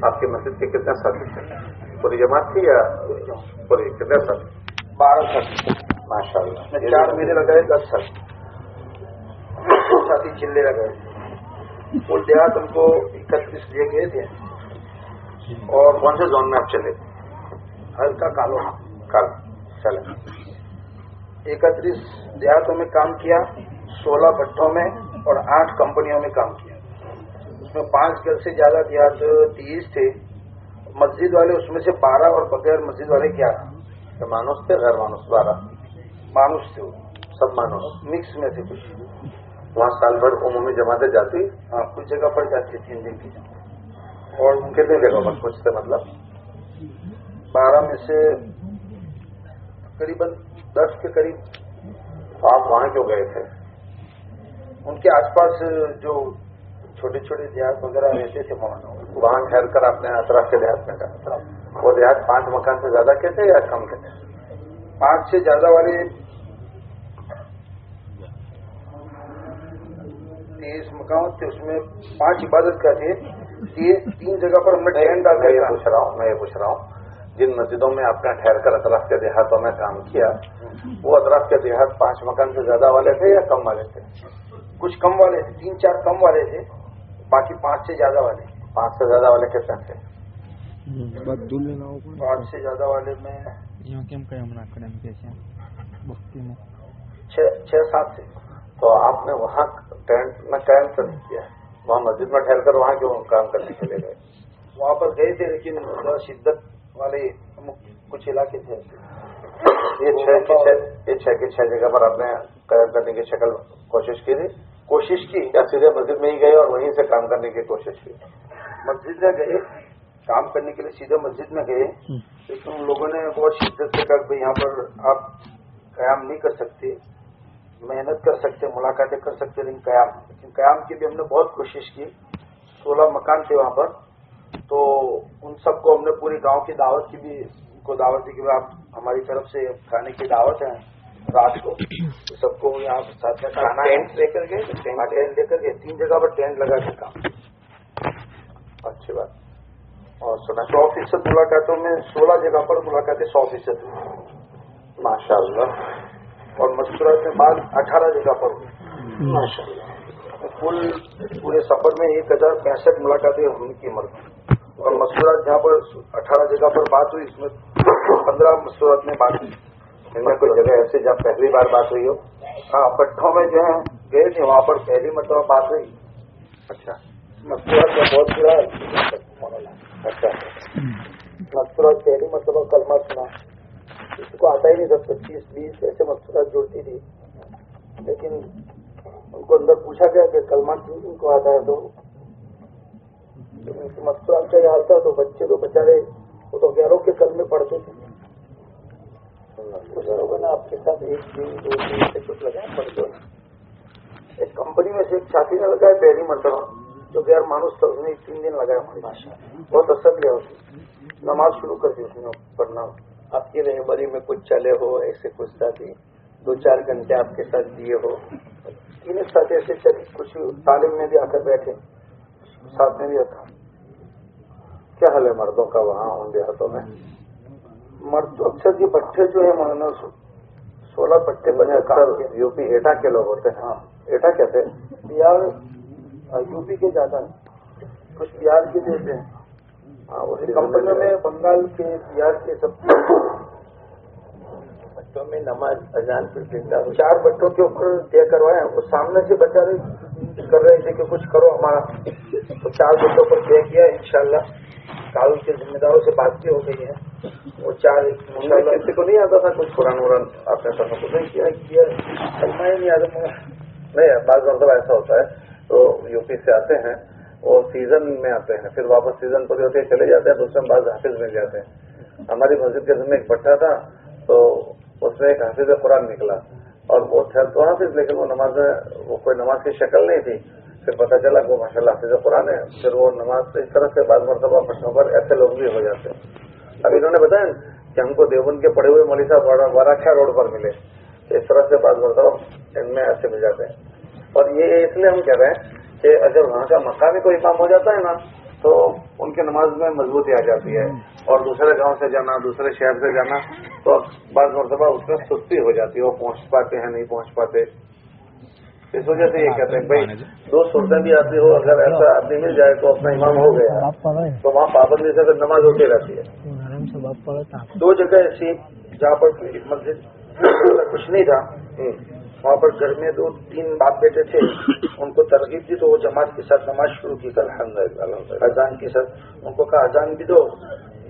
آپ کی مسجد کے کتنے ساتھی تھے؟ پوری جماعت تھی یا پوری کتنے ساتھی؟ 12 ساتھی ماشاء اللہ. 4 میرے لگائے 10 ساتھی چلے لگائے. وہ دیہات ہم کو 31 لے گئے تھے. اور کون سے زون میں آپ چلے؟ ہلکا کالو کل چلے. 31 دیہاتوں میں کام کیا, 16 بٹھوں میں اور 8 کمپنیوں میں کام کیا. اس میں 5 گھر سے زیادہ دیہات 30 تھے. مسجد والے اس میں سے 12 اور بغیر مسجد والے 11. مانوس تھے غیر مانوس؟ 12 مانوس تھے. وہ سب مانوس مکس میں تھے. کچھ وہاں سال بھر عمومی جماعتیں جاتی؟ ہاں, کچھ جگہ پر جاتی 3 دن کی. اور کتنے جگہ پر کچھ سے مطلب 12 میں سے تقریباً 10 کے قریب. آپ وہاں کیوں گئے تھے؟ ان کے آس پاس جو چھوٹے چھوٹے دیہات وغیرہ رہتے تھے وہاں ٹھہر کر آپ نے اطراف کے دیہات میں کہا. وہ دیہات 5 مکان سے زیادہ کے تھے یا کم کے تھے؟ 5 سے زیادہ والے 30 مکان تھے. اس میں 5 عبادت کا تھے. 3 جگہ پر ہم نے ٹینٹ ڈال میں یہ پوچھ رہا ہوں جن مسجدوں میں آپ نے ٹھہر کر اطراف کے دیہاتوں میں کام کیا, وہ اطراف کے دیہات 5 مکان سے زیادہ والے تھے یا کم والے تھے؟ کچھ کم والے تھے, 3-4 کم والے تھے, باقی 5 سے زیادہ والے. 5 سے زیادہ والے کتنے تھے؟ 5 سے زیادہ والے میں 6-7 تھے. تو آپ نے وہاں ٹینٹ میں قیام تو نہیں کیا, وہاں مسجد میں ٹھہر کر وہاں کیوں کام کرنے کے لیے گئے؟ وہاں پر گئے تھے لیکن شدت والے کچھ علاقے تھے. یہ 6 جگہ پر آپ نے قیام کرنے کی کوشش کی تھی؟ یا سیدھے مسجد میں ہی گئے اور وہیں سے کام کرنے کی کوشش کی؟ مسجد میں گئے کام کرنے کے لیے, سیدھے مسجد میں گئے, لیکن ان لوگوں نے بہت شدت سے کہا کہ یہاں پر آپ قیام نہیں کر سکتے, محنت کر سکتے, ملاقاتیں کر سکتے, لیکن قیام کی بھی ہم نے بہت کوشش کی. 16 مکان تھے وہاں پر. تو ان سب کو ہم نے پوری گاؤں کی دعوت کی بھی, ان کو دعوت دی کہ آپ ہماری طرف سے کھانے کی دعوت ہے رات کو. سب کو یہاں ساتھ میں کھانا ٹینٹ لے کر گئے. 3 جگہ پر ٹینٹ لگا کے کام. اچھی بات. اور 100% ملاقاتوں میں 16 جگہ پر ملاقاتیں 100%. ماشاء اللہ. اور مذکورات میں بعد 18 جگہ پر ہوئی. ماشاء اللہ. پورے سفر میں 1065 ملاقاتیں ہوئی کی مرد. اور مذکورات جہاں پر 18 جگہ پر بات ہوئی, اس میں 15 مذکورات میں بات ہوئی. ان میں کوئی جگہ ایسی جب پہلی بار بات ہوئی ہو؟ ہاں, پٹھوں میں جو ہے گئے تھے, وہاں پر پہلی مرتبہ بات ہوئی. اچھا. مذکورات کا بہت برا ہے. اچھا. مذکورات پہلی مرتبہ کلمہ سنا, کسی کو آتا ہی نہیں تھا. 25-20 ایسے مذکورات جوڑتی تھی, لیکن ان کو اندر پوچھا گیا کہ کلمہ کیوں ان کو آتا ہے, تو مذکورات کا یہ حال تھا. تو بچے تو بچارے وہ تو گیاروں کے کلمے پڑھتے تھے. کچھ لوگوں نے آپ کے ساتھ 1 دن 2 دن سے کچھ لگایا پڑھتے. ایک کمپنی میں سے ایک ساتھی نے لگایا پہلی مرتبہ, جو غیر مانوس تھا, اس نے 3 دن لگایا. بہت اثر لیا اس نے. نماز شروع کر دی اس نے پڑھنا. آپ کی رہبری میں کچھ چلے ہو ایسے کچھ ساتھی 2-4 گھنٹے آپ کے ساتھ دیے ہو؟ 3 ساتھی ایسے چلے. کچھ تعلیم میں بھی آ کر بیٹھے, ساتھ میں بھی رکھا. کیا حال ہے مردوں کا وہاں ان دیہاتوں میں؟ مرد تو اکثر یہ بٹھے جو ہے مولانا 16 بٹھے بنے. یو پی ایٹا کے لوگ ہوتے ہیں. ہاں, ایٹا کہتے ہیں. بہار یو پی کے زیادہ ہیں, کچھ بہار کے دیتے ہیں. کمپنیوں میں بنگال کے, بہار کے سب بچوں میں نماز اذان پر 4 بٹوں کے اوپر طے کروائے. وہ سامنے سے بچہ کر رہے تھے کہ کچھ کرو ہمارا, تو 4 بٹوں پر طے کیا. انشاءاللہ کالوں کے ذمہ داروں سے بات بھی ہو گئی ہے. وہ 4 کسی کو نہیں آتا تھا کچھ قرآن وران آپ نے سب کو نہیں کیا؟ نہیں آتا. نہیں, بعض مرتبہ ایسا ہوتا ہے تو یو پی سے آتے ہیں, وہ سیزن میں آتے ہیں, پھر واپس سیزن پوری ہوتی ہے چلے جاتے ہیں. دوسرے بعض حافظ مل جاتے ہیں. ہماری مسجد کے ذمہ ایک بٹھا تھا, تو اس میں ایک حافظ قرآن نکلا, اور وہ تھا تو حافظ, لیکن وہ نماز میں وہ کوئی نماز کی شکل نہیں تھی. پھر پتہ چلا کہ وہ ماشاء اللہ حافظ قرآن ہے. پھر وہ نماز اس طرح سے بعض مرتبہ بٹھوں پر ایسے لوگ بھی ہو جاتے ہیں. اب انہوں نے بتایا کہ ہم کو دیوبند کے پڑے ہوئے مولوی صاحب واراکھا روڈ پر ملے. اس طرح سے بعض مرتبہ ان میں ایسے مل جاتے ہیں. اور یہ اس لیے ہم کہہ رہے ہیں کہ اگر وہاں کا مقامی کوئی امام ہو جاتا ہے نا تو ان کی نماز میں مضبوطی آ جاتی ہے، اور دوسرے گاؤں سے جانا، دوسرے شہر سے جانا تو بعض مرتبہ اس میں سستی ہو جاتی ہے، وہ پہنچ پاتے ہیں نہیں پہنچ پاتے. اس وجہ سے یہ کہتے ہیں بھائی 2 صورتیں بھی آتی ہو، اگر ایسا آدمی مل جائے تو اپنا امام ہو گیا تو وہاں پابندی سے نماز ہوتی رہتی ہے. 2 جگہ ایسی جہاں پر مسجد کچھ نہیں تھا، وہاں پر گھر میں 2-3 باپ بیٹے تھے، ان کو ترغیب دی تو وہ جماعت کے ساتھ نماز شروع کی الحمدللہ اذان کے ساتھ. ان کو کہا اذان بھی دو،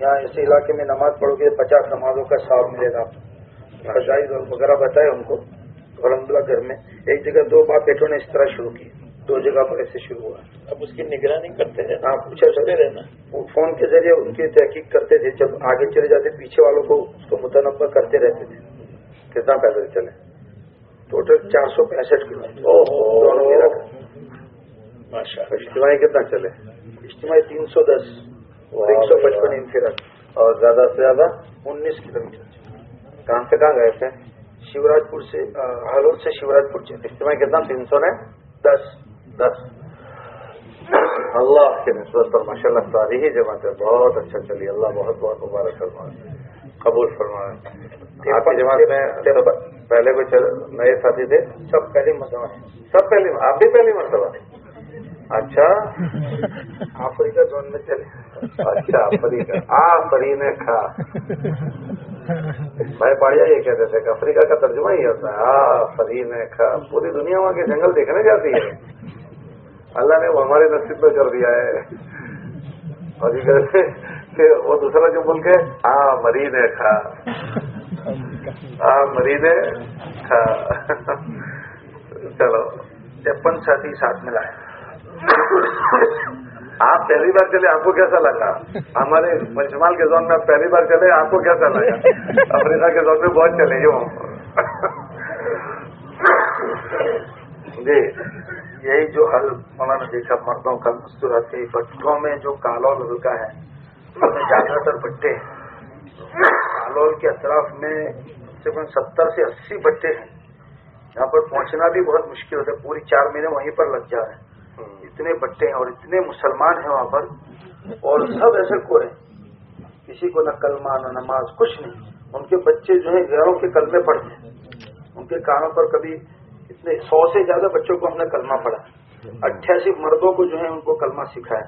یہاں ایسے علاقے میں نماز پڑھو گے 50 نمازوں کا ثواب ملے گا. فضائل وغیرہ بتائے ان کو. الحمدللہ گھر میں ایک جگہ 2 باپ بیٹوں نے اس طرح شروع کی، 2 جگہ پر ایسے شروع ہوا. اب اس کی نگرانی کرتے ہیں، ہاں پوچھتے رہنا، وہ فون کے ذریعے ان کی تحقیق کرتے تھے. جب آگے چلے جاتے پیچھے والوں کو اس کو متنوع کرتے رہتے تھے. کتنا پیدل چلے؟ Total 465 kilometre. ماشاء اللہ. اجتماعی کتنا چلے؟ اجتماعی 310، 155 انفراد، اور زیادہ سے زیادہ 19 کلومیٹر. کہاں سے کہاں گئے تھے؟ شیوراج پور سے، ہالود سے شیوراج پور چلے. اجتماعی کتنا؟ 310. 10. اللہ کی نسبت پر ماشاء اللہ ساری ہی جماعتیں بہت اچھا چلی. اللہ بہت بہت مبارک فرمائے، قبول فرمائے. آپ کی جماعت میں پہلے کچھ نئے ساتھی تھے؟ سب پہلی مرتبہ ہے. سب پہلی؟ آپ بھی پہلی مرتبہ؟ اچھا. افریقہ زون میں چلے. اچھا آفرین کھا. بھائی پاڑیا یہ کہتے تھے کہ افریقہ کا ترجمہ ہی ہوتا ہے آفرین کھا. پوری دنیا وہاں کے جنگل دیکھنے جاتی ہے. اللہ نے وہ ہمارے نصیب میں کر دیا ہے. اور یہ کہتے کہ وہ دوسرا جو ملک ہے مرین کھا، مرین کھا. چلو 53 ساتھی ساتھ میں لائے. آپ پہلی بار چلے، آپ کو کیسا لگا؟ ہمارے پنچمال کے زون میں آپ پہلی بار چلے، آپ کو کیسا لگا؟ افریقہ کے زون میں بہت چلے یوں. جی یہی جو حل مولانا دیکھا مردوں کا مستورات ہے. بچوں میں جو کالول ہلکا ہے اس میں زیادہ تر بٹے ہیں. کالول کے اطراف میں تقریباً 70 سے 80 بٹے ہیں. یہاں پر پہنچنا بھی بہت مشکل ہوتا ہے. پوری 4 مہینے وہیں پر لگ جا رہے ہیں. اتنے بٹے ہیں اور اتنے مسلمان ہیں وہاں پر، اور سب ایسے کورے، کسی کو نہ کلمہ نہ نماز کچھ نہیں. ان کے بچے جو ہیں غیروں کے کلمے پڑھتے ہیں. ان کے کانوں پر کبھی اتنے 100 سے زیادہ بچوں کو ہم نے کلمہ پڑھا. 88 مردوں کو جو ہے ان کو کلمہ سکھایا.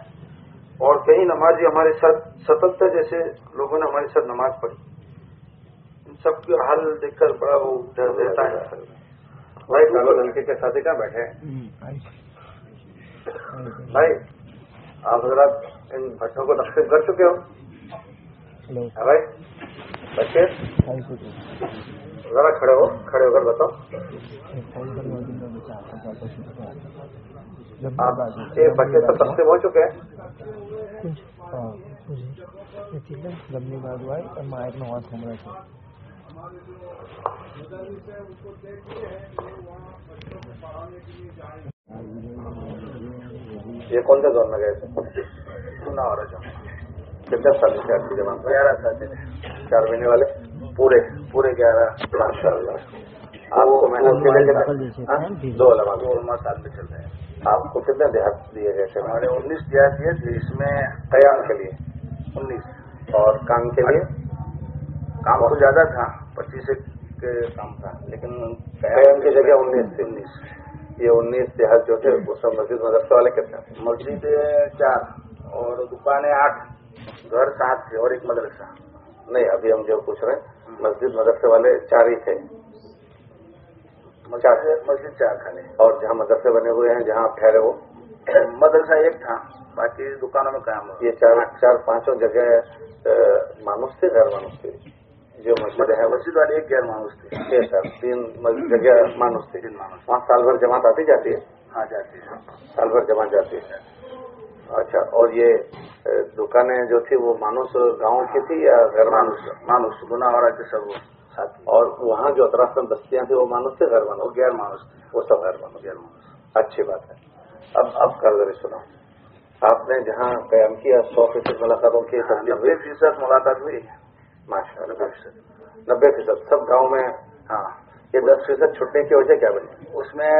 اور کئی نمازی ہمارے ساتھ 77 جیسے لوگوں نے ہمارے ساتھ نماز پڑھی. ان سب کا حل دیکھ کر بڑا وہ ڈر دیتا ہے. بھائی کالو لڑکے کے ساتھ کہاں بیٹھے ہیں؟ بھائی آپ حضرات ان بچوں کو تقسیم کر چکے ہو؟ بھائی بچے ذرا کھڑے ہو کر بتاؤ. آپ کے بچے سب تقسیم ہو چکے ہیں؟ یہ کون سے زون میں گئے تھے؟ سنا ہو رہا. کتنے سال سے آپ کی جماعت میں؟ 11 سال. 4 مہینے والے پورے 11. ماشاء اللہ. آپ کو محنت کے لیے 2 علماء سال میں چل رہے ہیں. آپ کو کتنے دیہات دیے گئے تھے؟ ہمارے 19 دیہات دیے تھے. اس میں قیام کے لیے 19 اور کام کے لیے کام تو زیادہ تھا، 25 کے کام تھا، لیکن قیام کی جگہ 19 تھے. یہ 19 دیہات جو تھے اس میں مسجد مدرسے والے کتنے؟ مسجد 4 اور دکانیں 8، گھر 7 تھے اور ایک مدرسہ. نہیں ابھی ہم جو پوچھ رہے ہیں مسجد مدرسے والے 4 ہی تھے. مسجد 4 کھانے. اور جہاں مدرسے بنے ہوئے ہیں جہاں ٹھہرے ہو مدرسہ 1 تھا، باقی دکانوں میں قیام ہو. یہ 4-5 جگہ مانوس تھے غیر مانوس تھے؟ جو مسجد ہے مسجد والے 1 غیر مانوس تھے. 3 جگہ مانوس تھے. وہاں سال بھر جماعت آتی جاتی ہے؟ ہاں جاتی ہے. سال بھر جماعت جاتی ہے. اچھا. اور یہ دکانیں جو تھی وہ مانوس گاؤں کی تھی یا غیر مانوس؟ مانوس گناہورا کے سب وہ ساتھی. اور وہاں جو اطراف میں بستیاں تھیں وہ مانوس تھے غیر مانوس؟ غیر مانوس تھے. وہ سب غیر مانوس. اچھی بات ہے. اب کل سنا آپ نے جہاں قیام کیا 100% ملاقاتوں کی 90% ملاقات ہوئی. ماشاء اللہ 90%. سب گاؤں میں؟ ہاں. یہ 10% چھٹنے کی وجہ کیا بنی؟ اس میں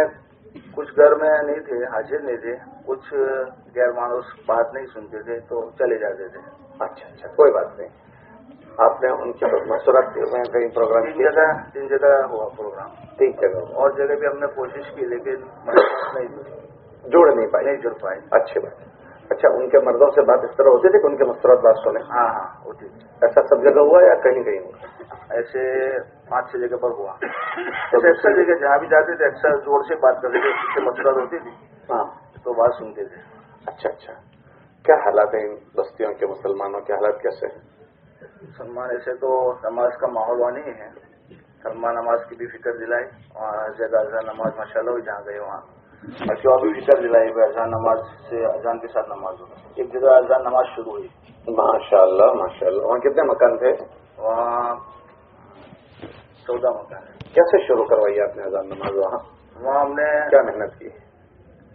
कुछ घर में नहीं थे, हाजिर नहीं थे, कुछ गैर मानुस बात नहीं सुनते थे तो चले जाते थे। अच्छा, कोई बात नहीं। आपने उनके मशवरत में कहीं प्रोग्राम किया? तीन जगह हुआ प्रोग्राम। 3 जगह और जगह भी हमने कोशिश की लेकिन नहीं जुड़ नहीं जुड़ पाए। अच्छी बात। अच्छा, उनके मर्दों से बात इस तरह होती थी कि उनके मशवरत बात सुने? हाँ होती थी। ऐसा सब जगह हुआ या कहीं कहीं हुआ? ऐसे 5-6 जगह पर हुआ। ऐसे अक्सर जगह जहाँ भी जाते थे अक्सर जोर से बात करते थे, उससे मशवरत होती थी। हाँ, तो बात सुनते थे। अच्छा, क्या हालात है इन बस्तियों के? मुसलमानों के हालात कैसे हैं? मुसलमान ऐसे तो नमाज का माहौल वहाँ नहीं है। सलमान नमाज की भी फिक्र दिलाई, वहाँ जगह नमाज माशाल्लाह जहाँ गए वहाँ बाकी और भी फिक्र दिलाई। अजान नमाज से अजान के साथ नमाज हो। एक जगह अजान नमाज शुरू हुई। माशाल्लाह। वहाँ कितने मकान थे? वहाँ 14 मकान है। कैसे शुरू करवाई आपने अजान नमाज? वहाँ हमने क्या मेहनत की?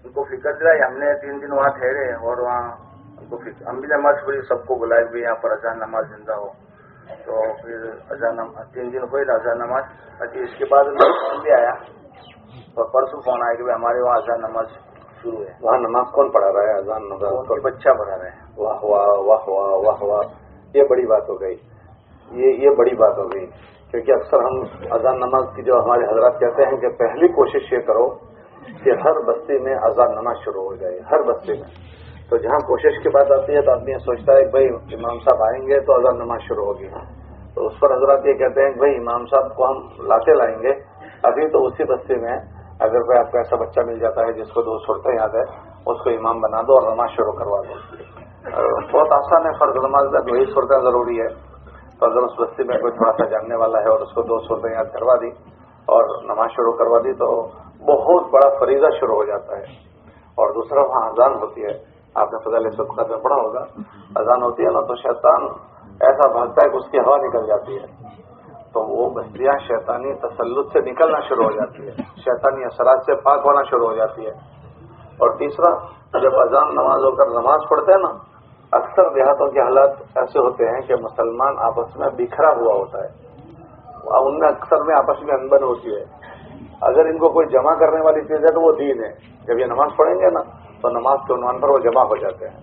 उनको फिक्र दिलाई। हमने 3 दिन वहाँ ठहरे और वहाँ उनको हम भी नमाज पढ़ी, सबको बुलाए भी यहाँ पर अजान नमाज जिंदा हो। तो फिर अजान 3 दिन हुए ना अजान नमाज। बाकी इसके बाद उनका फोन भी आया और परसों फोन आया कि भाई हमारे वहाँ अजान नमाज शुरू है। वहाँ नमाज कौन पढ़ा रहा है? अजान नमाज उनके बच्चा पढ़ा रहे हैं। वाह वाह वाह वाह वाह वाह, ये बड़ी बात हो गई। ये बड़ी बात हो गई, क्योंकि अक्सर हम अजान नमाज की जो हमारे हजरात कहते हैं कि पहली कोशिश ये करो कि हर बस्ती में अजान नमाज शुरू हो जाए, हर बस्ती में। तो जहाँ कोशिश की बात आती है तो आदमी सोचता है कि भाई इमाम साहब आएंगे तो अजान नमाज शुरू होगी। तो उस पर हजरात ये कहते हैं कि भाई इमाम साहब को हम लाएंगे, अभी तो उसी बस्ती में अगर कोई आपको ऐसा बच्चा मिल जाता है जिसको 2 सूरतें याद है, उसको इमाम बना दो और नमाज शुरू करवा दो। बहुत आसान है, फर्ज नमाज में 2 ही सूरतें जरूरी है। तो अगर उस बस्ती में कोई थोड़ा सा जानने वाला है और उसको 2 सूरतें याद करवा दी और नमाज शुरू करवा दी तो बहुत बड़ा फरीजा शुरू हो जाता है। और दूसरा वहाँ अजान होती है, आपने फज़ाइल सदक़ात में पढ़ा होगा, अजान होती है ना तो शैतान ऐसा भागता है कि उसकी हवा निकल जाती है, तो वो बस्तियां शैतानी तसल्लुत से निकलना शुरू हो जाती है, शैतानी असरात से पाक होना शुरू हो जाती है। और तीसरा, जब अजान नमाज होकर नमाज पढ़ते हैं ना, अक्सर देहातों के हालात ऐसे होते हैं कि मुसलमान आपस में बिखरा हुआ होता है, उनमें अक्सर में आपस में अनबन होती है। अगर इनको कोई जमा करने वाली चीज है तो वो दीन है। जब ये नमाज पढ़ेंगे ना तो नमाज के उन्वान पर वो जमा हो जाते हैं।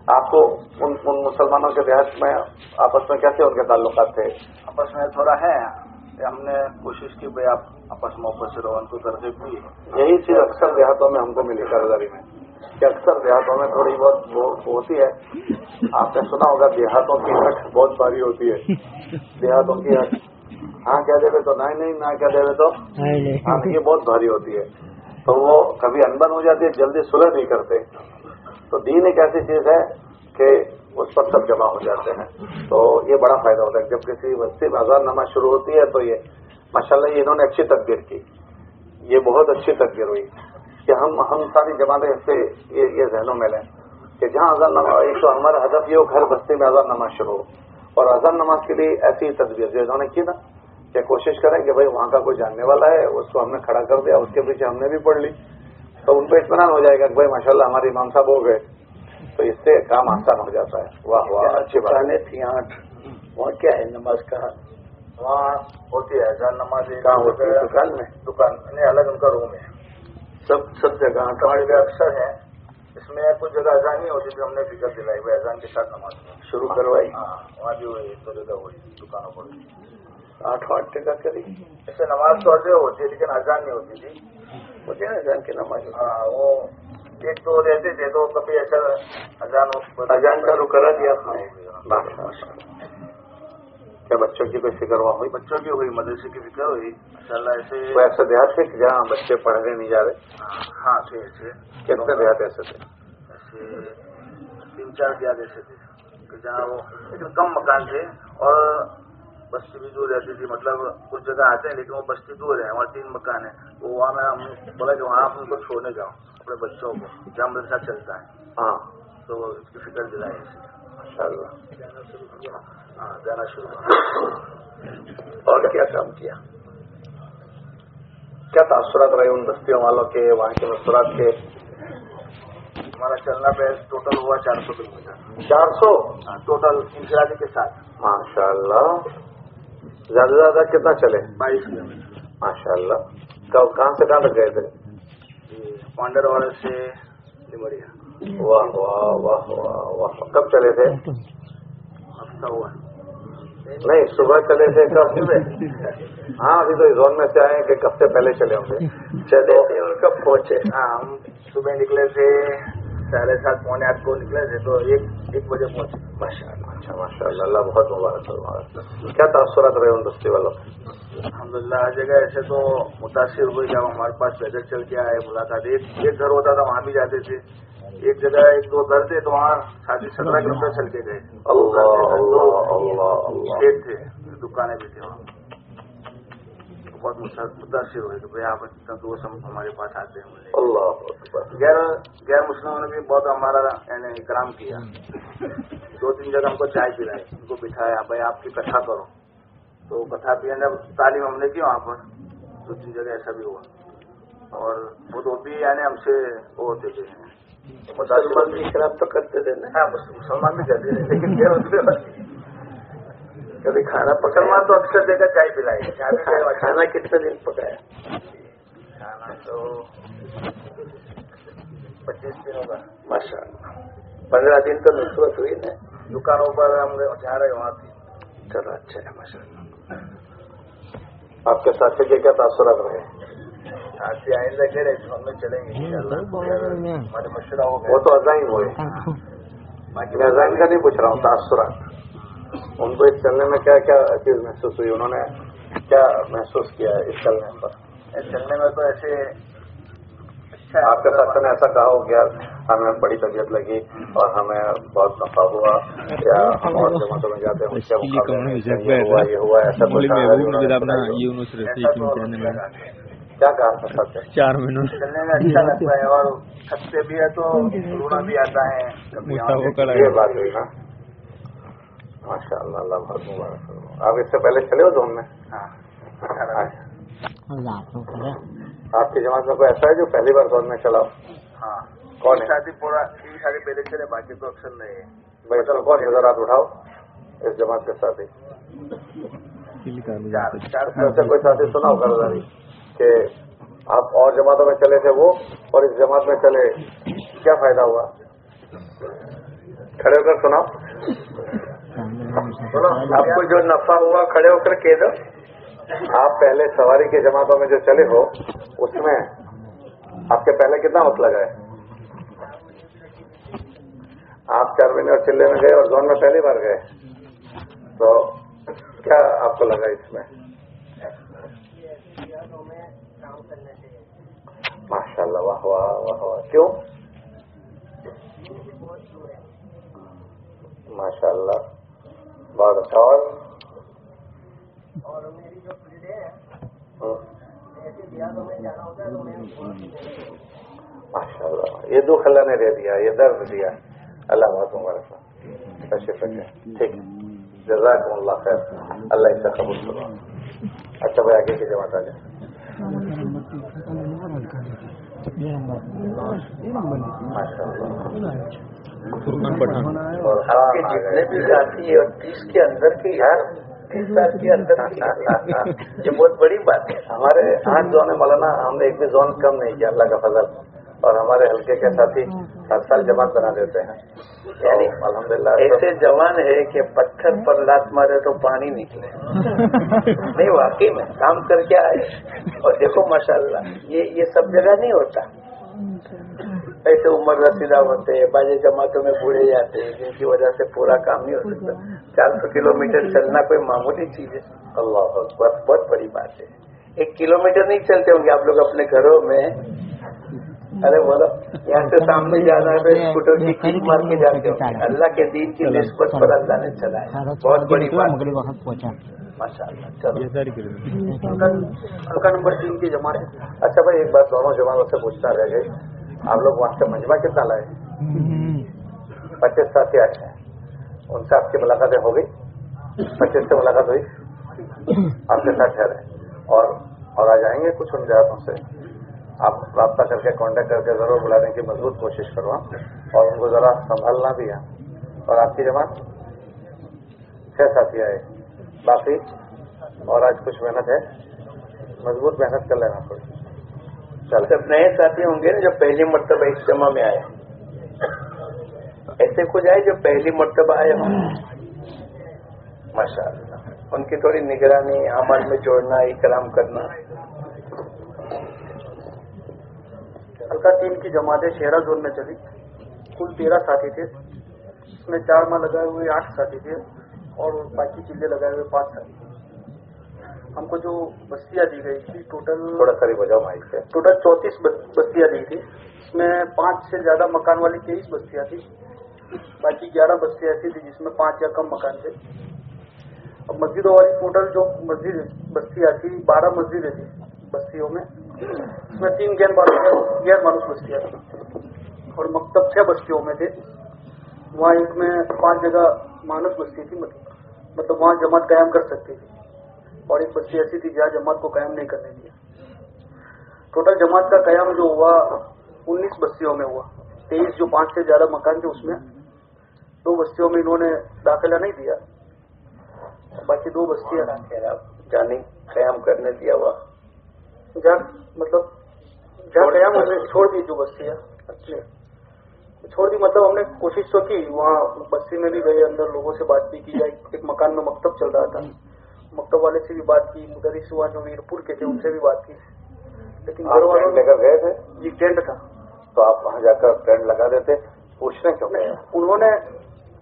आपको उन मुसलमानों के देहात में आपस में कैसे उनके ताल्लुकात थे? आपस में थोड़ा है, हमने कोशिश की भाई आप आपस में आपस रहो, उनको तरजीब दी। यही चीज अक्सर देहातों में हमको मिली कारोबारी में, कि अक्सर देहातों में थोड़ी बहुत होती है। आपने सुना होगा देहातों की हट बहुत भारी होती है, देहातों की हट, हाँ क्या देवे तो नहीं, ना क्या देवे तो हाँ, ये बहुत भारी होती है। तो वो कभी अनबन हो जाती है, जल्दी सुलह नहीं करते। तो दीन एक ऐसी चीज है कि उस पर सब जमा हो जाते हैं, तो ये बड़ा फायदा होता है। जब किसी बस्ती में अज़ान नमाज शुरू होती है तो ये माशाल्लाह ये इन्होंने अच्छी तदबीर की, ये बहुत अच्छी तदबीर हुई कि हम सारी जमातें इससे ये जहनों में लें कि जहाँ अज़ान नमाज, एक तो हमारा हदफ ये हो हर बस्ती में अज़ान नमाज शुरू हो, और अज़ान नमाज के लिए ऐसी तदबीर जो इन्होंने की ना कि कोशिश करें कि भाई वहाँ का कोई जानने वाला है उसको हमने खड़ा कर दिया, उसके पीछे हमने भी पढ़ ली, तो उनको इत्मीनान हो जाएगा कि भाई माशाल्लाह हमारे इमाम साहब हो गए, तो इससे काम आसान हो जाता है। वाह वाह, अच्छी बात थी। वहाँ क्या है नमाज का? वहाँ होती है अज़ान नमाज। कहाँ होती है? दुकान में? दुकान नहीं, अलग उनका रूम है। सब जगह हमारी जगह अक्सर है, इसमें कुछ जगह अज़ान नहीं होती थी, हमने फिक्र दिलाई भाई अज़ान के साथ नमाज शुरू करवाई। हाँ, वहाँ भी हुई, तो जगह हुई, दुकानों पर 8 टका करी। ऐसे नमाज तो अजय होती है लेकिन अज़ान नहीं होती थी, मुझे अज़ान की नमाज। हाँ, वो एक तो रहते थे तो कभी ऐसा अज़ान चालू करा दिया आपने? क्या बच्चों की कोई फिक्र हुआ? हुई? बच्चों की हुई, मदरसे की फिक्र हुई माशाल्लाह। ऐसे कोई ऐसा देहात है जहाँ बच्चे पढ़ने नहीं जा रहे? हाँ थे ऐसे। कितने देहात ऐसे थे? ऐसे 3-4 देहात ऐसे थे कि जहाँ वो, लेकिन कम मकान थे और बस्ती भी दूर रहती थी। मतलब कुछ जगह आते हैं लेकिन वो बस्ती दूर है, वहाँ 3 मकान है, तो वहाँ मैं हम बोला कि वहाँ आप उनको छोड़ने जाओ अपने बच्चों को, जहाँ मदरसा चलता है। हाँ, तो इसकी फिक्र दिलाई ऐसे माशाल्लाह। हाँ, जाना शुरू किया। और क्या काम किया? क्या तासुरात रहे उन बस्तियों वालों के, वहाँ के मस्तूरात के? हमारा चलना पे टोटल हुआ 400 किलोमीटर। 400? हाँ, टोटल इंफरादी के साथ। माशाल्लाह, ज्यादा ज्यादा कितना चले? 22 किलोमीटर। माशाल्लाह। कहाँ से कहाँ तक गए थे? पांडरवाड़ा से लिमड़िया। वाह वाह वाह वाह वाह। कब चले थे? हफ्ता हुआ। नहीं, सुबह चले थे कब? हाँ, अभी तो इस जोन में से आए कि कब से पहले चले होंगे। चले थे और कब पहुंचे? हाँ, हम सुबह निकले थे 7:30 पौने 8 को निकले थे, तो 1 बजे पहुंचे। माशाअल्लाह। अच्छा माशाअल्लाह, अल्लाह बहुत मुबारक हो। क्या तासुरात रहे उन बस्ती वालों? अल्हम्दुलिल्लाह, हर जगह ऐसे तो मुतासिर हुए जब हमारे पास पैदल चल के आए। मुलाकात एक घर होता था, वहाँ भी जाते थे। एक जगह 1-2 घर थे, तो वहाँ 17 किलोमीटर चल के गए। अल्लाह अल्लाह अल्लाह अल्लाह। खेत थे, दुकानें भी थी वहाँ। बहुत मुतासिर हुए कि भाई आप इतना दोस्त हमारे पास आते हैं। अल्लाह। गैर मुस्लिमों ने भी बहुत हमारा यानी इकराम किया। 2-3 जगह हमको चाय पिलाई, उनको बिठाया, भाई आपकी कथा करो। तो कथा भी तालीम हमने की वहाँ पर। 2-3 जगह ऐसा भी हुआ। और वो भी यानी हमसे वो होते थे, मुसलमान भी शराब तो करते थे ना? हाँ, मुसलमान भी करते थे, लेकिन क्या कभी खाना पकाया? मुसलमान तो अक्सर जगह चाय पिलाई। खाना कितने दिन पकाया? खाना तो 25 दिनों का। माशाअल्लाह, 15 दिन तो नुसरत हुई ना? दुकानों पर हम जा रहे वहाँ थी। चलो अच्छा है माशाअल्लाह। आपके साथी के क्या तासुरात रहे? साथी आइंदा कह रहे हम चलेंगे हमारे मशवरा हो वो तो अजाइन हुए, बाकी मैं अजाइन का नहीं पूछ रहा हूँ। तासुरात उनको इस चलने में क्या क्या चीज महसूस हुई? उन्होंने क्या महसूस किया इस चलने पर? चलने में तो ऐसे अच्छा। आपके साथ ने ऐसा कहा हो गया हमें बड़ी तबीयत लगी और हमें बहुत नफा हुआ, या हम और जमातों में जाते हैं उसके मुकाबले ये हुआ ऐसा कुछ? क्या कहा आपके साथ? 4 महीनों चलने में अच्छा लगता है और थकते भी है तो रोना भी आता है। ये बात हुई ना? माशाअल्लाह, अल्लाह बहुत मुबारक हो। आप इससे पहले चले हो जोन में? हाँ। आपकी जमात में कोई ऐसा है जो पहली बार जोन में चला हो? हाँ। कौन है? साथी पूरा 3 साल पहले चले, बाकी तो अक्सर नहीं है। भाई चलो, कौन नजर आप उठाओ इस जमात के साथी? ऐसे कोई साथी सुना हो कर्जदारी कि आप और जमातों में चले थे वो और इस जमात में चले, क्या फायदा हुआ? खड़े होकर सुनाओ। आपको जो नफा हुआ खड़े होकर कह दो। आप पहले सवारी की जमातों में जो चले हो उसमें आपके पहले कितना वक्त लगा है? आप 4 महीने और चिल्ले में गए और जोन में पहली बार गए, तो क्या आपको लगा इसमें? माशाअल्लाह, वाह वाह वाह वाह। क्यों? माशाअल्लाह, बहुत अच्छा। और मेरी जो पीढ़ी है ऐसे दिहादों में जाना होता है तो माशाअल्लाह, ये दुख अल्लाह ने दे दिया, ये दर्द दिया, अल्लाह बहुत मुबारक हो। तशरीफ रखें, ठीक, जज़ाकुमुल्लाह खैर, अल्लाह इसका कबूल करो। अच्छा भाई, आगे की जमात आ जाए। और आपके जितने भी साथी है और 30 के अंदर के यार, 30 साल के अंदर ये बहुत बड़ी बात है। हमारे 8 जोन है मौलाना, हमने एक भी जोन कम नहीं किया, अल्लाह का फजल। और हमारे हल्के के साथी 7 साल जमात बना देते हैं, यानी अल्हम्दुलिल्लाह। ऐसे जवान है कि पत्थर पर लात मारे तो पानी निकले। नहीं, वाकई में काम करके आए और देखो माशाअल्लाह, ये सब जगह नहीं होता। ऐसे उम्र रसीदा होते हैं, बाजे जमातों में बूढ़े जाते हैं, जिनकी वजह से पूरा काम नहीं हो सकता। 400 किलोमीटर चलना कोई मामूली चीज है? अल्लाह अकबर, बहुत बड़ी बात है। 1 किलोमीटर नहीं चलते होंगे आप लोग अपने घरों में? अरे बोलो, यहाँ से सामने जाना है तो स्कूटर की किक मार के जाते होंगे। अल्लाह के दीन की निस्बत पर अल्लाह ने चलाया, बहुत बड़ी बात माशाअल्लाह। चलो, हल्का नंबर 3 की जमात है। अच्छा भाई, एक बात दोनों जमातों से पूछना रह गई, आप लोग वहाँ से मजमा कितना लाए? 25 साथी आए हैं, उनसे आपकी मुलाकातें हो गई? 25 से मुलाकात हुई? आपके साथ ठहरे और आ जाएंगे कुछ उन जगहों से। आप रास्ता करके कांटेक्ट करके जरूर बुलाने की मजबूत कोशिश करो, और उनको जरा संभालना भी है। और आपकी जमात 6 साथी आए, बाकी और आज कुछ मेहनत है, मजबूत मेहनत कर लेना थोड़ी। जब नए साथी होंगे ना, जो पहली मर्तबा इज्तिमा में आए, ऐसे कुछ आए जो पहली मर्तबा आए हों, माशाअल्लाह, उनकी थोड़ी निगरानी, अमल में जोड़ना, इकराम करना। हल्का टीम की जमातें शहरा जोन में चली, कुल 13 साथी थे, उसमें 4 माह लगाए हुए 8 साथी थे और बाकी चिल्ले लगाए हुए 5 साथी थे। हमको जो बस्तियाँ दी गई थी टोटल, थोड़ा करीब हो जाओ माइक से, टोटल 34 बस्तियाँ दी थी। इसमें 5 से ज्यादा मकान वाली 23 बस्तियाँ थी, बाकी 11 बस्तियाँ ऐसी थी जिसमें 5 या कम मकान थे। अब मस्जिदों वाली टोटल जो मस्जिद बस्तियाँ थी, 12 मस्जिदें थी बस्तियों में, इसमें 3 गैर मानुस बस्तियाँ थी और मकतब 6 बस्तियों में थे। वहाँ एक में 5 जगह मानस बस्ती थी, मतलब वहाँ जमात कायम कर सकती थी, और एक बस्ती ऐसी थी जहाँ जमात को कायम नहीं करने दिया। टोटल जमात का कायम जो हुआ 19 बस्तियों में हुआ। 23 जो 5 से ज्यादा मकान थे उसमें 2 बस्तियों में इन्होंने दाखिला नहीं दिया, बाकी 2 बस्तियां जाने कयाम करने दिया हुआ, जहाँ मतलब जहाँ कयाम हमने छोड़ दी, जो बस्तियां छोड़ दी, मतलब हमने कोशिश तो की, वहाँ बस्ती में भी गए, अंदर लोगों से बात भी की जाए। एक मकान में मकतब चल रहा था, मकतब वाले से भी बात की, मुदरिस हुआ जो वीरपुर के थे उनसे भी बात की, लेकिन घर वालों लेकर गए थे जी टेंट था, तो आप वहाँ जाकर टेंट लगा देते, पूछने क्यों गए? उन्होंने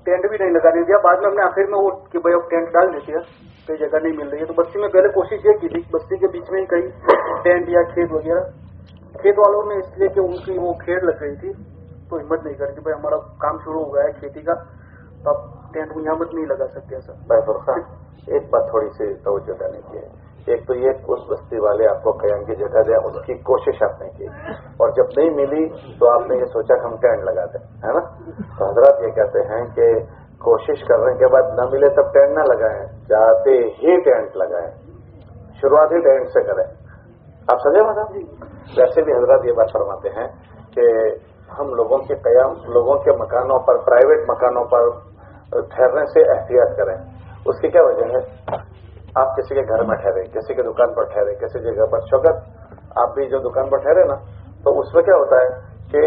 टेंट भी नहीं लगाने दिया। बाद में हमने आखिर में वो कि भाई अब टेंट डाल देते हैं, कई जगह नहीं मिल रही है, तो बस्ती में पहले कोशिश ये की थी, बस्ती के बीच में ही कहीं टेंट या खेत वगैरह। खेत वालों ने इसलिए कि उनकी वो खेड़ लग गई थी तो हिम्मत नहीं करी कि भाई हमारा काम शुरू हो गया है खेती का, तो अब टेंट को यहाँ मत नहीं लगा सकते ऐसा। भाई फुरखान, एक बात थोड़ी सी तवज्जो देने की है। एक तो ये उस बस्ती वाले आपको कयाम की जगह दें, उसकी कोशिश आपने की, और जब नहीं मिली तो आपने ये सोचा कि हम टेंट लगा दें, है ना? तो हजरत ये कहते हैं कि कोशिश करने के बाद न मिले तब टेंट ना लगाएं, जाते ही टेंट लगाएं, शुरुआत ही टेंट से करें। आप समझे मतलब जी? वैसे भी हजरत ये बात फरमाते हैं कि हम लोगों के कयाम, लोगों के मकानों पर, प्राइवेट मकानों पर ठहरने से एहतियात करें। उसकी क्या वजह है? आप किसी के घर में ठहरे, किसी के दुकान पर ठहरे, किसी जगह पर, शौकत आप भी जो दुकान पर ठहरे ना, तो उसमें क्या होता है कि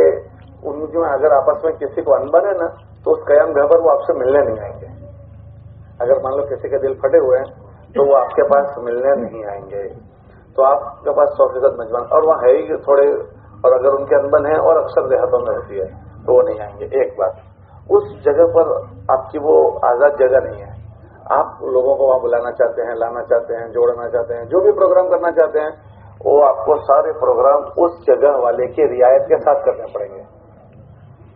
उन जो अगर आपस में किसी को अनबन है ना, तो उस कयाम घर पर वो आपसे मिलने नहीं आएंगे। अगर मान लो किसी के दिल फटे हुए हैं तो वो आपके पास मिलने नहीं आएंगे, तो आपके पास 100% मजबान, और वहाँ है ही थोड़े, और अगर उनके अनबन है और अक्सर देहातों में होती है तो वो नहीं आएंगे। एक बात, उस जगह पर आपकी वो आजाद जगह नहीं है, आप लोगों को वहां बुलाना चाहते हैं, लाना चाहते हैं, जोड़ना चाहते हैं, जो भी प्रोग्राम करना चाहते हैं, वो आपको सारे प्रोग्राम उस जगह वाले की रियायत के साथ करने पड़ेंगे।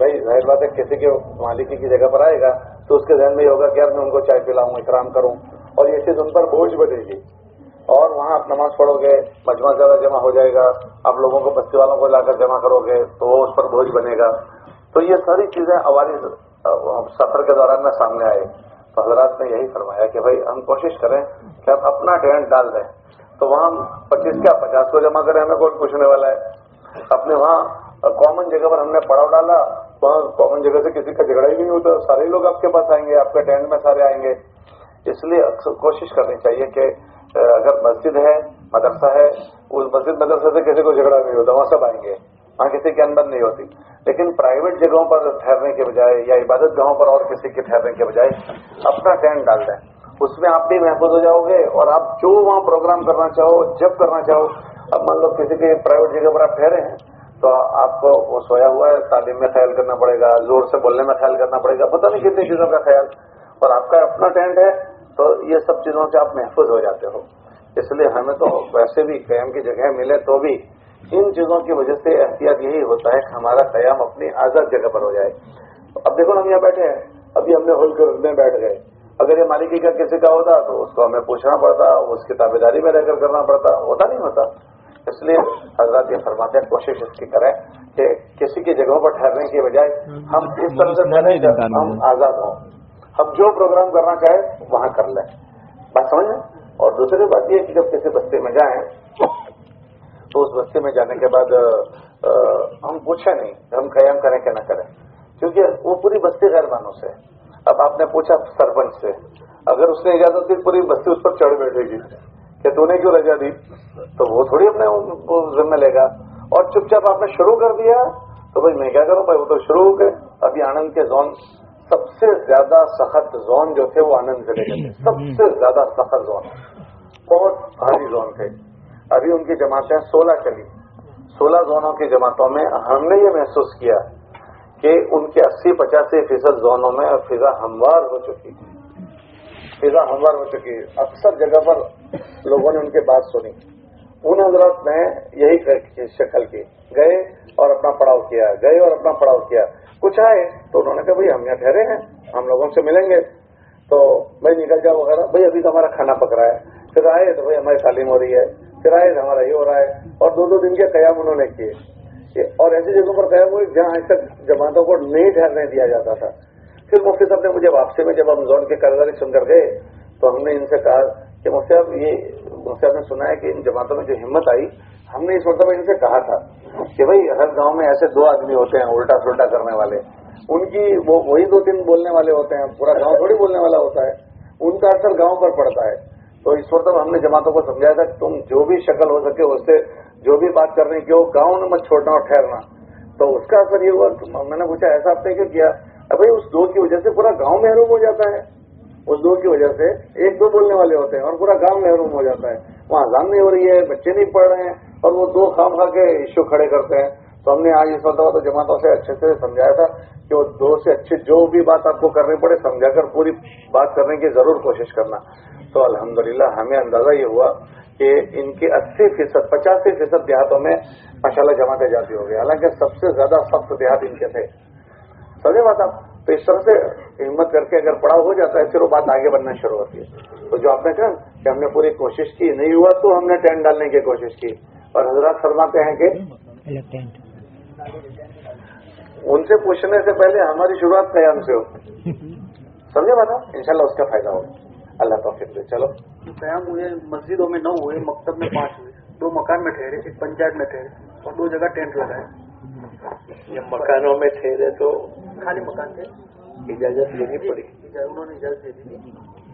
भाई जाहिर बात है, किसी के मालिकी की जगह पर आएगा तो उसके ध्यान में ये होगा कि यार मैं उनको चाय पिलाऊं, इकराम करूं, और ये चीज उन पर बोझ बनेगी। और वहां आप नमाज पढ़ोगे, मजमा ज्यादा जमा हो जाएगा, आप लोगों को, बस्ती वालों को लाकर जमा करोगे तो वो उस पर बोझ बनेगा। तो ये सारी चीजें हमारी सफर के दौरान में सामने आए। तो हजरात ने यही फरमाया कि भाई हम कोशिश करें कि हम अपना टेंट डाल दें, तो वहां 25 क्या 50 को जमा करें, हमें कौन पूछने वाला है। अपने वहां कॉमन जगह पर हमने पड़ाव डाला, वहां कॉमन जगह से किसी का झगड़ा ही नहीं होता, सारे लोग आपके पास आएंगे, आपके टेंट में सारे आएंगे। इसलिए अक्सर कोशिश करनी चाहिए कि अगर मस्जिद है, मदरसा है, उस मस्जिद मदरसा से किसी को झगड़ा नहीं होता, वहां सब आएंगे, वहां किसी की अनबन नहीं होती। लेकिन प्राइवेट जगहों पर ठहरने के बजाय या इबादत गाहों पर और किसी के ठहरने के बजाय अपना टेंट डाल दें, उसमें आप भी महफूज हो जाओगे और आप जो वहां प्रोग्राम करना चाहो, जब करना चाहो। अब मान लो किसी के प्राइवेट जगह पर आप ठहरे हैं तो आपको वो सोया हुआ है, तालीम में ख्याल करना पड़ेगा, जोर से बोलने में ख्याल करना पड़ेगा, पता नहीं कितनी चीजों का ख्याल, और आपका अपना टेंट है तो ये सब चीजों से आप महफूज हो जाते हो। इसलिए हमें तो वैसे भी कयाम की जगह मिले तो भी इन चीजों की वजह से एहतियात यही होता है कि हमारा कयाम अपनी आजाद जगह पर हो जाए। अब देखो हम यहाँ बैठे हैं, अभी हमने होल करने बैठ गए, अगर ये मालिकी का किसी का होता तो उसको हमें पूछना पड़ता, उसकी ताबेदारी में रहकर करना पड़ता, होता नहीं होता। इसलिए हजरत ये फरमाते हैं कोशिश इसकी करें कि किसी की जगहों पर ठहरने की बजाय हम इस तरह से करें, हम आजाद हों, हम जो प्रोग्राम करना चाहे वहां कर लें, बात समझ में। और दूसरी बात यह कि जब किसी बस्ती में जाएं तो उस बस्ती में जाने के बाद हम पूछे नहीं हम कयाम करें कि न करें, क्योंकि वो पूरी बस्ती गैर मानूस है। अब आपने पूछा सरपंच से, अगर उसने इजाजत दी पूरी बस्ती उस पर चढ़ बैठेगी कि तूने क्यों रजा दी, तो वो थोड़ी अपने जिम्मे लेगा। اور चुपचाप आपने शुरू कर दिया तो भाई मैं क्या करूं भाई, वो तो शुरू हो गए। अभी आनंद के जोन सबसे ज्यादा सख्त जोन जो थे वो आनंद जिले के थे, सबसे ज्यादा सख्त जोन, बहुत भारी जोन थे। अभी उनकी जमातें 16 चली, 16 जोनों की जमातों में हमने ये महसूस किया कि उनके 80-85% जोनों में फिजा हमवार हो चुकी, फिजा हमवार हो चुकी। अक्सर जगह पर लोगों ने उनकी बात सुनी। उन हजरत ने यही शक्ल की, गए और अपना पड़ाव किया, गए और अपना पड़ाव किया। कुछ आए तो उन्होंने कहा भाई हम यहाँ ठहरे हैं, हम लोगों से मिलेंगे, तो भाई निकल जाओ वगैरह, भाई अभी तो हमारा खाना पक रहा है। फिर आए तो भाई हमारी तालीम हो रही है, फिर आए तो हमारा ये हो रहा है। और 2-2 दिन के कयाम उन्होंने किए, और ऐसी जगहों पर कयाम हुए जहाँ आज तक जमातों को नहीं ठहरने दिया जाता था। फिर मुफ्ती साहब ने मुझे वापसी में जब हम जोन की कारदारी सुनकर गए तो हमने इनसे कहा कि मुफ्ती साहब ने सुना है कि इन जमातों में जो हिम्मत आई, हमने इस मरतबा इनसे कहा था कि भाई हर गांव में ऐसे 2 आदमी होते हैं उल्टा सुल्टा करने वाले, उनकी वो वही 2-3 बोलने वाले होते हैं, पूरा गांव थोड़ी बोलने वाला होता है, उनका असर गांव पर पड़ता है। तो इस मरतबा हमने जमातों को समझाया था तुम जो भी शक्ल हो सके उससे जो भी बात करने की हो गाँव में मत छोड़ना और ठहरना। तो उसका असर ये हुआ, मैंने पूछा ऐसा आपने क्यों किया? भाई उस 2 की वजह से पूरा गाँव महरूम हो जाता है, उस 2 की वजह से 1-2 बोलने वाले होते हैं और पूरा गांव महरूम हो जाता है। वहाँ अज़ान नहीं हो रही है, बच्चे नहीं पढ़ रहे हैं और वो 2 खाम खा के इश्यू खड़े करते हैं। तो हमने आज इस मरतबा तो जमातों से अच्छे से समझाया था कि वो 2 से अच्छे जो भी बात आपको करनी पड़े समझाकर पूरी बात करने की जरूर कोशिश करना। तो अल्हम्दुलिल्लाह हमें अंदाजा ये हुआ कि इनके 80%, 85% देहातों में माशाल्लाह जमातें जाती हो गई, हालांकि सबसे ज्यादा सख्त देहात इनके थे। समझे बात आप? तो इस तरह से हिम्मत करके अगर पड़ाव हो जाता है फिर वो बात आगे बढ़ना शुरू होती है। तो जो आपने कहा कि हमने पूरी कोशिश की, नहीं हुआ तो हमने टेंट डालने की कोशिश की, और हजरत फरमाते हैं कि उनसे पूछने से पहले हमारी शुरुआत कयाम से हो। समझे बात? इंशाल्लाह उसका फायदा होगा, अल्लाह तौफीक दे। चलो कयाम हुए मस्जिदों में 9 हुए, मकतब में 5 हुए, 2 मकान में ठहरे, 1 पंचायत में ठहरे और 2 जगह टेंट लगाए। ये मकानों में ठहरे तो खाली मकान थे, इजाजत लेनी पड़ी, उन्होंने इजाजत दे दी थी।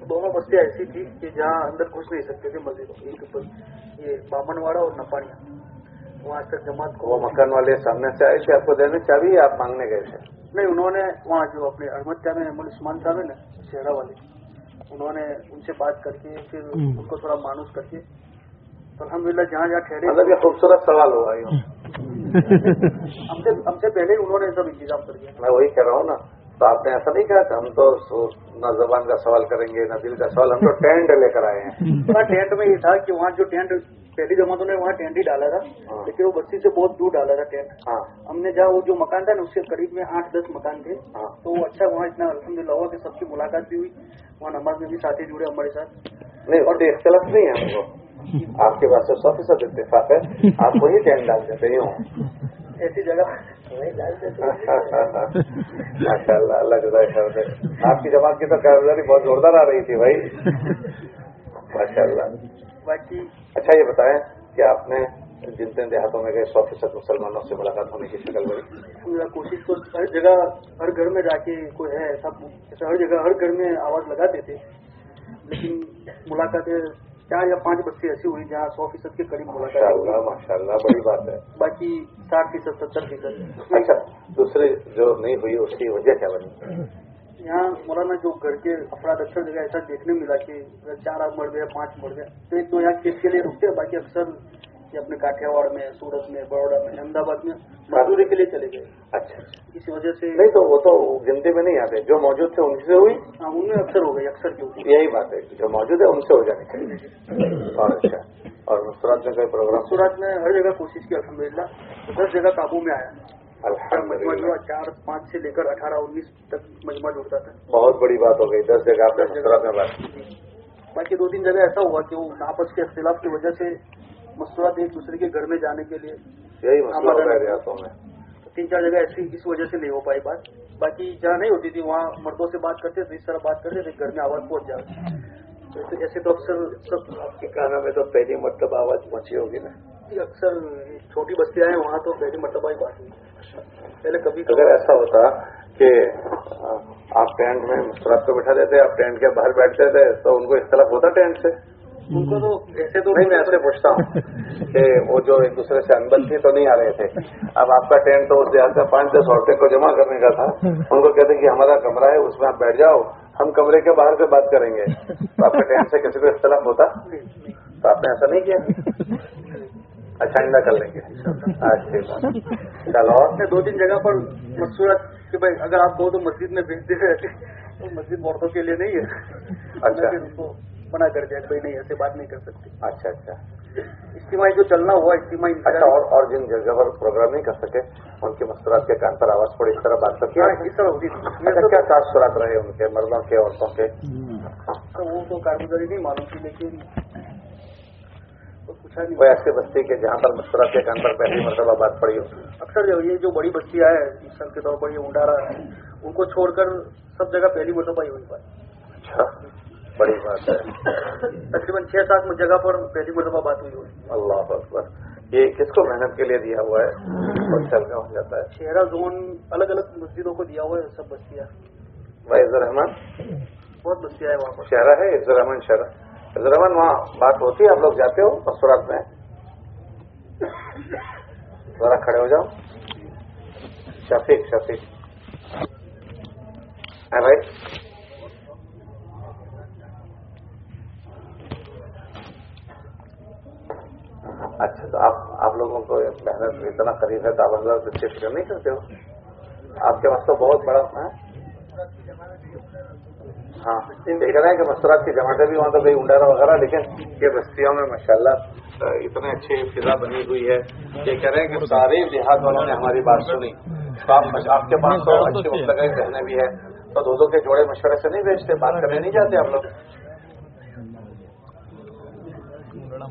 दोनों बस्तियाँ ऐसी थी कि जहाँ अंदर घुस नहीं सकते थे मस्जिदों, एक ये बामनवाड़ा और नपाड़िया, वहाँ तक जमात को। वो मकान वाले सामने से आए थे आपको देने चाबी, आप मांगने गए थे? नहीं, उन्होंने वहाँ जो अपने अहमद जामे उस्मान साहब है ना शहरा वाले, उन्होंने उनसे बात करके फिर उनको थोड़ा मानूस करके तो अल्हम्दुलिल्लाह जहाँ जहाँ ठहरे। मतलब ये खूबसूरत सवाल हुआ यूँ हमसे पहले उन्होंने सब इंतजाम कर दिया। मैं वही कह रहा हूँ ना, तो आपने ऐसा नहीं कहा कि हम तो न जबान का सवाल करेंगे न दिल का सवाल, हम तो टेंट लेकर आए हैं। पूरा टेंट में ये था कि वहाँ जो टेंट पहली जमातों ने वहाँ टेंट ही डाला था, लेकिन वो बस्ती से बहुत दूर डाला था टेंट। हाँ। हमने जहाँ वो जो मकान था ना उसके करीब में 8-10 मकान थे। हाँ। तो वो अच्छा वहाँ इतना अल्हम्दुलिल्लाह हुआ कि सबकी मुलाकात भी हुई, वहाँ नमाज में भी साथी जुड़े हमारे साथ। नहीं, और इख्तलाफ नहीं है हमको, आपके पास से 100% इत्तेफाक है, आप वही टेंट डाल देते हो ऐसी जगह माशाअल्लाह, अल्लाह जुदा कर दे। आपकी जमात की तो कारगुजारी बहुत जोरदार आ रही थी भाई, माशाअल्लाह। बाकी अच्छा ये बताएं कि आपने जिन देहातों में गए 100% मुसलमानों से मुलाकात होने की शक्ल बनी? कोशिश तो हर जगह हर घर में जाके कोई है ऐसा हर जगह हर घर में आवाज लगाते थे, लेकिन मुलाकातें 4 या 5 बस्ती ऐसी हुई जहाँ 100% के करीब मुलाकात हुई। माशाअल्लाह, बड़ी बात है। बाकी 60%, 70%। अच्छा, दूसरी जो नहीं हुई उसकी वजह क्या बनी? यहाँ मौलाना जो घर के अफराद अक्सर जगह ऐसा देखने मिला कि 4 आदमी मर गए, 5 मर गए, तो 1-2 यहाँ केस के लिए रुकते हैं, बाकी अक्सर ये अपने काठियावाड़ में, सूरत में, बड़ौदा में, अहमदाबाद में मजदूरी के लिए चले गए। अच्छा, इस वजह से नहीं तो वो तो गिनती में नहीं आते, जो मौजूद थे उनसे हुई। हाँ, उनमें अक्सर हो गई, अक्सर क्यों? यही बात है, जो मौजूद है उनसे हो जानी चाहिए। और अच्छा, और सूरत में कोई प्रोग्राम? सूरत में हर जगह कोशिश की अल्हम्दुलिल्लाह, 10 जगह काबू में आया। मजमा जुड़ा 4-5 से लेकर 18-19 तक मजमा जुड़ता था। बहुत बड़ी बात हो गई, 10 जगह आपने सूरत में बात की। बाकी 2-3 जगह ऐसा हुआ कि वो आपस के इख्तिलाफ की वजह से मस्तूरात एक दूसरे के घर में जाने के लिए यही मसला हो रहा है रियासतों में। 3-4 जगह ऐसी इस वजह से नहीं हो पाई बात। बाकी जहाँ नहीं होती थी वहाँ मर्दों से बात करते थे, इस तरह बात करते थे, घर में आवाज पहुंच जाती। तो ऐसे तो अक्सर सब आपके काना में तो पहली मरतबा आवाज पहुंची होगी ना? अक्सर छोटी बस्तियां हैं वहाँ तो पहली मरतबा ही बात हुई। पहले कभी अगर ऐसा होता कि आप टेंट में मुस्कुरात को बैठा देते, आप टेंट के बाहर बैठते थे, तो उनको इख्तलाफ होता टेंट से? उनको तो ऐसे तो नहीं, मैं ऐसे पूछता हूँ कि वो जो एक दूसरे से अनबन थी तो नहीं आ रहे थे, अब आपका टेंट तो उस देहात में 5-10 औरतें को जमा करने का था, उनको कहते कि हमारा कमरा है उसमें आप बैठ जाओ, हम कमरे के बाहर से बात करेंगे, तो आपके टेंट से किसी को इख्तलाफ होता? तो आपने ऐसा नहीं किया? अच्छा, आइंदा कर लेंगे। अच्छी बात। चलो, और 2-3 जगह पर मशवरा कि भाई अगर आप कहो तो मस्जिद में भेजते रहते, तो मस्जिद औरतों के लिए नहीं है। अच्छा, फिर उसको मना कर दिया, कोई नहीं, ऐसे बात नहीं कर सकते। अच्छा अच्छा इज्तिमाई जो चलना हुआ, इज्तिमाई अच्छा। और जिन जगह पर प्रोग्राम नहीं कर सके उनकी मस्तूरात के कान पर आवाज पड़ी, इस तरह बात करती है? इस तरह होती थी। अच्छा, क्या तासुरात रहे उनके, मर्दों के, औरतों के? तो वो तो कारगुजारी नहीं मालूम थी, लेकिन तो पूछा नहीं। कोई ऐसी बस्ती के जहाँ पर मस्तूरात के कान पर पहली मरतबा बात पड़ी हो? अक्सर ये जो बड़ी बस्तियां है, मिसाल के तौर पर ये उंडारा है, उनको छोड़कर सब जगह पहली मरतबा ही हुई बात। अच्छा, बड़ी बात है। तकरीबन 6-7 जगह पर पहली मरतबा बात हुई होगी। अल्लाह अकबर। ये किसको मेहनत के लिए दिया हुआ है और चल का हो जाता है? शहरा जोन अलग अलग मस्जिदों को दिया हुआ है, सब बस्तियां। इज़्ज़ुर रहमान बहुत बस्तियां है वहाँ पर। शहरा है, इज़्ज़ुर रहमान शहरा। इज़्ज़ुर रहमान, वहाँ बात होती है? आप लोग जाते हो मस्तूरात में? जरा खड़े हो जाओ। शफीक है भाई? अच्छा, तो आप लोगों को मेहनत इतना करीब है तो आप लोग इसकी फिक्र नहीं करते हो? आपके पास तो बहुत बड़ा है। हाँ, ये कह रहे हैं कि मस्तूरात की जमातें भी वहाँ तो गई, उंडारा वगैरह, लेकिन ये बस्तियों में माशाल्लाह इतने अच्छी फिजा बनी हुई है। ये कह रहे हैं कि सारे देहात वालों ने हमारी बात सुनी, तो आपके पास तो अच्छी मुस्तक़िल कहने भी है, तो दो के जोड़े मशवरे से नहीं भेजते, बात करने नहीं जाते आप लोग?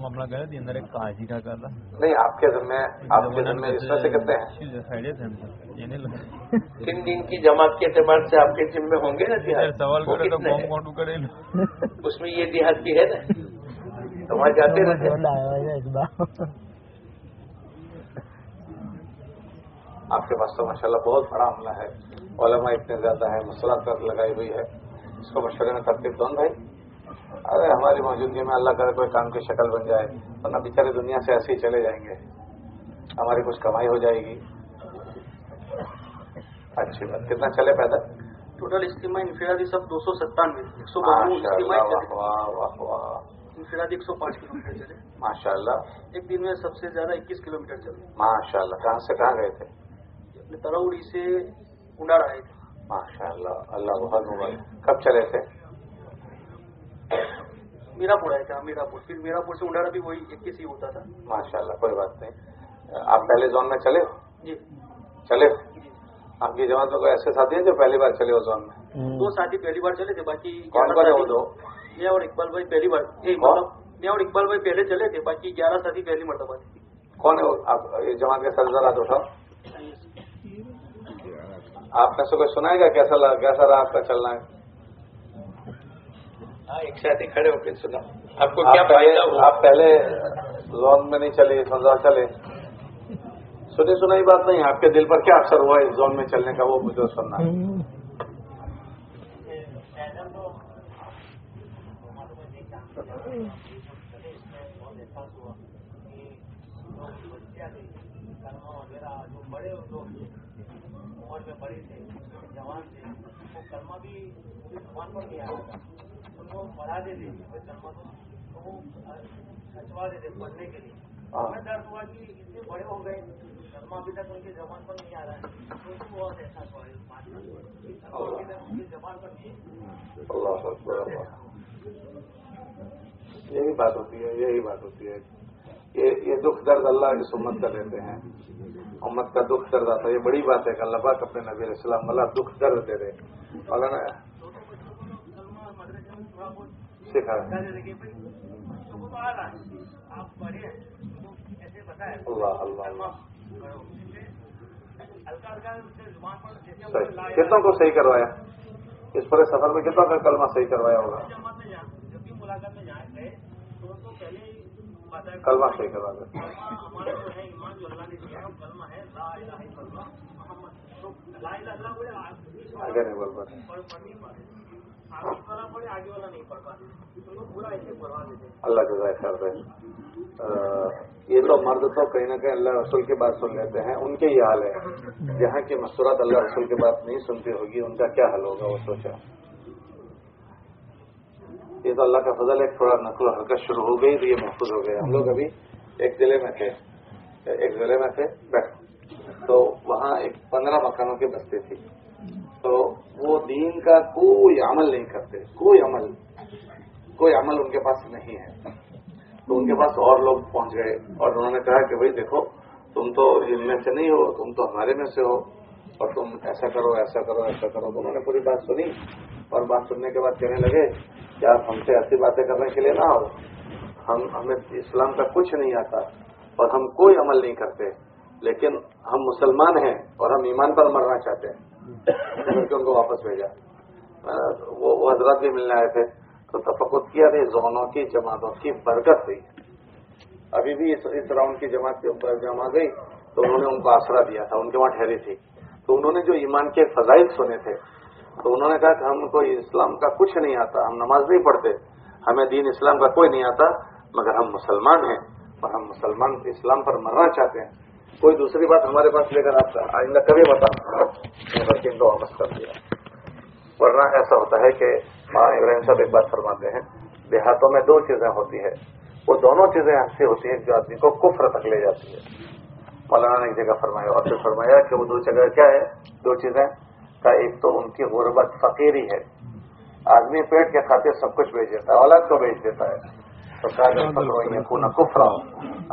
मामला गया थी अंदर एक काजी का कर रहा नहीं, आपके जिम्मे इसमें से कितने हैं? 3 दिन की जमात के एतबार से आपके जिम्मे होंगे ना देहात? सवाल करे तो बम कौन करे उसमें ये देहात भी है ना, तो वहाँ जाते रहते। आपके पास तो माशाल्लाह बहुत बड़ा हमला है, उलमा इतने ज्यादा है, मसलात लगाई हुई है, इसको मशवरे में तरतीब दो भाई। अरे हमारी मौजूदगी में अल्लाह करे कोई काम की शक्ल बन जाए, वरना बेचारे दुनिया से ऐसे ही चले जाएंगे, हमारी कुछ कमाई हो जाएगी। अच्छी बात। कितना चले पैदल? टोटल इज्तिमाई इनफिरादी सब 297, 152 इज्तिमाई चले। वाह वाह वाह। इनफिरादी 105 किलोमीटर चले माशाल्लाह। एक दिन में सबसे ज्यादा 21 किलोमीटर चले। माशाल्लाह। कहाँ से कहाँ गए थे? अपने तरौड़ी से उंडारा आए थे। माशाल्लाह, अल्लाह बहुत मुबारक। कब चले थे? मीरापुर आए थे, मीरापुर, फिर मीरापुर से उंडारा भी वही 21 ही होता था। माशाल्लाह, कोई बात नहीं। आप पहले जोन में चले हो? जी चले। आपकी जमात में कोई ऐसे साथी हैं जो पहली बार चले हो जोन में? 2 साथी पहली बार चले थे, बाकी कौन कौन है वो दो? मैं और इकबाल भाई पहली बार, मैं और इकबाल भाई पहले चले थे, बाकी 11 साथी पहली मरतबा थे। कौन है वो? आप ये जमात के सर जरा उठाओ। आपने से कोई सुनाएगा कैसा रहा आपका चलना है? हाँ, एक साथी खड़े होकर सुना। आपको क्या फायदा हुआ? आप पहले जोन में नहीं चले, समझा चले? सुनी सुनाई बात नहीं, आपके दिल पर क्या असर हुआ इस जोन में चलने का, वो मुझे सुनना है। जवान थे, वो कलमा भी जवान पर नहीं आ रहा था, उनको पढ़ा देते कलमा तो वो सचवा देते पढ़ने के लिए। हमें दर्द हुआ कि इतने बड़े हो गए, कलमा अभी तक उनके जवान पर नहीं आ रहा है, तो उसको बहुत एहसास हुआ इस बात का, अभी तक उनके जवान पर नहीं है। यही बात होती है। ये दुख दर्द अल्लाह इस उम्मत का देते हैं, उम्मत का दुख दर्द आता है। ये बड़ी बात है कि अल्लाह पाक अपने नबी अलैहिस्सलाम वाला दुख दर्द दे दे। मौलाना सिखा अल्लाह अल्लाह कितनों को सही करवाया इस पूरे सफर में? कितना का कलमा सही करवाया होगा? कलमा सही करवा दे। हमारा जो है ईमान जो अल्लाह ने दिया है, कलमा है ला इलाहा इल्लल्लाह मुहम्मद तो ला इलाहा इल्लल्लाह बोले आगे नहीं बोल पाते, पढ़ नहीं पाते, सामने वाला पढ़े आगे वाला नहीं पढ़ पाते, तो लोग पूरा ऐसे पढ़वा देते हैं। अल्लाह जज़ाए खैर दे। ये तो मर्द तो कहीं ना कहीं अल्लाह रसूल की बात सुन लेते हैं, उनके ही हाल है। जहाँ की मस्तूरात अल्लाह रसूल की बात नहीं सुनती होगी, उनका क्या हाल होगा वो सोचा। ये तो अल्लाह का फजल है, थोड़ा नकल हरकत शुरू हो गई तो ये महफूज हो गए। हम लोग अभी एक जिले में थे तो वहाँ एक 15 मकानों की बस्ती थी, तो वो दीन का कोई अमल नहीं करते, कोई अमल उनके पास नहीं है। तो उनके पास और लोग पहुंच गए और उन्होंने कहा कि भाई देखो, तुम तो इनमें से नहीं हो, तुम तो हमारे में से हो, और तुम ऐसा करो ऐसा करो ऐसा करो। तो उन्होंने पूरी बात सुनी और बात सुनने के बाद कहने लगे कि आप हमसे ऐसी बातें करने के लिए ना आओ, हमें इस्लाम का कुछ नहीं आता और हम कोई अमल नहीं करते, लेकिन हम मुसलमान हैं और हम ईमान पर मरना चाहते हैं। करके उनको वापस भेजा। वो हजरत भी मिलने आए थे, तो तफक्कुर किया थे जोनों की जमातों की बरकत हुई। अभी भी इस राउंड की जमात के ऊपर जमा गई तो उन्होंने उनको आसरा दिया था, उनके वहां ठहरी थी। तो उन्होंने जो ईमान के फजाइल सुने थे, तो उन्होंने कहा कि हमको इस्लाम का कुछ नहीं आता, हम नमाज नहीं पढ़ते, हमें दीन इस्लाम का कोई नहीं आता, मगर हम मुसलमान हैं और हम मुसलमान इस्लाम पर मरना चाहते हैं। कोई दूसरी बात हमारे पास लेकर आपका आइंदा कभी बता, बल्कि इनको वापस कर दिया। वरना ऐसा होता है कि इब्राहिम साहब एक बात फरमाते हैं, देहातों में 2 चीजें होती है, वो दोनों चीजें ऐसी होती है जो आदमी को कुफ्र तक ले जाती है। मौलाना ने एक जगह फरमाया और फिर फरमाया कि वो 2 जगह क्या है, 2 चीजें का, एक तो उनकी गुर्बत फकीरी है, आदमी पेट के खातिर सब कुछ बेच देता है, औलाद को बेच देता है, तो फकर पूना कुफ्र,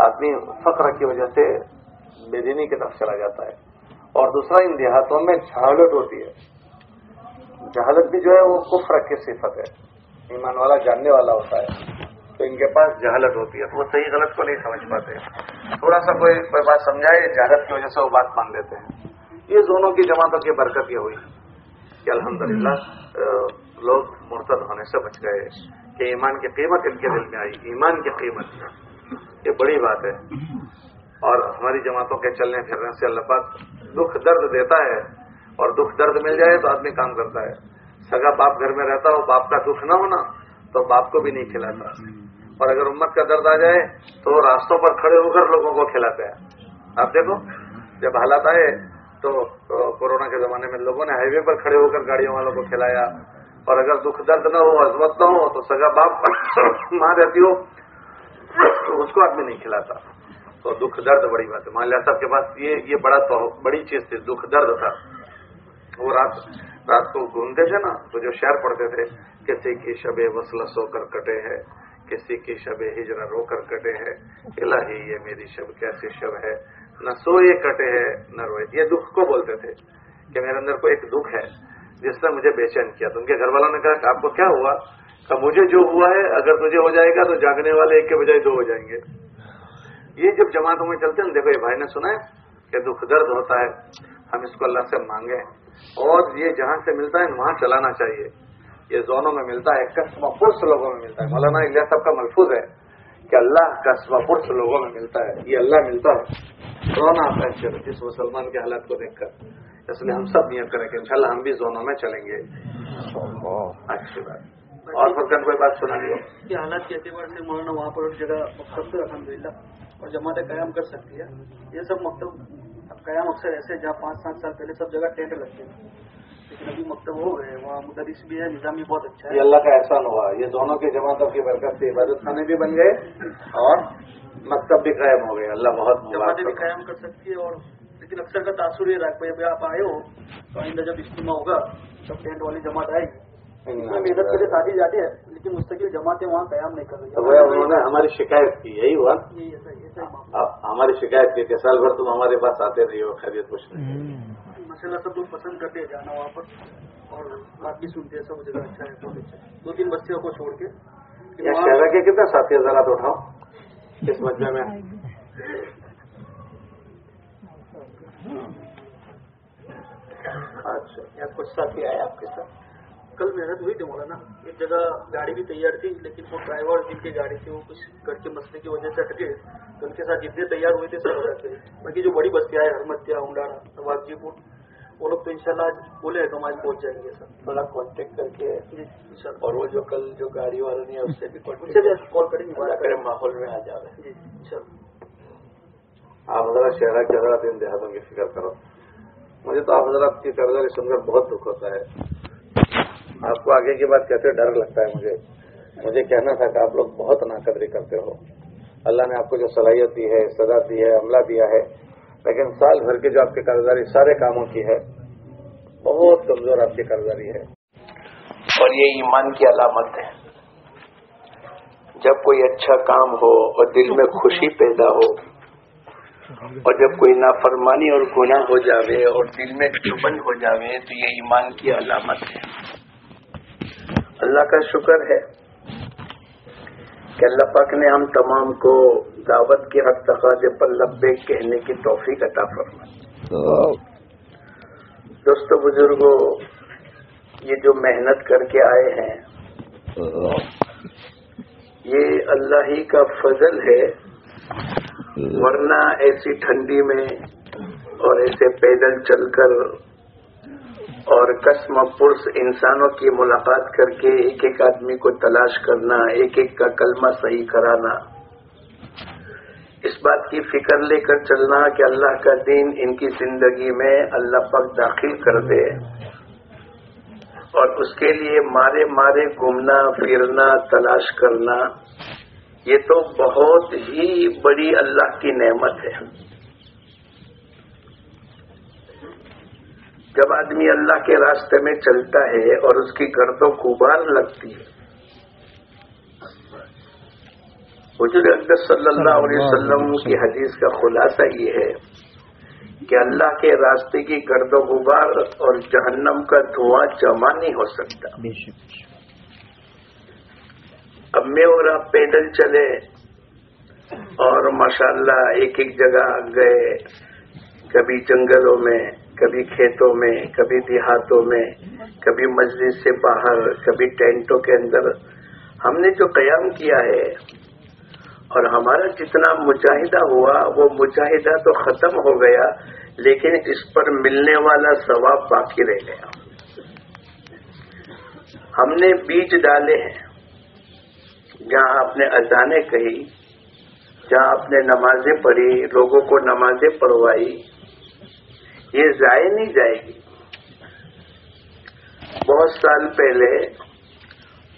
आदमी फक्र की वजह से बेदीनी की तरफ चला जाता है। और दूसरा, इन देहातों में जहालत होती है, जहालत भी जो है वो कुफ्र की सिफत है, ईमान वाला जानने वाला होता है, तो इनके पास जहालत होती है, तो वो सही गलत को नहीं समझ पाते। थोड़ा सा कोई बात समझाए, जहालत की वजह से वो बात मान लेते हैं। ये दोनों की जमातों की बरकत ये हुई कि अल्हम्दुलिल्लाह लोग मुर्तद होने से बच गए, कि ईमान की कीमत इनके दिल में आई। ईमान की कीमत ये बड़ी बात है। और हमारी जमातों के चलने फिरने से अल्लाह पाक दुख दर्द देता है, और दुख दर्द मिल जाए तो आदमी काम करता है। सगा बाप घर में रहता हो, बाप का दुख ना होना तो बाप को भी नहीं खिलाता, और अगर उम्मत का दर्द आ जाए तो रास्तों पर खड़े होकर लोगों को खिलाते हैं। आप देखो, जब हालात आए तो कोरोना के जमाने में लोगों ने हाईवे पर खड़े होकर गाड़ियों वालों को खिलाया, और अगर दुख दर्द न हो, अजमत न हो, तो सगा बाप मां रहती हो तो उसको आदमी नहीं खिलाता। तो दुख दर्द बड़ी बात है। मान लिया साहब के पास ये बड़ी चीज थी, दुख दर्द था। वो रात को घूमते थे ना, तो जो शेर पढ़ते थे, किसी की शबे वस्ल सोकर कटे है, किसी की शबे हिजरा रोकर कटे है, इलाही ये मेरी शब कैसी शब है, न सोए कटे है न रोए। ये दुख को बोलते थे कि मेरे अंदर को एक दुख है जिसने मुझे बेचैन किया। तो उनके घर वालों ने कहा कि आपको क्या हुआ? कहा मुझे जो हुआ है, अगर तुझे हो जाएगा तो जागने वाले एक के बजाय 2 हो जाएंगे। ये जब जमातों में चलते हैं, देखो ये भाई ने सुना है कि दुख दर्द होता है, हम इसको अल्लाह से मांगे, और ये जहां से मिलता है वहां चलाना चाहिए। ये जोनों में मिलता है, कस्म पुरुष लोगों में मिलता है। मौलाना इलियास साहब का मलफूज है कि अल्लाह कस्म पुरुष लोगों में मिलता है, ये अल्लाह मिलता है। रोना आता है इस मुसलमान के हालात को देखकर, इसलिए हम सब नियत करें कि इंशाल्लाह हम भी जोनों में चलेंगे। अच्छी बात। और फरकन कोई बात सुना दी हो? ये हालात के एतबार से मौलाना वहाँ पर जगह मकतब अल्हम्दुलिल्लाह और जमातें कायम कर सकती है। ये सब मकतब कायम अक्सर ऐसे जहाँ 5-7 साल पहले सब जगह टेंट लगते हैं, लेकिन अभी मकतब हो गए, वहाँ मुदरिस भी है, निजाम भी बहुत अच्छा है। ये अल्लाह का एहसान हुआ, ये दोनों की जमातों की बरकत से इबादत खाने भी बन गए और मकतब भी कायम हो गए। अल्लाह बहुत जमातें भी कायम कर सकती है। और लेकिन अक्सर का तासुर ये रहा है, अभी आप आए हो तो आइंदा जब इज्तिमा होगा तब टेंट वाली जमात आएगी, इसमें मेहनत के लिए साथी जाती है, लेकिन मुस्तकिल जमातें वहाँ कायम नहीं कर रही। तो उन्होंने हमारी शिकायत की, यही हुआ हमारी शिकायत की कि साल भर तुम हमारे पास आते रही हो, खैरियत कुछ नहीं। माशाल्लाह सब लोग पसंद करते हैं जाना वहाँ पर, और बात भी सुनते हैं, सब जगह अच्छा है, बहुत अच्छा है। 2-3 बस्तियों को छोड़ के शहर के कितने साथी हजरा तो उठाओ इस मजमे में। अच्छा, यहाँ कुछ साथी आए आपके साथ? कल मेहनत हुई थी मौलाना, एक जगह गाड़ी भी तैयार थी, लेकिन वो ड्राइवर जिनकी गाड़ी थी वो कुछ घर के मसले की वजह से अटके, तो उनके साथ जितने तैयार हुए थे सब अटक गए। बाकी जो बड़ी बस्तियाँ है, हरमतिया, उंडाड़ा, नवाबजीपुर, वो लोग तो इंशाल्लाह बोले तो हम आज पहुंच जाएंगे सर। थोड़ा कांटेक्ट करके जी इंशाल्लाह। और वो जो कल जो गाड़ी वाला नहीं है उससे भी उनसे भी कॉल करेंगे, बात करें, माहौल में आ जावे। जी इंशाल्लाह। आप हजरत शहरा के हजरत इन देहातों की फिक्र करो। मुझे तो आप हजरत की कारगुजारी सुनकर बहुत दुख होता है। आपको आगे की बात कहते डर लगता है मुझे कहना था कि आप लोग बहुत नाकदरी करते हो। अल्लाह ने आपको जो सलाहियत दी है, सदा दी है, अमला दिया है, लेकिन साल भर की जो आपकी कारगुजारी सारे कामों की है, बहुत कमजोर आपकी कारगुजारी है। और ये ईमान की अलामत है। जब कोई अच्छा काम हो और दिल में खुशी पैदा हो, और जब कोई नाफरमानी और गुनाह हो जावे और दिल में चुभन हो जावे, तो ये ईमान की अलामत है। अल्लाह का शुक्र है कि अल्लाह पाक ने हम तमाम को दावत के हक तकाज़े पर लब्बैक कहने की तौफीक अता फरमाई। दोस्तों बुजुर्गों, ये जो मेहनत करके आए हैं, ये अल्लाह ही का फजल है, वरना ऐसी ठंडी में और ऐसे पैदल चलकर और कसम पुरस इंसानों की मुलाकात करके एक एक आदमी को तलाश करना, एक एक का कलमा सही कराना, इस बात की फिक्र लेकर चलना कि अल्लाह का दीन इनकी जिंदगी में अल्लाह पाक दाखिल कर दे, और उसके लिए मारे मारे घूमना फिरना तलाश करना, ये तो बहुत ही बड़ी अल्लाह की नेमत है। जब आदमी अल्लाह के रास्ते में चलता है और उसकी गर्दों गुबार लगती है, हुजूर अक़दस सल्लल्लाहु अलैहि वसल्लम की हदीस का खुलासा ये है कि अल्लाह के रास्ते की गर्दों गुबार और जहन्नम का धुआं जमा नहीं हो सकता। अब मैं और आप पैदल चले और माशाअल्लाह एक एक जगह गए, कभी जंगलों में, कभी खेतों में, कभी देहातों में, कभी मस्जिद से बाहर, कभी टेंटों के अंदर, हमने जो क़याम किया है और हमारा जितना मुजाहिदा हुआ, वो मुजाहिदा तो खत्म हो गया, लेकिन इस पर मिलने वाला सवाब बाकी रह गया। हमने बीज डाले हैं, जहां आपने अजानें कही, जहां आपने नमाजें पढ़ी, लोगों को नमाजें पढ़वाई, ये जाए नहीं जाएगी। बहुत साल पहले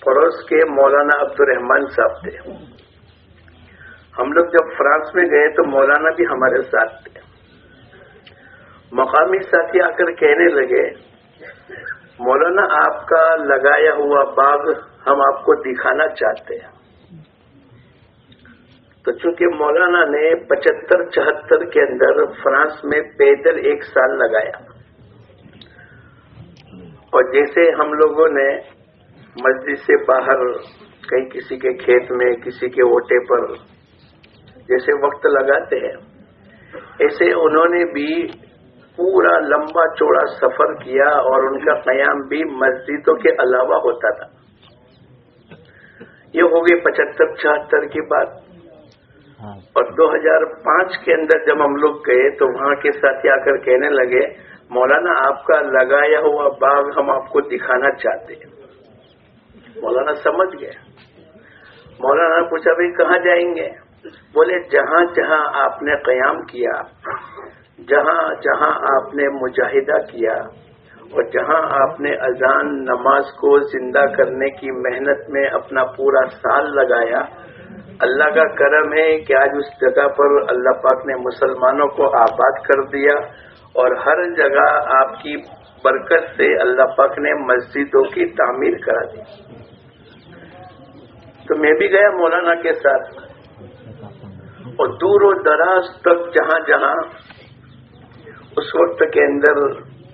पड़ोस के मौलाना अब्दुर्रहमान साहब थे। हम लोग जब फ्रांस में गए तो मौलाना भी हमारे साथ थे। मकामी साथी आकर कहने लगे, मौलाना आपका लगाया हुआ बाग हम आपको दिखाना चाहते हैं। तो चूंकि मौलाना ने 75-76 के अंदर फ्रांस में पैदल 1 साल लगाया, और जैसे हम लोगों ने मस्जिद से बाहर कहीं किसी के खेत में, किसी के ओटे पर जैसे वक्त लगाते हैं, ऐसे उन्होंने भी पूरा लंबा चौड़ा सफर किया, और उनका क़याम भी मस्जिदों के अलावा होता था। ये हो गई 75-76 की बात। और 2005 के अंदर जब हम लोग गए तो वहां के साथी आकर कहने लगे, मौलाना आपका लगाया हुआ बाग हम आपको दिखाना चाहते हैं। मौलाना समझ गए। मौलाना ने पूछा, भाई कहाँ जाएंगे? बोले, जहां जहां आपने क़याम किया, जहां जहां आपने मुजाहिदा किया, और जहां आपने अजान नमाज को जिंदा करने की मेहनत में अपना पूरा साल लगाया, अल्लाह का करम है कि आज उस जगह पर अल्लाह पाक ने मुसलमानों को आबाद कर दिया, और हर जगह आपकी बरकत से अल्लाह पाक ने मस्जिदों की तामीर करा दी। तो मैं भी गया मौलाना के साथ, और दूर और दराज तक जहां जहां उस वक्त के अंदर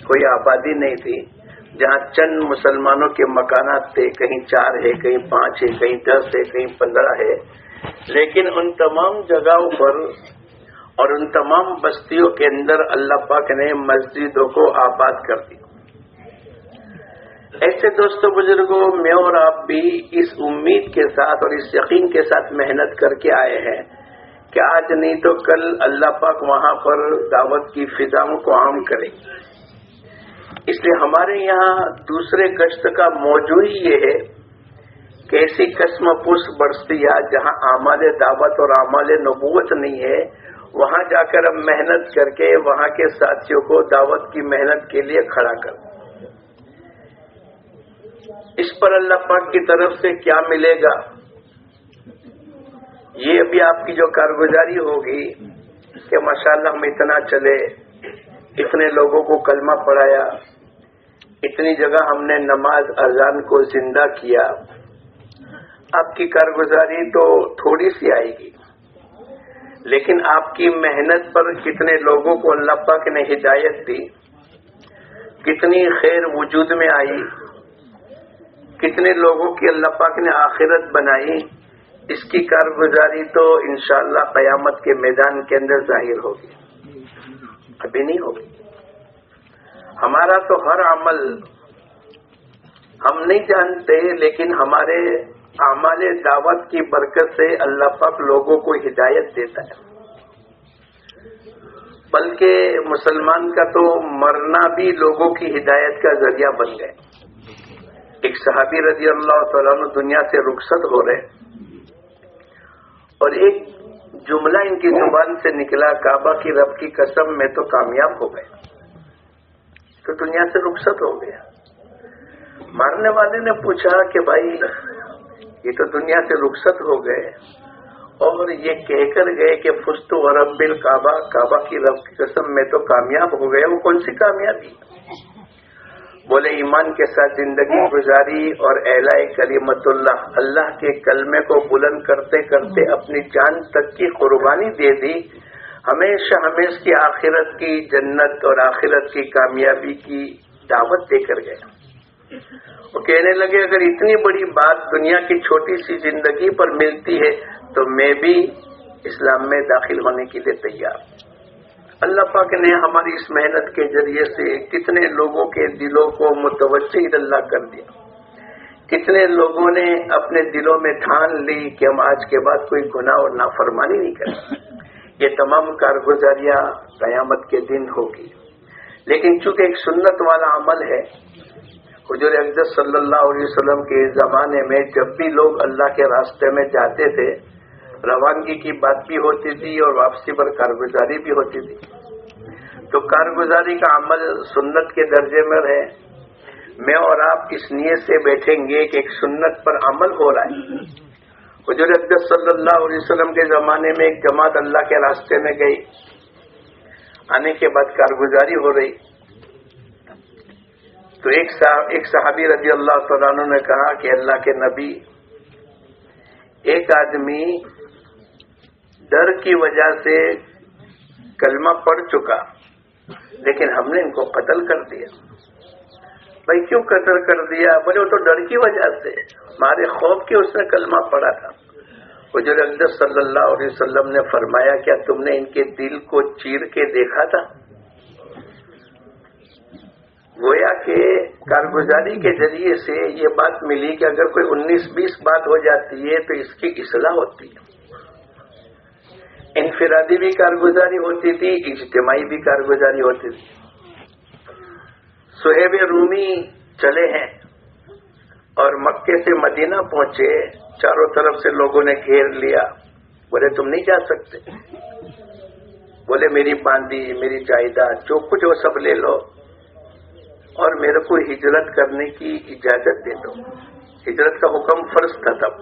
कोई आबादी नहीं थी, जहां चंद मुसलमानों के मकानात थे, कहीं 4 है, कहीं 5 है, कहीं 10 है, कहीं 15 है, लेकिन उन तमाम जगहों पर और उन तमाम बस्तियों के अंदर अल्लाह पाक ने मस्जिदों को आबाद कर दिया। ऐसे दोस्तों बुजुर्गों, मैं और आप भी इस उम्मीद के साथ और इस यकीन के साथ मेहनत करके आए हैं कि आज नहीं तो कल अल्लाह पाक वहां पर दावत की फिजाओं को आम करेंगे। اس لیے ہمارے یہاں دوسرے گشت کا موضوع ہی یہ ہے کہ ایسی قسم پوس برسیا جہاں اعمال دعوت اور اعمال نبوت نہیں ہے، وہاں جا کر ہم محنت کر کے وہاں کے ساتھیوں کو دعوت کی محنت کے لیے کھڑا کر. اس پر اللہ پاک کی طرف سے کیا ملے گا، یہ ابھی آپ کی جو کارگزاری ہوگی کہ ماشاءاللہ ہم اتنا چلے، اتنے لوگوں کو کلمہ پڑھایا، اتنی جگہ ہم نے نماز اذان کو زندہ کیا. آپ کی کارگزاری تو تھوڑی سی آئے گی، لیکن آپ کی محنت پر کتنے لوگوں کو اللہ پاک نے ہدایت دی، کتنی خیر وجود میں آئی، کتنے لوگوں کی اللہ پاک نے آخرت بنائی، اس کی کارگزاری تو انشاءاللہ قیامت کے میدان کے اندر ظاہر ہوگی، ابھی نہیں ہوگی. ہمارا تو ہر عمل ہم نہیں جانتے، لیکن ہمارے اعمال دعوت کی برکت سے اللہ پاک لوگوں کو ہدایت دیتا ہے. بلکہ مسلمان کا تو مرنا بھی لوگوں کی ہدایت کا ذریعہ بن گئے. ایک صحابی رضی اللہ تعالیٰ عنہ دنیا سے رخصت ہو رہے، اور ایک جملہ ان کی زبان سے نکلا، کعبہ کی رب کی قسم میں تو کامیاب ہو گئے، تو دنیا سے رخصت ہو گیا. مارنے والے نے پوچھا کہ بھائی یہ تو دنیا سے رخصت ہو گئے اور یہ کہہ کر گئے کہ فزت ورب الکعبہ، کعبہ کی رب کی قسم میں تو کامیاب ہو گئے، وہ کون سی کامیابی؟ بولے ایمان کے ساتھ زندگی گزاری اور اعلاء کلمت اللہ، اللہ کے کلمے کو بلند کرتے کرتے اپنی جان تک کی قربانی دے دی، ہمیشہ ہمیشہ کی آخرت کی جنت اور آخرت کی کامیابی کی دعوت دے کر گئے. وہ کہنے لگے اگر اتنی بڑی بات دنیا کی چھوٹی سی زندگی پر ملتی ہے تو میں بھی اسلام میں داخل ہونے کے لیے تیار. اللہ پاک نے ہماری اس محنت کے ذریعے سے کتنے لوگوں کے دلوں کو متوجہ اللہ کر دیا، کتنے لوگوں نے اپنے دلوں میں ٹھان لی کہ ہم آج کے بعد کوئی گناہ اور نافرمانی نہیں کریں. یہ تمام کارگزاریاں قیامت کے دن ہوگی. لیکن چونکہ ایک سنت والا عمل ہے، حضور اقدس صلی اللہ علیہ وسلم کے زمانے میں جب بھی لوگ اللہ کے راستے میں جاتے تھے، روانگی کی بات بھی ہوتی تھی اور واپسی پر کارگزاری بھی ہوتی تھی. تو کارگزاری کا عمل سنت کے درجے میں رہے. میں اور آپ اس نیت سے بیٹھیں گے کہ ایک سنت پر عمل ہو رہا ہے. حضور اقدس صلی اللہ علیہ وسلم کے زمانے میں ایک جماعت اللہ کے راستے میں گئی، آنے کے بعد کارگزاری ہو رہی. تو ایک صحابی رضی اللہ تعالیٰ عنہ نے کہا کہ اللہ کے نبی، ایک آدمی ڈر کی وجہ سے کلمہ پڑھ چکا، لیکن ہم نے ان کو قتل کر دیا. بھائی کیوں قتل کر دیا؟ بولے وہ تو ڈر کی وجہ سے، ہمارے خوف کے اس نے کلمہ پڑھا تھا. حضور اقدس صلی اللہ علیہ وسلم نے فرمایا کیا تم نے ان کے دل کو چیر کے دیکھا تھا؟ گویا کہ کارگزاری کے ذریعے سے یہ بات ملی کہ اگر کوئی 19-20 بات ہو جاتی ہے تو اس کی اصلاح ہوتی ہے. انفرادی بھی کارگزاری ہوتی تھی، اجتماعی بھی کارگزاری ہوتی تھی. صہیب رومی چلے ہیں اور مکے سے مدینہ پہنچے، چاروں طرف سے لوگوں نے گھیر لیا. بولے تم نہیں جا سکتے. بولے میری باندی، میری جائیداد جو کچھ وہ سب لے لو اور میرے کو ہجرت کرنے کی اجازت دے دو. ہجرت کا حکم فرض تھا تب.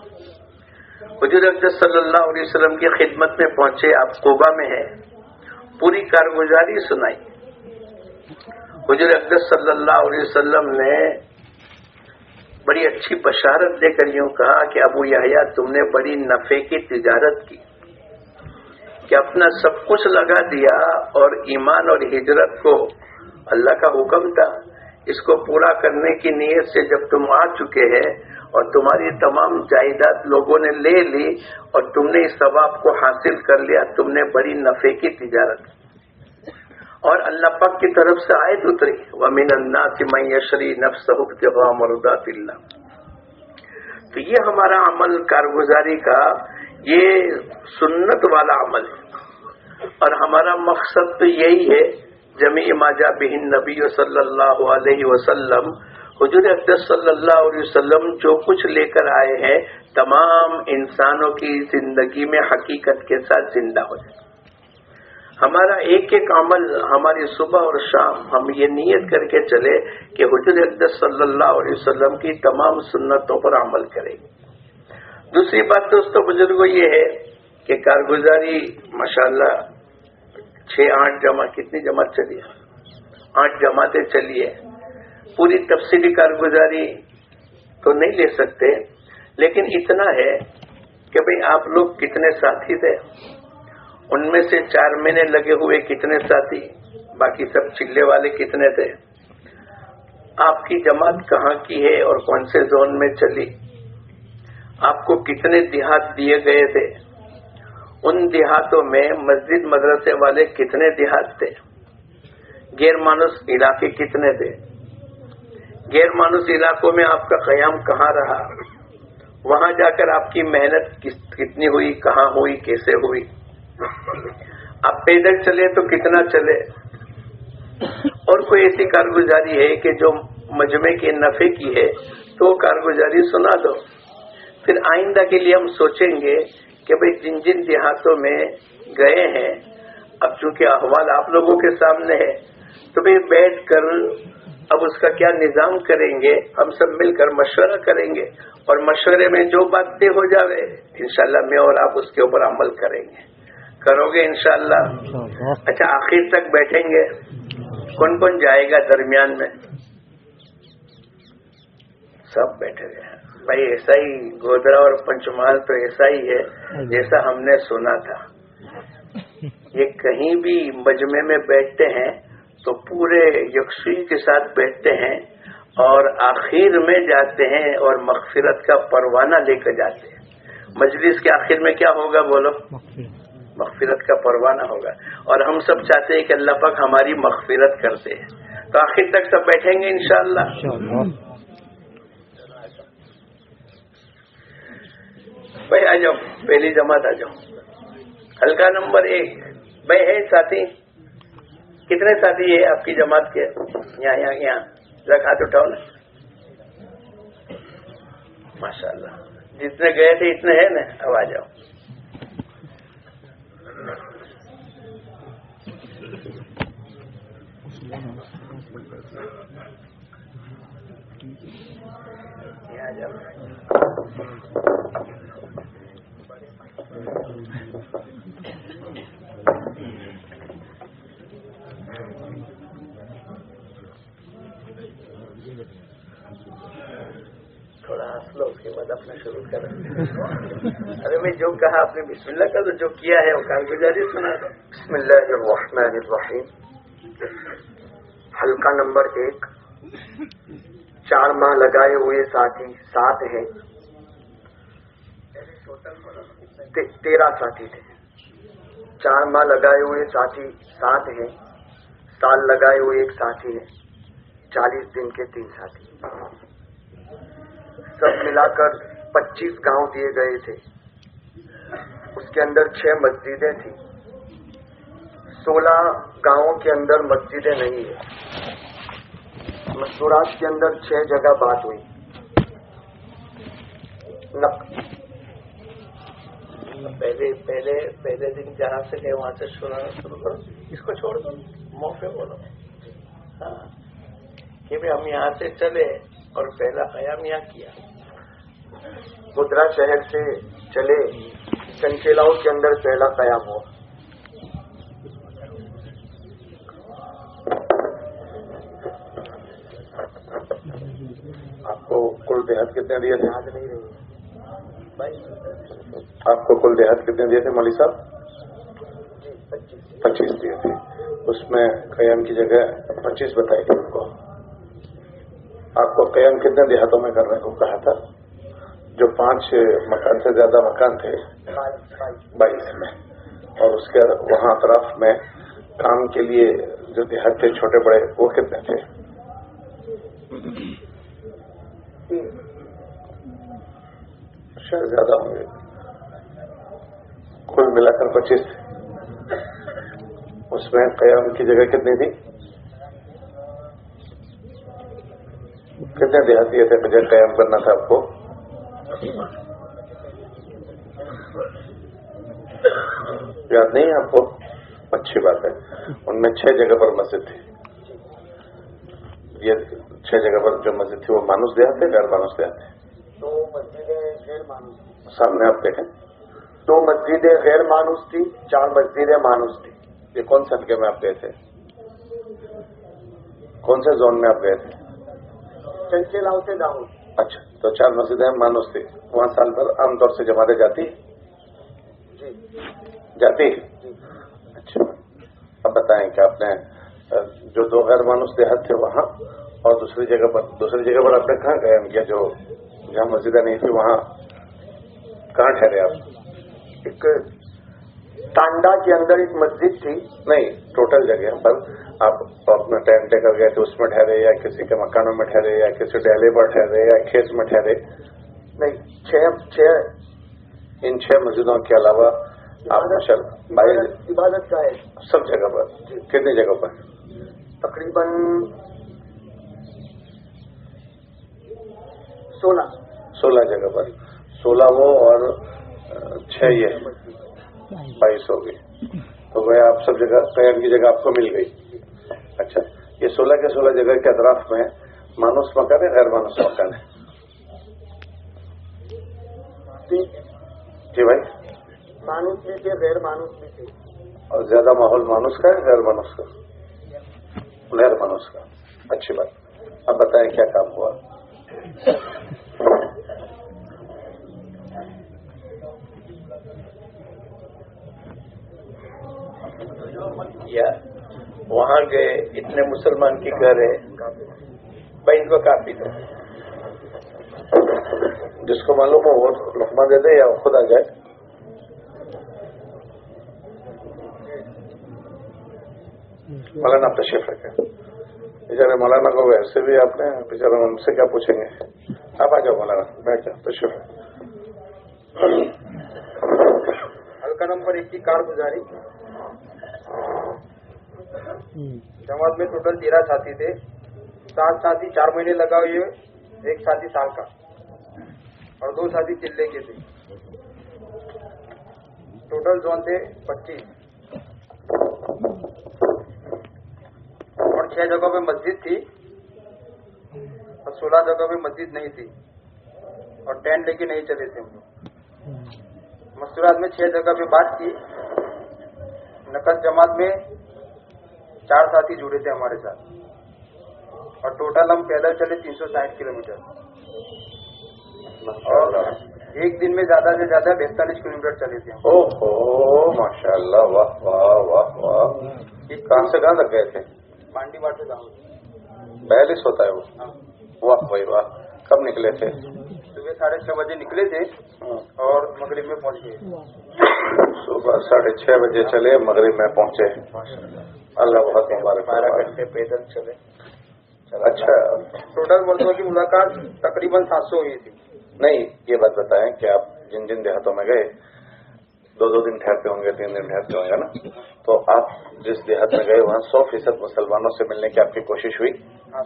حضور اقدس صلی اللہ علیہ وسلم کی خدمت میں پہنچے، آپ قبا میں ہیں، پوری کارگزاری سنائی. حضور اقدس صلی اللہ علیہ وسلم نے بڑی اچھی بشارت دے کر یوں کہا کہ ابو یحییٰ تم نے بڑی نفع کی تجارت کی کہ اپنا سب کچھ لگا دیا، اور ایمان اور ہجرت کو اللہ کا حکم تھا، اس کو پورا کرنے کی نیت سے جب تم آ چکے ہیں اور تمہاری تمام جائیداد لوگوں نے لے لی اور تم نے اس ثواب کو حاصل کر لیا، تم نے بڑی نفع کی تجارت. اور اللہ پاک کی طرف سے آیت اتری وَمِنَ النَّاسِ مَن يَشْرِي نَفْسَهُ ابْتِغَاءَ مَرْضَاتِ اللَّهِ. تو یہ ہمارا عمل کارگزاری کا یہ سنت والا عمل ہے، اور ہمارا مقصد تو یہی ہے जमी माजा बिहिन नबी सल्लल्लाहु अलैहि वसल्लम, हुजूर अक़दस सल्लल्लाहु अलैहि वसल्लम जो कुछ लेकर आए हैं तमाम इंसानों की जिंदगी में हकीकत के साथ जिंदा हो जाए। हमारा एक एक अमल, हमारी सुबह और शाम हम ये नियत करके चले कि हुजूर अक़दस सल्लल्लाहु अलैहि वसल्लम की तमाम सुन्नतों पर अमल करेंगे। दूसरी बात दोस्तों बुजुर्गों ये है कि कारगुजारी माशाअल्लाह 6-8 जमा, कितनी जमात चली है? 8 जमातें चली है। पूरी तफसीली कारगुजारी तो नहीं ले सकते, लेकिन इतना है कि भाई आप लोग कितने साथी थे, उनमें से 4 महीने लगे हुए कितने साथी, बाकी सब चिल्ले वाले कितने थे, आपकी जमात कहाँ की है और कौन से जोन में चली, आपको कितने देहात दिए गए थे, उन देहातों में मस्जिद मदरसे वाले कितने देहात थे, गैर मानुस इलाके कितने थे, गैर मानुस इलाकों में आपका क़याम कहाँ रहा, वहां जाकर आपकी मेहनत कितनी हुई, कहाँ हुई, कैसे हुई, आप पैदल चले तो कितना चले, और कोई ऐसी कारगुजारी है कि जो मजमे के नफे की है तो कारगुजारी सुना दो। फिर आइंदा के लिए हम सोचेंगे कि भाई जिन जिन देहातों में गए हैं, अब चूंकि अहवाल आप लोगों के सामने है तो भाई बैठ कर अब उसका क्या निजाम करेंगे, हम सब मिलकर मशवरा करेंगे और मशवरे में जो बात तय हो जावे इंशाल्लाह मैं और आप उसके ऊपर अमल करेंगे। करोगे इंशाल्लाह? अच्छा, आखिर तक बैठेंगे? कौन कौन जाएगा दरमियान में? सब बैठे हैं भाई। ऐसा ही गोधरा और पंचमहाल तो ऐसा ही है जैसा हमने सुना था। ये कहीं भी मजमे में बैठते हैं तो पूरे यकसुई के साथ बैठते हैं और आखिर में जाते हैं और मगफिरत का परवाना लेकर जाते हैं। मजलिस के आखिर में क्या होगा बोलो? मगफिरत का परवाना होगा। और हम सब चाहते हैं कि अल्लाह पाक हमारी मगफिरत करते हैं, तो आखिर तक सब बैठेंगे इंशाअल्लाह। भाई आ जाओ, पहली जमात आ जाओ। हल्का नंबर 1 भाई है साथी, कितने साथी है आपकी जमात के? यहाँ जरा हाथ उठाओ ना। माशाअल्लाह, जितने गए थे इतने है ना, अब आ जाओ। यहाँ जाओ। थोड़ा हंस लो, उसके बाद अपना शुरू करो। अरे मैं जो कहा आपने बिस्मिल्लाह का, तो जो किया है वो कारगुजारी सुना दो। बिस्मिल्लाहिर्रहमानिर्रहीम। हल्का नंबर 1, 4 माह लगाए हुए साथी 7 हैं। 13 साथी थे। 4 माह लगाए हुए साथी 7 हैं। साल लगाए हुए 1 साथी है। 40 दिन के 3 साथी। सब मिलाकर 25 गांव दिए गए थे। उसके अंदर 6 मस्जिदें थी। 16 गांवों के अंदर मस्जिदें नहीं है। मस्तूरात के अंदर 6 जगह बात हुई। पहले दिन जहाँ से गए वहां से सुनाना शुरू करो। इसको छोड़ दो, मुंह पे बोलो। हाँ, कि भाई हम यहाँ से चले और पहला क़याम यहाँ किया। गोधरा शहर से चले, चंचेलाओं के अंदर पहला क़याम हुआ। आपको कुल देहात कितने दिए थे? याद नहीं रही भाई। आपको कुल देहात कितने दिए थे मौलवी साहब? 25 दिए थे। उसमें क़याम की जगह 25 बताई थी उनको। आपको क़याम कितने देहातों में करने को कहा था? जो 5 मकान से ज्यादा मकान थे 22 में, और उसके वहां अतराफ में काम के लिए जो देहात थे छोटे बड़े, वो कितने थे? शायद ज्यादा होंगे। कुल मिलाकर 25 थे। اس میں قیام کی جگہ کتنی تھی؟ کتنے دیہاتی تھے جب قیام کرنا تھا آپ کو؟ یاد نہیں ہے آپ کو؟ اچھی بات ہے. ان میں 6 جگہ پر مسجد تھی. یہ 6 جگہ پر جو مسجد تھی وہ مانوس دیہات تھے غیر مانوس دیہات تھے؟ 2 مسجدیں غیر مانوس. سامنے آپ دیکھیں 2 مسجدیں غیر مانوس تھی, 4 مسجدیں مانوس تھی. یہ کون سے حلقے میں آپ گئے تھے؟ کون سے زون میں آپ گئے تھے؟ چنچلاؤ سے داؤں. اچھا, تو 4 مسجدیں مانوس تھی. وہاں سال بھر عام طور سے جماعتیں جاتی جی جاتی. اچھا, اب بتائیں کہ آپ نے جو 2 غیر مانوس دیہات تھے وہاں اور دوسری جگہ پر آپ نے کہاں قیام کیا؟ جو جہاں مسجدیں نہیں تھی وہاں کہاں ٹھہرے آپ؟ ایک تانڈا کے اندر ایک مسجد تھی. نہیں, ٹوٹل جگہ پر آپ اپنا ٹینٹ لے کر گئے تھے, اس میں ٹھہرے یا کسی کے مکانوں میں ٹھہرے یا کسی ڈیلے پر ٹھہرے یا کھیت میں ٹھہرے؟ نہیں, 6 ان 6 مسجدوں کے علاوہ آپ عبادت کا ہے سب جگہ پر. کتنی جگہ پر؟ تقریباً 16 جگہ پر. 16 وہ اور 6 یہ 22 ہو گئی. تو وہ آپ سب جگہ قیام کی جگہ آپ کو مل گئی. اچھا, یہ 16 کے 16 جگہ کے اطراف میں مانوس مکان ہے غیر مانوس مکان ہے؟ جی بھائی, مانوس بھی تھے غیر مانوس بھی تھے. اور زیادہ ماحول مانوس کا ہے غیر مانوس کا؟ غیر مانوس کا. اچھی بات. اب بتائیں کیا کام ہوا؟ یا وہاں گئے, اتنے مسلمان کی گھر ہے بھائی, ان کو کافی تھا. جس کو معلوم ہو وہ لقمہ دے دے یا خود آ جائے. مولانا تشریف رکھیں. بیچارے مولانا کو ویسے بھی آپ نے بیچارے ان سے کیا پوچھیں گے. آپ آ جاؤ مولانا, بیٹھ جاؤ, تشریف رکھیں. حلقہ نمبر 1 کی کارگزاری. جماعت میں ٹوٹل 13 ساتھی تھے. 7 ساتھی 4 مہینے لگا ہوئے, 1 ساتھی سال کا اور 2 ساتھی چلے کے تھے. ٹوٹل زون تھے 25 اور 6 جگہوں پہ مسجد تھی اور 16 جگہوں پہ مسجد نہیں تھی اور ٹینٹ لے کے نہیں چلے تھے ہم لوگ. مستورات میں 6 جگہ پہ بات کی. نقد جماعت میں 4 ساتھی جڑے تھے ہمارے ساتھ اور ٹوٹل ہم پیدل چلے 360 کلومیٹر اور ایک دن میں زیادہ سے زیادہ 45 کلومیٹر چلے تھے. اوہ ماشاء اللہ, واہ واہ واہ واہ. کہاں سے کہاں تک گئے تھے؟ مانڈی باٹ سے گاؤں. 42 ہوتا ہے وہ. واہ بھائی واہ. کب نکلے تھے؟ صبح 6:30 بجے نکلے تھے اور مغرب میں پہنچ گئے. صبح 6:30 بجے چلے, مغرب میں پہنچے. اللہ بہت مبارک. 12 گھنٹے پیدل چلے. اچھا, ٹوٹل مردوں کی ملاقات تقریباً 700 ہوئی تھی. نہیں, یہ بات بتائیں کہ آپ جن جن دیہاتوں میں گئے 2 دن ٹھہرتے ہوں گے, 3 دن ٹھہرتے ہوں گے نا, تو آپ جس دیہات میں گئے وہاں 100% مسلمانوں سے ملنے کی آپ کی کوشش ہوئی؟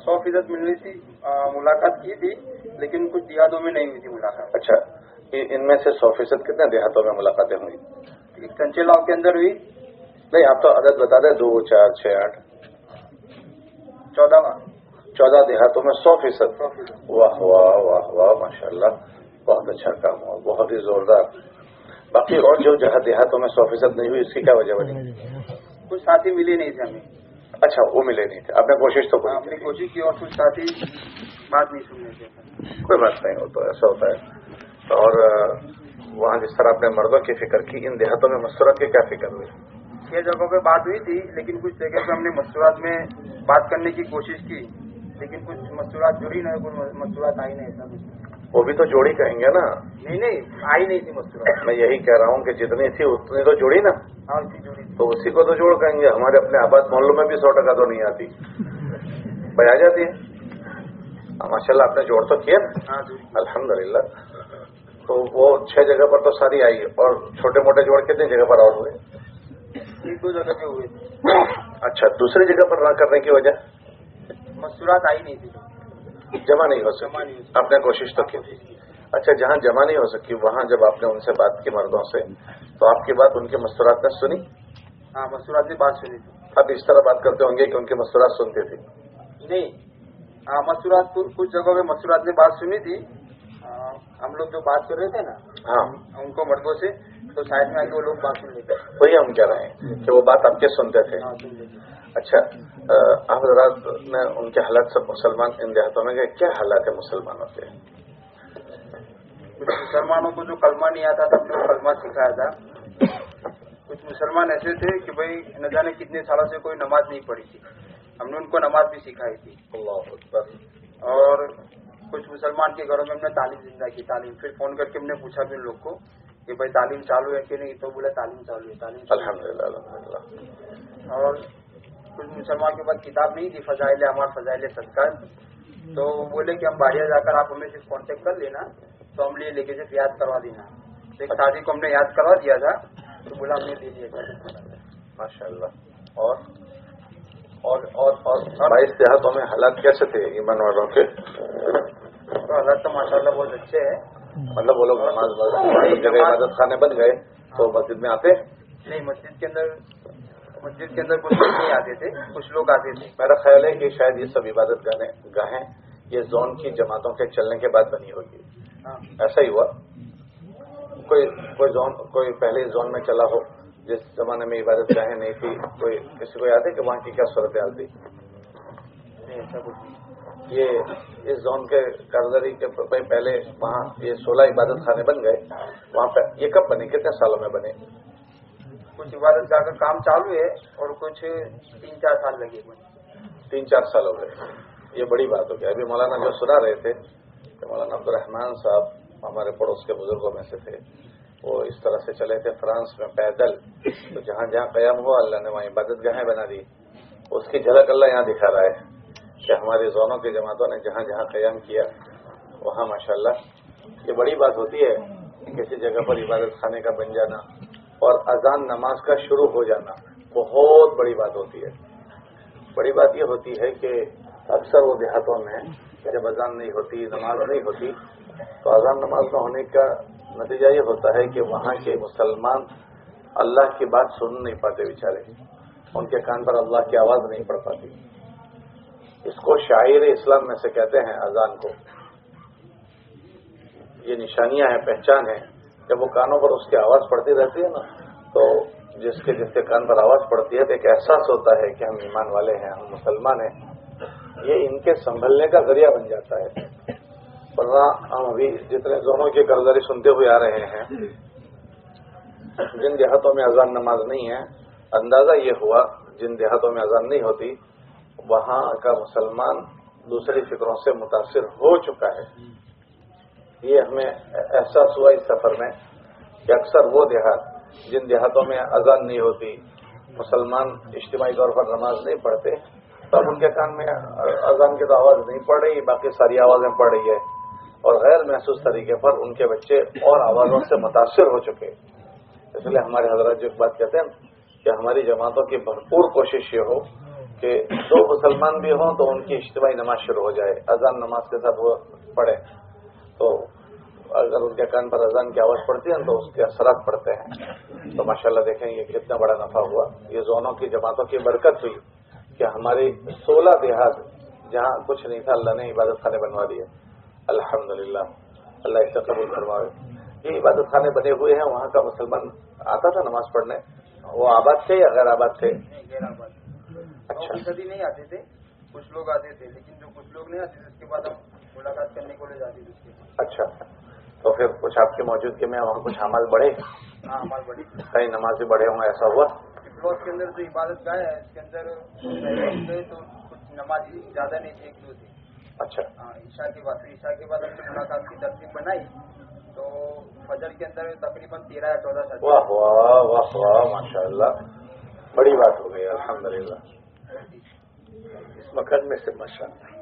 100% ملنی تھی, ملاقات کی تھی, لیکن کچھ دیہاتوں میں نہیں ہوئی تھی ملاقات. اچھا, ان میں سے 100% کتنے دیہاتوں میں ملاقاتیں ہوئی؟ ایک چنچلاؤ کے اندر ہوئی. نہیں, آپ تو عدد بتا دیں. 2 4 6 8 14 دیہاتوں میں 100%. واہ واہ واہ واہ, ماشاء اللہ, بہت اچھا کام ہوا, بہت ہی زوردار. باقی اور جو جہاں دیہاتوں میں 100% نہیں ہوئی, اس کی کیا وجہ بنی؟ کچھ ساتھی ملے نہیں تھے ہمیں. اچھا, وہ ملے نہیں تھے. آپ نے کوشش تو آپ نے کوشش کی اور کچھ ساتھی بات نہیں سننے تھے. کوئی بات نہیں, وہ تو ایسا ہوتا ہے. اور وہاں جس طرح آپ نے مردوں کی فکر کی, ان دیہاتوں میں مستورات کی کیا فکر ہوئی؟ 6 جگہوں پہ بات ہوئی تھی, لیکن کچھ جگہ پہ ہم نے مستورات میں بات کرنے کی کوشش کی, لیکن کچھ مستورات جڑی نہیں, کوئی مستورات آئی نہیں. ایسا کچھ وہ بھی تو جوڑی کہیں گے نا. نہیں, آئی نہیں تھی مستورات. میں یہی کہہ رہا ہوں کہ جتنی تھی اتنی تو جوڑی نا. ہاں, اسی جوڑی. تو اسی کو تو جوڑ کہیں گے. ہمارے اپنے آباد محلوں میں بھی 100% تو نہیں آتی, بھائی آ جاتی ہے. ماشاء اللہ, آپ نے جوڑ تو کیا نا, الحمدللہ. تو وہ 6 جگہ پر تو ساری آئی, اور چھوٹے موٹے جوڑ کتنی جگہ پر اور ہوئے؟ एक दो जगह पे हुए थे। अच्छा, दूसरी जगह पर ना करने की वजह मसूरात आई नहीं थी, जमा नहीं हो सकी, आपने कोशिश तो की थी। अच्छा, जहाँ जमा नहीं हो सकी वहाँ जब आपने उनसे बात की मर्दों से, तो आपकी बात उनके मस्तूरात ने सुनी? हाँ, मसूरात ने बात सुनी थी। आप इस तरह बात करते होंगे कि उनकी मस्तूरात सुनती थी? नहीं, हाँ, मसूरात कुछ जगहों पे मसूरात ने बात सुनी थी। हम लोग जो बात कर रहे थे ना, हाँ, उनको मर्दों से, तो साइड में आके वो लोग बात सुन लेते। वही हम कह रहे हैं कि वो बात आपके सुनते थे। हाँ, सुन लेते। अच्छा, आप हज़रात ने उनके हालात सब मुसलमान इन देहातों में गए, क्या हालात है मुसलमानों के? कुछ मुसलमानों को जो कलमा नहीं आता था, हमने कलमा सिखाया था। कुछ मुसलमान ऐसे थे कि भाई न जाने कितने सालों से कोई नमाज नहीं पढ़ी थी, हमने उनको नमाज भी सिखाई थी। अल्लाह अकबर। और कुछ मुसलमान के घरों में हमने तालीम जिंदा की, तालीम। फिर फोन करके हमने पूछा भी उन लोग को कि भाई तालीम चालू है कि नहीं, तो बोला तालीम चालू है, तालीम। अल्हम्दुलिल्लाह अल्हम्दुलिल्लाह। और कुछ मुसलमान के पास किताब नहीं थी, फजाइल अमाल फजाइल सदका, तो बोले कि हम बाड़िया जाकर आप हमें सिर्फ कांटेक्ट कर लेना, तो हम ले लेके सिर्फ याद करवा देना। तो एक शादी को हमने याद करवा दिया था, तो बोला हमने ले लिया। माशाअल्लाह। और 22 देहातों में हालात कैसे थे ईमान वालों के? तो हालात तो माशाअल्लाह बहुत अच्छे हैं। मतलब वो लोग नमाज जगह इबादत खाने बन गए तो मस्जिद में आते? नहीं, मस्जिद के अंदर कुछ लोग नहीं आते थे, कुछ लोग आते थे। मेरा ख्याल है कि शायद ये सब इबादत गाहें ये जोन की जमातों के चलने के बाद बनी होगी। हाँ, ऐसा ही हुआ? कोई पहले जोन में चला हो जिस जमाने में इबादत गाहें नहीं थी, कोई किसी को याद है कि वहाँ की क्या सूरत हाल थी? नहीं, ऐसा कुछ नहीं। ये इस जोन के कारदारी के पहले वहाँ ये 16 इबादत खाने बन गए, वहाँ पे ये कब बने, कितने सालों में बने? कुछ इबादत गाह का काम चालू है और कुछ 3-4 साल लगे। 3-4 साल हो गए, ये बड़ी बात हो गई। अभी मौलाना जो सुना रहे थे कि मौलाना अब्दुर्रहमान साहब हमारे पड़ोस के बुजुर्गों में से थे, वो इस तरह से चले थे फ्रांस में पैदल, तो जहाँ जहाँ कयाम हुआ अल्लाह ने वहाँ इबादत गाहें बना दी। उसकी झलक अल्लाह यहाँ दिखा रहा है कि हमारे जोनों की जमातों ने जहाँ जहाँ कयाम किया वहाँ माशाअल्लाह ये बड़ी बात होती है। किसी जगह पर इबादत खाने का बन जाना और अजान नमाज का शुरू हो जाना बहुत बड़ी बात होती है। बड़ी बात ये होती है कि अक्सर वो देहातों में जब अजान नहीं होती, नमाज नहीं होती, तो अजान नमाज न होने का नतीजा ये होता है कि वहाँ के मुसलमान अल्लाह की बात सुन नहीं पाते बेचारे, उनके कान पर अल्लाह की आवाज़ नहीं पड़ पाती। इसको शायर इस्लाम में से कहते हैं अजान को। ये निशानियां हैं, पहचान है। जब वो कानों पर उसकी आवाज़ पड़ती रहती है ना, तो जिसके कान पर आवाज़ पड़ती है तो एक एहसास होता है कि हम ईमान वाले हैं, हम मुसलमान हैं। ये इनके संभलने का जरिया बन जाता है। वरना हम अभी जितने जोनों की कर्जदारी सुनते हुए आ रहे हैं, जिन देहातों में अजान नमाज नहीं है, अंदाजा ये हुआ जिन देहातों में अजान नहीं होती वहां का मुसलमान दूसरी फिक्रों से मुतासिर हो चुका है। ये हमें एहसास हुआ इस सफर में कि अक्सर वो देहात जिन देहातों में अजान नहीं होती, मुसलमान इज्तिमाई तौर पर नमाज नहीं पढ़ते, तब उनके कान में अजान की तो आवाज़ नहीं पड़ रही, बाकी सारी आवाज़ें पड़ रही है और गैर महसूस तरीके पर उनके बच्चे और आवाज़ों से मुतासिर हो चुके। इसलिए हमारे हजरत जो एक बात कहते हैं कि हमारी जमातों की भरपूर कोशिश ये हो कि दो मुसलमान भी हों तो उनकी इज्तिमाई नमाज शुरू हो जाए, अजान नमाज के साथ वो पढ़े। तो अगर उनके कान पर अजान की आवाज़ पड़ती है तो उसके असरात पड़ते हैं। तो माशाल्लाह देखें ये कितना बड़ा नफा हुआ। ये जोनों की जमातों की बरकत हुई कि हमारी 16 देहात जहाँ कुछ नहीं था अल्लाह ने इबादत खाने बनवा दिए। अल्हम्दुलिल्लाह, अल्लाह इसे कबूल फरमावे। ये इबादत खाने बने हुए हैं, वहाँ का मुसलमान आता था नमाज पढ़ने, वो आबाद थे या गैर आबाद थे? गैर आबाद। अच्छा, कभी नहीं आते थे, कुछ लोग आते थे, लेकिन जो कुछ लोग नहीं आते थे उसके बाद हम मुलाकात करने को ले जाते थे। अच्छा, तो फिर कुछ आपकी मौजूदगी में वहाँ कुछ अमल बढ़े? हाँ, अमल बढ़े, कहीं नमाज भी बढ़े होंगे, ऐसा हुआ? ब्लॉक के अंदर जो इबादत गाह है इसके अंदर तो कुछ नमाज ज्यादा नहीं थे, 1-2 थे। अच्छा, हाँ, ईशा के बाद हमने मुलाकात की तरतीब बनाई, तो फजर के अंदर तकरीबन 13 या 14 साल। वाह वाह वाह वाह, माशाअल्लाह, बड़ी बात हो गई। अल्हम्दुलिल्लाह, इस मकान में से माशाअल्लाह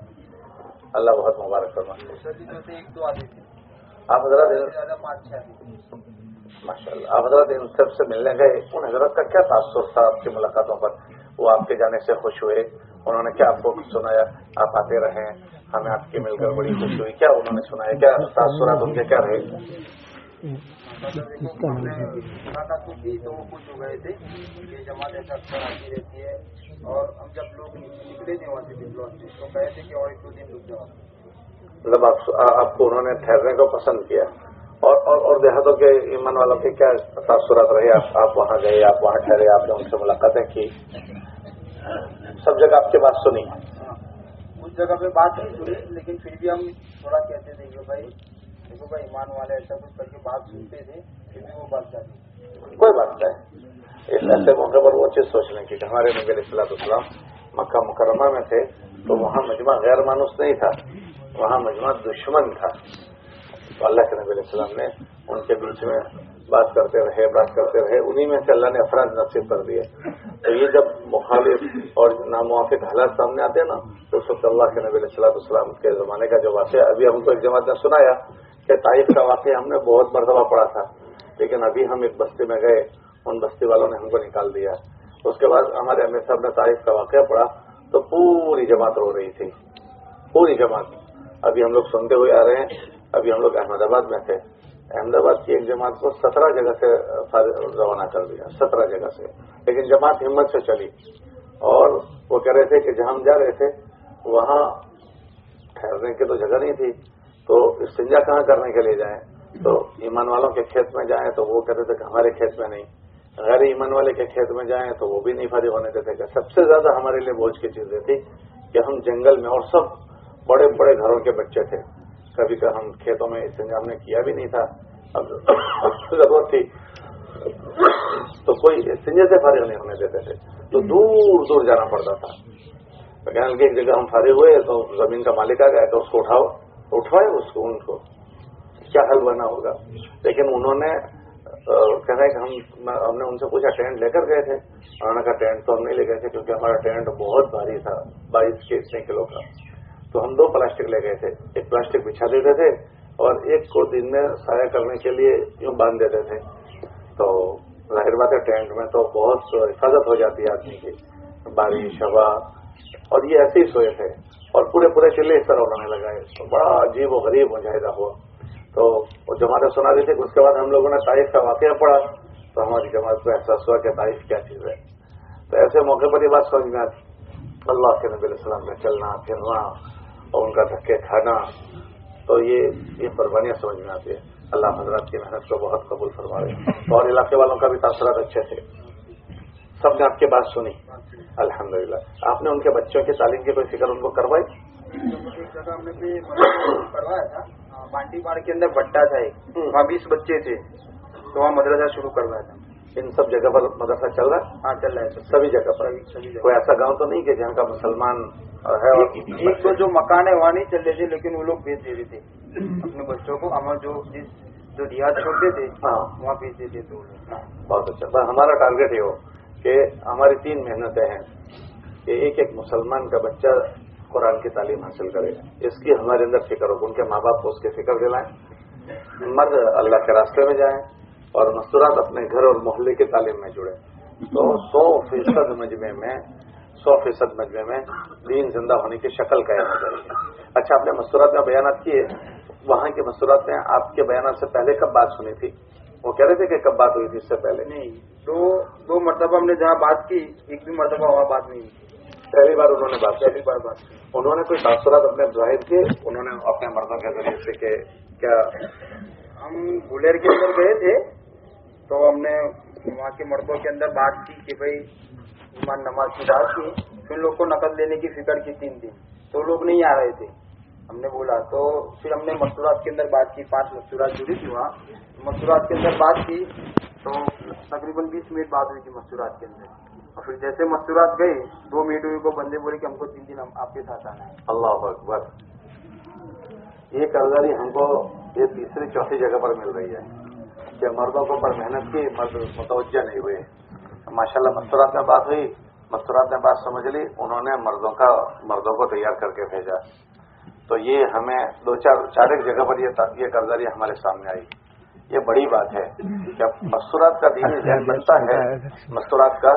अल्लाह बहुत मुबारक फरमाए। जो थे 1-2 आते थे, आप हजरत ज्यादा 5-6 आते थे। माशाल्लाह। आप हजरत इन सब से मिलने गए, उन हजरत का क्या तासुर था आपकी मुलाकातों पर? वो आपके जाने से खुश हुए? उन्होंने क्या आपको सुनाया? आप आते रहे, हमें आपके मिलकर बड़ी खुशी हुई, क्या उन्होंने सुनाया? क्या तासुरात उनके क्या रहे? मुलाकात को की तो वो खुश हो गए थे कि जमात ऐसा अक्सर आती रहती है, और हम जब लोग निकले थे वहाँ से बिजलौर से तो कहे थे कि और 1-2 दिन रुक जाओ। मतलब आपको उन्होंने ठहरने को पसंद किया। और देहातों के ईमान वालों के क्या तासुरात रहे? आप वहाँ गए, आप वहाँ ठहरे, आपने उनसे मुलाकातें की, सब जगह आपकी बात सुनी? उस जगह पे बात नहीं सुनी, लेकिन फिर भी हम थोड़ा कहते थे कि भाई देखो भाई ईमान वाले ऐसा कुछ करके बात सुनते थे, फिर भी वो बात जाती। कोई बात नहीं, इस ऐसे मौके पर वो चीज सोचने की कि हमारे नबी अलैहिस्सलाम मक्का मुकर्रमा में थे तो वहाँ मजमा गैर मानुस नहीं था, वहाँ मजमा दुश्मन था। तो अल्लाह के नबी अलैहिस्सलाम ने उनके बीच में बात करते रहे, उन्हीं में से अल्लाह ने अफराद नसीब कर दिए। तो ये जब मुखालिफ और नामुवाफिक हालात सामने आते हैं ना, तो उस वक्त अल्लाह के नबी अलैहिस्सलाम के ज़माने का जो वाक़या अभी हमको एक जमात ने सुनाया कि ताइफ का वाक़या हमने बहुत मरतबा पढ़ा था, लेकिन अभी हम एक बस्ती में गए, उन बस्ती वालों ने हमको निकाल दिया। उसके बाद हमारे अमीर साहब ने ताइफ का वाक़या पढ़ा तो पूरी जमात रो रही थी, पूरी जमात। अभी हम लोग सुनते हुए आ रहे हैं, अभी हम लोग अहमदाबाद में थे, अहमदाबाद की एक जमात को 17 जगह से रवाना कर दिया, 17 जगह से, लेकिन जमात हिम्मत से चली। और वो कह रहे थे कि जहां हम जा रहे थे वहां ठहरने की तो जगह नहीं थी, तो इस्तिंजा कहाँ करने के लिए जाएं? तो ईमान वालों के खेत में जाएं तो वो कहते थे कि हमारे खेत में नहीं, गैर ईमान वाले के खेत में जाएं तो वो भी नहीं फारिग होने देते। कि सबसे ज्यादा हमारे लिए बोझ की चीज ये थी कि हम जंगल में, और सब बड़े बड़े घरों के बच्चे थे, कभी का हम खेतों में इस्तिंजा हमने किया भी नहीं था, अब जरूरत थी तो कोई इस्तिंजे से फारिग नहीं होने देते थे, तो दूर दूर जाना पड़ता था। तो कहने लगे एक जगह हम फारिग हुए तो जमीन का मालिक आ गया तो उसको उठवाए उसको, उनको क्या हल बना होगा। लेकिन उन्होंने कह रहे कि हमने उनसे पूछा टेंट लेकर गए थे? उन्होंने कहा टेंट तो हम नहीं ले गए थे क्योंकि हमारा टेंट बहुत भारी था, 22 के इतने किलो का। तो हम 2 प्लास्टिक ले गए थे, एक प्लास्टिक बिछा देते थे और एक को दिन में साया करने के लिए यूं बांध देते थे। तो जाहिर बात है टेंट में तो बहुत हिफाजत हो जाती है आदमी की, बारिश हवा, और ये ऐसे ही सोए थे और पूरे चिल्ले इस तरह उड़ाने लगाए। तो बड़ा अजीब और गरीब मुजाहिदा हुआ। तो वो जमातें सुना दी थी। उसके बाद हम लोगों ने ताइफ का वाकया पढ़ा तो हमारी जमात को एहसास हुआ कि ताइफ क्या चीज है। तो ऐसे मौके पर ये बात समझ में आती, अल्लाह के नबी अलैहिस्सलाम में चलना फिरना और उनका धक्के खाना, तो ये कुर्बानियां समझ में आती है। अल्लाह हजरत की मेहनत को बहुत कबूल फरमाए। और इलाके वालों का भी तासुरात अच्छे थे, सबने आपकी बात सुनी अल्हम्दुलिल्लाह। आपने उनके बच्चों की तालीम की कोई फिक्र उनको करवाई? एक जगह हमने भी करवाया था, बांटी बाड़ के अंदर भट्टा था एक, वहाँ 20 बच्चे थे, तो वहाँ मदरसा शुरू करवाया था। इन सब जगह पर मदरसा चल रहा है? हाँ चल रहा है सभी जगह पर। सभी जगह। कोई ऐसा गांव तो नहीं कि जहाँ का मुसलमान है? और एक तो जो मकान है वहाँ नहीं चल रहे थे, लेकिन वो लोग भेज देते थे अपने बच्चों को, हमारे जो रियाद छोड़ते थे हाँ वहाँ भेज देते थे। बहुत अच्छा। बस हमारा टारगेट ये हो कि हमारी 3 मेहनतें हैं कि एक मुसलमान का बच्चा कुरान की तालीम हासिल करे, इसकी हमारे अंदर फिक्र हो, उनके माँ बाप को उसकी फिक्र दिलाएं, मर्द अल्लाह के रास्ते में जाएं और मस्तूरात अपने घर और मोहल्ले की तालीम में जुड़े। तो 100% मजमे में दीन जिंदा होने की शक्ल कायम हो जाएगी। अच्छा, आपने मस्तूरात में बयानात किए, वहाँ के मस्तूरात में आपके बयानात से पहले कब बात सुनी थी? वो कह रहे थे कि कब बात हुई थी इससे पहले? नहीं, दो मरतबा हमने जहाँ बात की, एक भी मरतबा वहाँ बात नहीं हुई। पहली बार उन्होंने बात पहली बार बात की। उन्होंने कोई तासुरात अपने जाहिर किए उन्होंने अपने मर्दों के जरिए से कि क्या? हम गुलेर के अंदर गए थे तो हमने वहाँ के मर्दों के अंदर बात की कि भाई ईमान नमाज की बात की, फिर लोग को नकद लेने की फिक्र की 3 दिन, तो लोग नहीं आ रहे थे। हमने बोला तो फिर हमने मस्तूरात के अंदर बात की, 5 मस्तूरात जुड़ी थी वहाँ, मस्तूरात के अंदर बात की तो तकरीबन 20 मिनट बात हुई थी मस्तूरात के अंदर। और फिर जैसे मस्तूरात गई 2 मिनट हुई को बंदे बोले कि हमको 3 दिन हम आपके साथ आना है। अल्लाह अकबर। ये कर्जदारी हमको ये 3री-4थी जगह पर मिल रही है कि मर्दों को पर मेहनत की, मर्द मुतवज्जा नहीं हुए। माशाल्लाह मस्तूरात में बात हुई, मस्तूरात ने बात समझ ली, उन्होंने मर्दों को तैयार करके भेजा। तो ये हमें 2-4 एक जगह पर ये कर्जदारी हमारे सामने आई یہ بڑی بات ہے. جب مستورات کا دینی ذہن بنتا ہے مستورات کا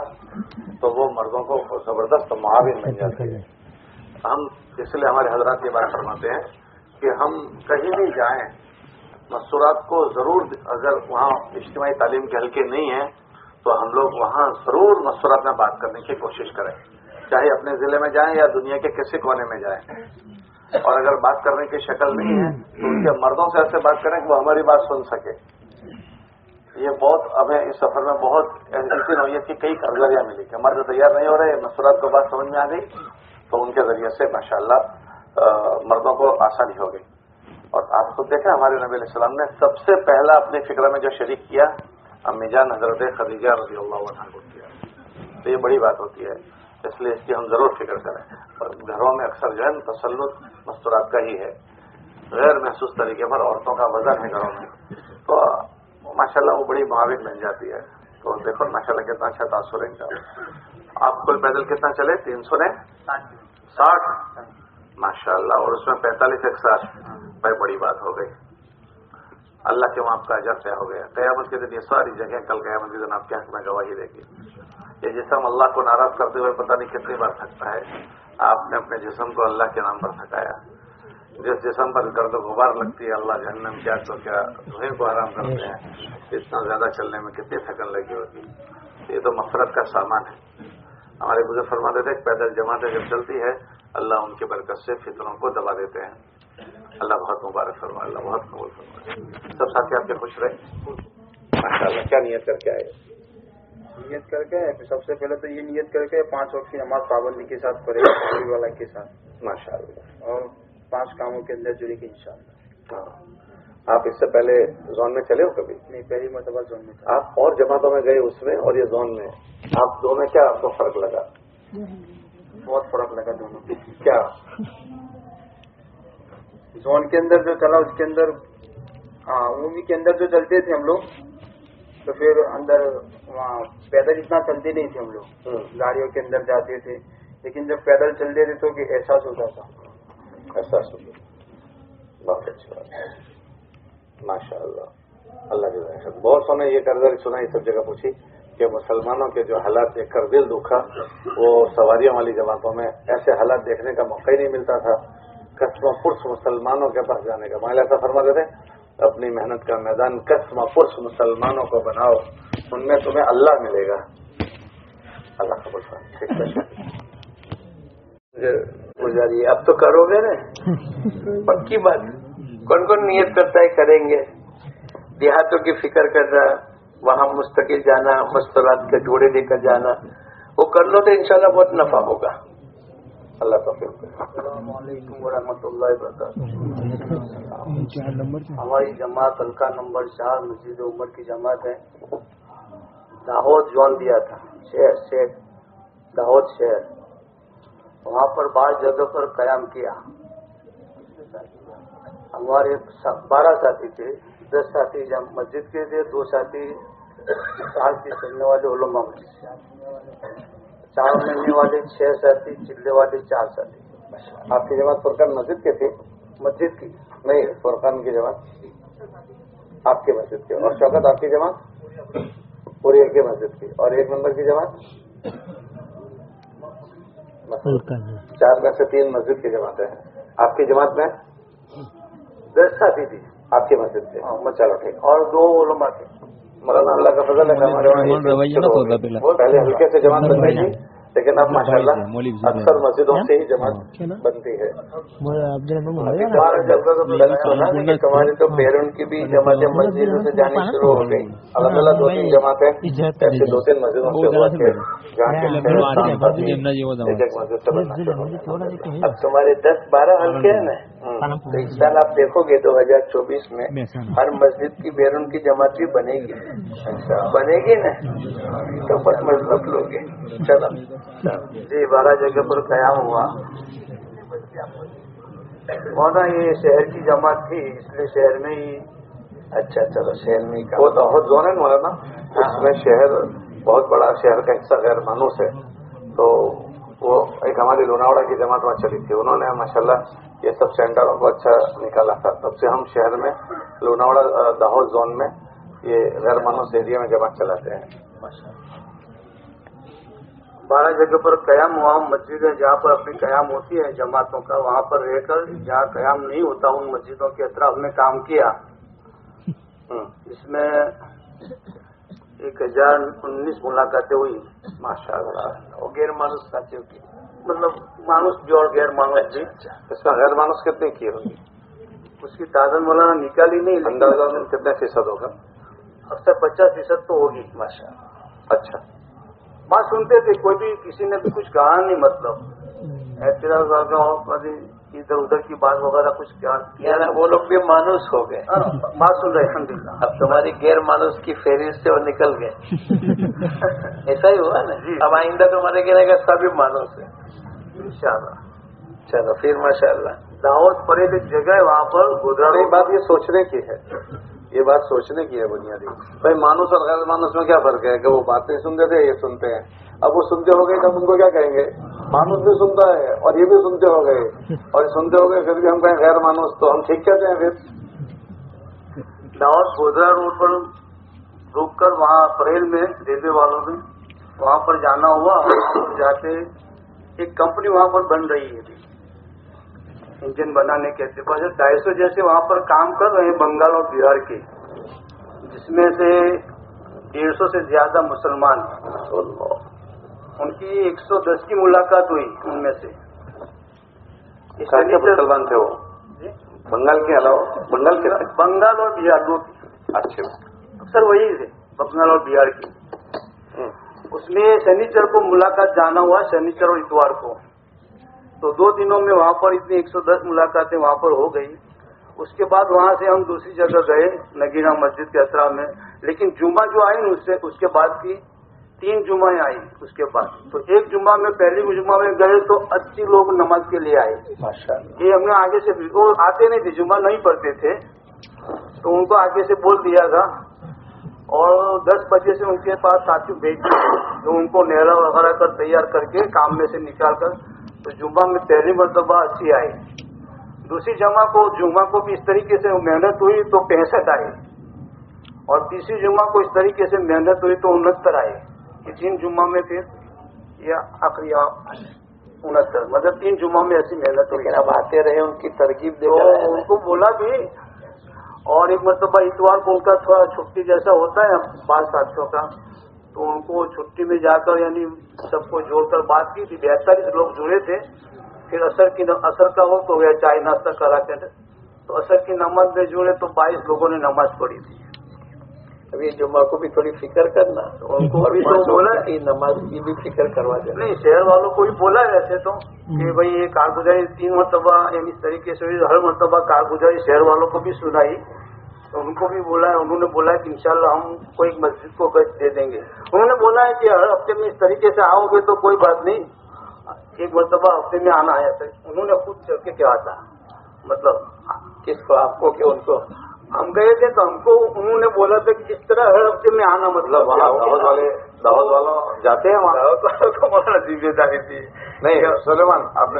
تو وہ مردوں کو زبردست معاون بن جاتے ہیں. ہم اس لیے ہمارے حضرات یہ بات فرماتے ہیں کہ ہم کہیں بھی جائیں مستورات کو ضرور، اگر وہاں اجتماعی تعلیم کے حلقے نہیں ہیں تو ہم لوگ وہاں ضرور مستورات میں بات کرنے کی کوشش کریں، چاہے اپنے ضلع میں جائیں یا دنیا کے کسی کونے میں جائیں. اور اگر بات کرنے کی شکل نہیں ہے تو ان کے مردوں سے ایسے بات کریں کہ وہ ہماری بات سن سکے. یہ بہت ہمیں اس سفر میں بہت ایسی نوعیت کی کئی کارگریاں ملی کہ مرد تیار نہیں ہو رہے، مستورات کو بات سمجھ میں آ گئی تو ان کے ذریعے سے ماشاءاللہ مردوں کو آسانی ہو گئی. اور آپ خود دیکھیں ہمارے نبی علیہ السلام نے سب سے پہلا اپنی فکر میں جو شریک کیا امی جان حضرت خدیجہ رضی اللہ عنہا کو کیا. تو یہ بڑی بات ہوتی ہے، اس لیے اس کی ہم ضرور فکر کریں. اور گھروں میں اکثر جو ہے تسلط مستورات کا ہی ہے، غیر محسوس طریقے پر عورتوں کا وزن ہے گھروں میں، تو ماشاءاللہ وہ بڑی معاون بن جاتی ہے. تو دیکھو ماشاءاللہ کتنا اچھا تاثر ہے ان کا. آپ کل پیدل کتنا چلے؟ 360 ماشاءاللہ، اور اس میں 45 160. بھائی بڑی بات ہو گئی. اللہ کے وہاں آپ کا اجر طے ہو گیا. قیامت کے دن یہ ساری جگہیں کل قیامت کے دن آپ کے حق میں گواہی دے گی. یہ جسم اللہ کو ناراض کرتے ہوئے پتہ نہیں کتنی بار تھکتا ہے. آپ نے اپنے جسم کو اللہ کے نام پر تھکایا. جس جسم پر گرد و غبار لگتی ہے اللہ جہنم کیا تو کیا دھوئیں کو آرام کرتے ہیں. اتنا زیادہ چلنے میں کتنی تھکن لگی ہوگی. یہ تو مغفرت کا سامان ہے. ہمارے بزرگ فرماتے تھے پیدل جماعتیں جب چلتی ہے اللہ ان کی برکت سے فتنوں کو دبا دیتے ہیں. اللہ بہت مبارک فرمائے، اللہ بہت قبول فرمائے. سب ساتھی آپ کے خوش رہے ماشاءاللہ. کیا نیت کر کے آئے؟ نیت کر کے سب سے پہلے تو یہ نیت کر کے 5 وقت کی نماز پابندی کے ساتھ پڑھے گا والا کے ساتھ ماشاءاللہ، اور 5 کاموں کے اندر جڑے گی انشاءاللہ. ہاں، آپ اس سے پہلے زون میں چلے ہو کبھی؟ نہیں، پہلی مرتبہ زون میں. آپ اور جماعتوں میں گئے اس میں اور یہ زون میں، آپ دونوں میں کیا آپ کو فرق لگا؟ بہت فرق لگا دونوں. کیا؟ زون کے اندر جو چلا اس کے اندر عمومی کے اندر جو چلتے تھے ہم لوگ تو پھر اندر وہاں پیدل اتنا چلتے نہیں تھے ہم لوگ، گاڑیوں کے اندر جاتے تھے. لیکن جب پیدل چلتے تھے تو کہ احساس ہوتا تھا. احساس ہوتا. بہت اچھی بات ہے ماشاء اللہ. اللہ کے بہت سونے یہ کرداری سنا، یہ سب جگہ پوچھی کہ مسلمانوں کے جو حالات دیکھ کر دل دکھا. وہ سواریوں والی جماعتوں میں ایسے حالات دیکھنے کا موقع ہی نہیں ملتا تھا. قسم پرس مسلمانوں کے پاس جانے کا ماحول ایسا فرماتے تھے اپنی محنت کا میدان قسم پرس مسلمانوں کو بناؤ، ان میں تمہیں اللہ ملے گا. اللہ قبول فرمائے. گزاری اب تو کرو گے نا، پکی بات. کون کون نیت کرتا ہے کریں گے. دیہاتوں کی فکر کر رہا، وہاں مستقل جانا، مستورات کے جوڑے لے کر جانا، وہ کر لو تو انشاءاللہ بہت نفع ہوگا. اللہ توفیق. السلام علیکم ورحمۃ اللہ وبرکاتہ. ہماری جماعت حلقہ نمبر 4 مسجد عمر کی جماعت ہے. داہود زون دیا تھا، شہر داہود شہر. وہاں پر بعض جگہ پر قیام کیا. ہمارے 12 ساتھی تھے. 10 ساتھی مسجد کے تھے، 2 ساتھی سال کے چلنے والے علماء مسجد سے، 4 مہینے والے 6 ساتھی، چلنے والے 4 ساتھی. آپ کی جماعت فرقان مسجد کے تھی؟ مسجد کی نہیں، فرقان کی جماعت آپ کی مسجد کی. اور شوکت آپ کی جماعت پوری ایک مسجد کی. اور 1 نمبر کی جماعت 4 میں سے 3 مسجد کی جماعتیں ہیں. آپ کی جماعت میں 10 ساتھی تھی آپ کی مسجد سے. چلو ٹھیک. اور 2 علماء تھے. مولانا اللہ کا فضل ہے کہ ہمارے وہاں پہلے ہلکے سے جماعت بنتی تھی، لیکن اب ماشاءاللہ اکثر مسجدوں سے ہی جماعت بنتی ہے. ہماری تو پیروں کی بھی جماعتیں مسجدوں سے جانی شروع ہو گئی. الحمدللہ 2-3 جماعتیں ایسی 2-3 مسجدوں سے ہوا کہ جہاں ایک مسجد سے بننا شروع ہو گئی. اب تمہارے 10-12 حلقے ہیں نا، تو اس سال آپ دیکھو گے 2024 میں ہر مسجد کی بیرون کی جماعت بھی بنے گی نا، تو بس مضبوط لوگ ہیں. چلو جی 12 جگہ پر قیام ہوا. مولانا یہ شہر کی جماعت تھی اس لیے شہر میں ہی. اچھا چلو شہر میں ہی وہ بہت زون ہے مولانا، اس میں شہر بہت بڑا شہر کا حصہ غیر مانوس ہے. تو وہ ایک ہماری لوناوڑا کی جماعت وہاں چلی تھی، انہوں نے ماشاءاللہ ये सब सेंटरों को अच्छा निकाला था। तब से हम शहर में लोनावाड़ा दाहोद जोन में ये गैर मानूस एरिया में जमात चलाते हैं। 12 जगह पर कयाम वहाँ मस्जिद है जहाँ पर अपनी कयाम होती है जमातों का, वहाँ पर रहकर जहाँ कयाम नहीं होता उन मस्जिदों के अतराफ में काम किया। इसमें 1019 मुलाकातें हुई माशाअल्लाह। और गैर मानुस साथियों की, मतलब मानुस भी और गैर मानुस भी। इसमें गैर मानूस कितने की होगी? उसकी तादाद मौलाना निकाली नहीं, लेकिन अंदाजा कितने फीसद होगा? अक्सर 50% तो होगी। माशाअल्लाह। अच्छा, बात सुनते थे, कोई भी किसी ने भी कुछ कहा नहीं, मतलब ऐतराज और इधर उधर की बात वगैरह कुछ किया ना, वो लोग भी मानुस हो गए। बात सुन रहे अल्हम्दुलिल्लाह। अब तुम्हारी गैर मानुस की फेरिस्त से वो निकल गए। ऐसा ही हुआ ना जी। अब आइंदा तुम्हारे कहने का सभी मानुस है इंशाअल्लाह। चलो फिर माशाअल्लाह। दाहोद पर एक जगह है वहाँ पर गोधरा। ये बात ये सोचने की है, ये बात सोचने की है बुनियादी। भाई मानुस और गैर मानुस में क्या फर्क है कि वो बातें सुनते थे, ये सुनते हैं। अब वो सुनते हो गए तब उनको क्या कहेंगे? मानुस भी सुनता है और ये भी सुनते हो गए, और सुनते हो गए फिर भी हम कहें गैर मानुस, तो हम ठीक कहते हैं फिर। दाहोद गोधरा रोड पर रुक कर वहाँ अप्रैल में रेलवे वालों ने वहाँ पर जाना हुआ। वहाँ पर जाके एक कंपनी वहाँ पर बन रही है इंजन बनाने के, 250 जैसे वहाँ पर काम कर रहे हैं बंगाल और बिहार के, जिसमें से 150 से ज्यादा मुसलमान। उनकी 110 की मुलाकात हुई, उनमें से मुसलमान थे वो बंगाल के अलावा, बंगाल और बिहार दो। अच्छे, अक्सर वही थे, बंगाल और बिहार की। उसमें शनिचर को मुलाकात जाना हुआ, शनिचर और इतवार को। तो 2 दिनों में वहाँ पर इतनी 110 मुलाकातें वहाँ पर हो गई। उसके बाद वहाँ से हम दूसरी जगह गए नगीना मस्जिद के अतराफ में, लेकिन जुमा जो आई उसके बाद की 3 जुमा आई उसके बाद। तो एक जुमा में, पहली जुमा में गए तो 80 लोग नमाज के लिए आए। ये हमने आगे से, वो आते नहीं थे, जुमा नहीं पढ़ते थे, तो उनको आगे से बोल दिया था। और 10 बजे से उनके पास साथी भेज दिए जो उनको नेहरा वगैरह कर तैयार करके काम में से निकाल कर, तो जुम्मा में पहली मरतबा 80 आए। दूसरी जुम्मा को भी इस तरीके से मेहनत हुई तो 65 आए, और तीसरी जुम्मा को इस तरीके से मेहनत हुई तो 69 आए। ये 3 जुम्मा में फिर या आखिरी 69, मतलब 3 जुम्मा में ऐसी मेहनत हुई। अब आते रहे, उनकी तरकीब तो उनको बोला भी। और एक मरतबा इतवार को उनका थोड़ा छुट्टी जैसा होता है बाल साथियों का, तो उनको छुट्टी में जाकर यानी सबको जोड़कर बात की थी। 42 लोग जुड़े थे। फिर असर का वक्त हो गया, चाय नाश्ता करा के, तो असर की नमाज में जुड़े तो 22 लोगों ने नमाज पढ़ी थी। अभी जुम्मा को भी थोड़ी फिक्र करना, तो उनको अभी तो बोला कि नमाज की भी फिक्र करवा देना। नहीं, शहर वालों को भी बोला है वैसे तो कि भाई ये कारगुजारी 3 मरतबा यानी इस तरीके से हर मरतबा कारगुजारी शहर वालों को भी सुनाई, तो उनको भी बोला है। उन्होंने बोला है कि इंशाल्लाह हम कोई मस्जिद को गश्त दे देंगे। उन्होंने बोला है कि हर हफ्ते में इस तरीके से आओगे तो कोई बात नहीं, एक मरतबा हफ्ते में आना है। उन्होंने खुद चल के क्या था, मतलब किसको, आपको कि उनको? हम गए थे तो हमको उन्होंने बोला था कि इस तरह हर हफ्ते में आना, मतलब वहाँ दावत वालों जाते हैं वहाँ को हमारा जिम्मेदारी थी। नहीं सुलेमान, आपने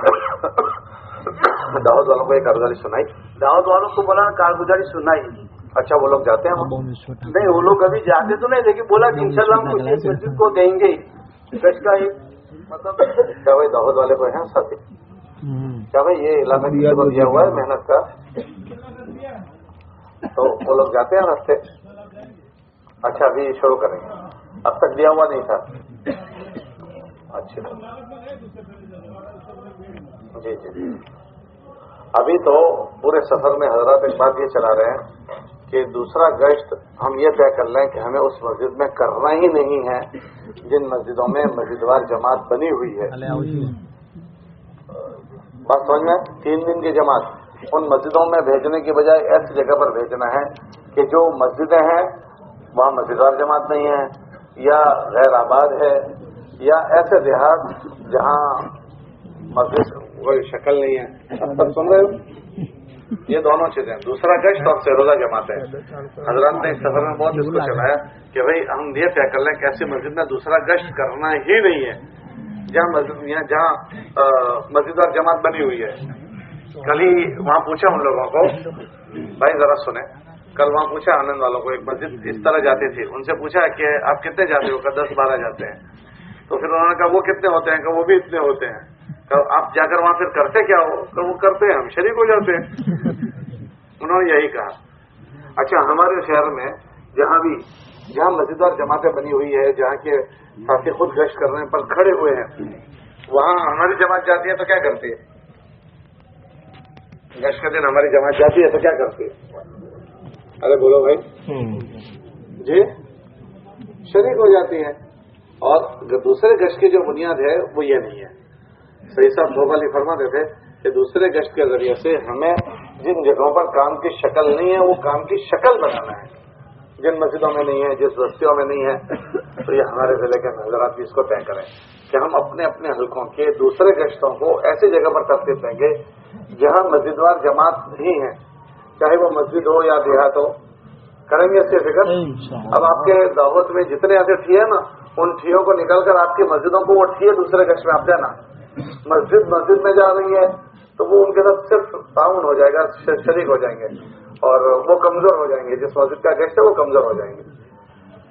दावत वालों को एक कारगुजारी सुनाई? दावत वालों को बोला कारगुजारी सुनाई। अच्छा, वो लोग जाते हैं वहाँ? नहीं, वो लोग अभी जाते तो नहीं, लेकिन बोला कि इंशाल्लाह हम कुछ इस मस्जिद को देंगे। इसका एक मतलब क्या भाई दावत वाले को है साथी? क्या भाई ये इलाका किसी को दिया हुआ है मेहनत का? तो वो लोग जाते हैं रास्ते? अच्छा, अभी शुरू करेंगे, अब तक दिया हुआ नहीं था। अच्छी बात। जी जी जी। अभी तो पूरे सफर में हजरात एक बात ये चला रहे हैं कि दूसरा गश्त हम ये तय कर लें कि हमें उस मस्जिद में करना ही नहीं है जिन मस्जिदों में मस्जिदवार जमात बनी हुई है। बात समझ में? 3 दिन की जमात उन मस्जिदों में भेजने की बजाय ऐसी जगह पर भेजना है कि जो मस्जिदें हैं वहाँ मस्जिदवार जमात नहीं है, या गैर आबाद है, या ऐसे देहात जहाँ मस्जिद कोई शक्ल नहीं है। अब तक सुन रहे हो? ये दोनों चीजें, दूसरा गश्त और सेरोजा जमात है। हजरत ने इस सफर में बहुत इसको चलाया कि भाई हम ये तय कर लें कि ऐसी मस्जिद में दूसरा गश्त करना ही नहीं है जहाँ मस्जिदवार जमात बनी हुई है। कल ही वहाँ पूछा उन लोगों को, भाई जरा सुने, कल वहाँ पूछा आनंद वालों को, एक मस्जिद इस तरह जाती थी, उनसे पूछा कि आप कितने जाते हो? 10-12 जाते हैं। तो फिर उन्होंने कहा वो कितने होते हैं? वो भी इतने होते हैं। तो आप जाकर वहाँ फिर करते क्या हो? तो वो करते हैं, हम शरीक हो जाते हैं। उन्होंने यही कहा। अच्छा, हमारे शहर में जहाँ मस्जिद और जमातें बनी हुई है, जहाँ के साथी खुद गश्त करने पर खड़े हुए हैं, वहाँ हमारी जमात जाती है तो क्या करती है? गश्त के दिन हमारी जमात जाती है तो क्या करती है? अरे बोलो भाई जी, शरीक हो जाती है। और दूसरे गश्त की जो बुनियाद है वो ये नहीं है। सही साहब भोपाली फरमाते थे कि दूसरे गश्त के जरिए से हमें जिन जगहों पर काम की शक्ल नहीं है वो काम की शक्ल बनाना है। जिन मस्जिदों में नहीं है, जिस बस्तियों में नहीं है, तो ये हमारे जिले के हजरात भी इसको तय करें कि हम अपने अपने हलकों के दूसरे गश्तों को ऐसी जगह पर तरतीब देंगे जहां मस्जिदवार जमात ही है, चाहे वो मस्जिद हो या देहात हो। करेंगे इससे फिक्र। अब आपके दावत में जितने ऐसे ठिए ना, उन ठियों को निकालकर आपकी मस्जिदों को वो ठिए दूसरे गश्त में आप देना। मस्जिद में जा रही है तो वो उनके साथ सिर्फ ताउन हो जाएगा, शरीक हो जाएंगे और वो कमजोर हो जाएंगे। जिस मस्जिद का गश्त है वो कमजोर हो जाएंगे।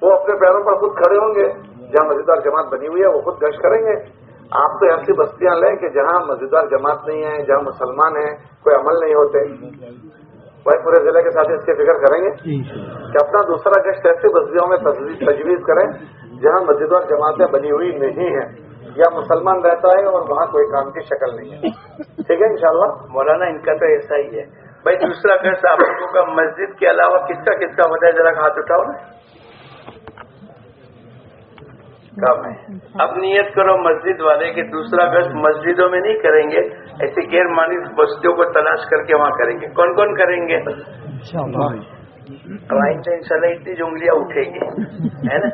वो अपने पैरों पर खुद खड़े होंगे, जहां मस्जिदवार जमात बनी हुई है वो खुद गश्त करेंगे। आप तो ऐसी बस्तियां लें कि जहां मस्जिदवार जमात नहीं है, जहां मुसलमान है, कोई अमल नहीं होते, वही पूरे जिले के साथ इसकी फिक्र करेंगे कि अपना दूसरा गश्त ऐसी बस्तियों में तजवीज करें जहां मस्जिदवार जमातें बनी हुई नहीं है या मुसलमान रहता है और वहाँ कोई काम की शक्ल नहीं है। ठीक है इंशाल्लाह। मौलाना इनका तो ऐसा ही है भाई। दूसरा गश्त आप लोगों का मस्जिद के अलावा किसका बताया, जरा हाथ उठाओ ना। काम है। अब नियत करो मस्जिद वाले कि दूसरा गश्त मस्जिदों में नहीं करेंगे, ऐसी गैर मानव बस्तियों को तलाश करके वहाँ करेंगे। कौन कौन करेंगे? क्लाइंट से इंशाल्लाह इतनी उंगलियां उठेगी, है ना।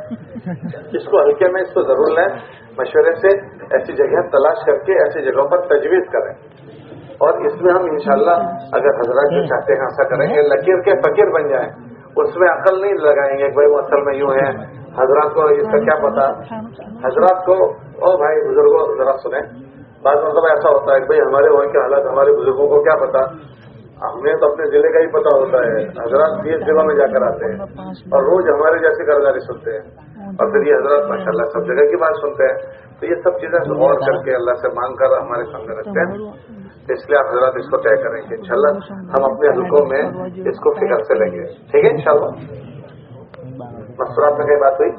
इसको हल्के में इसको जरूर लें, मशवरे से ऐसी जगह तलाश करके ऐसी जगहों पर तजवीज करें। और इसमें हम इंशाल्लाह अगर हजरत जो चाहते हैं ऐसा करेंगे, लकीर के फकीर बन जाएं। उसमें अकल नहीं लगाएंगे भाई वो असल में यूं है, हजरत को इसका क्या पता। हजरत को ओ भाई बुजुर्गों जरा सुने, बात मतलब ऐसा होता है कि भाई हमारे वहाँ के हालात हमारे बुजुर्गों को क्या पता, हमें तो अपने जिले का ही पता होता है। हजरत 20 जिलों में जाकर आते हैं और रोज हमारे जैसी कर्जदारी सुनते हैं और फिर ये हजरत माशाल्लाह सब जगह की बात सुनते हैं। तो ये सब चीजें गौर करके अल्लाह से मांग कर हमारे सामने रखते हैं। तो इसलिए आप हजरत इसको तय करेंगे इंशाल्लाह, हम अपने हल्कों में इसको फिक्र से लेंगे। ठीक है इंशाल्लाह। मस्तूरात में कई बात हुई?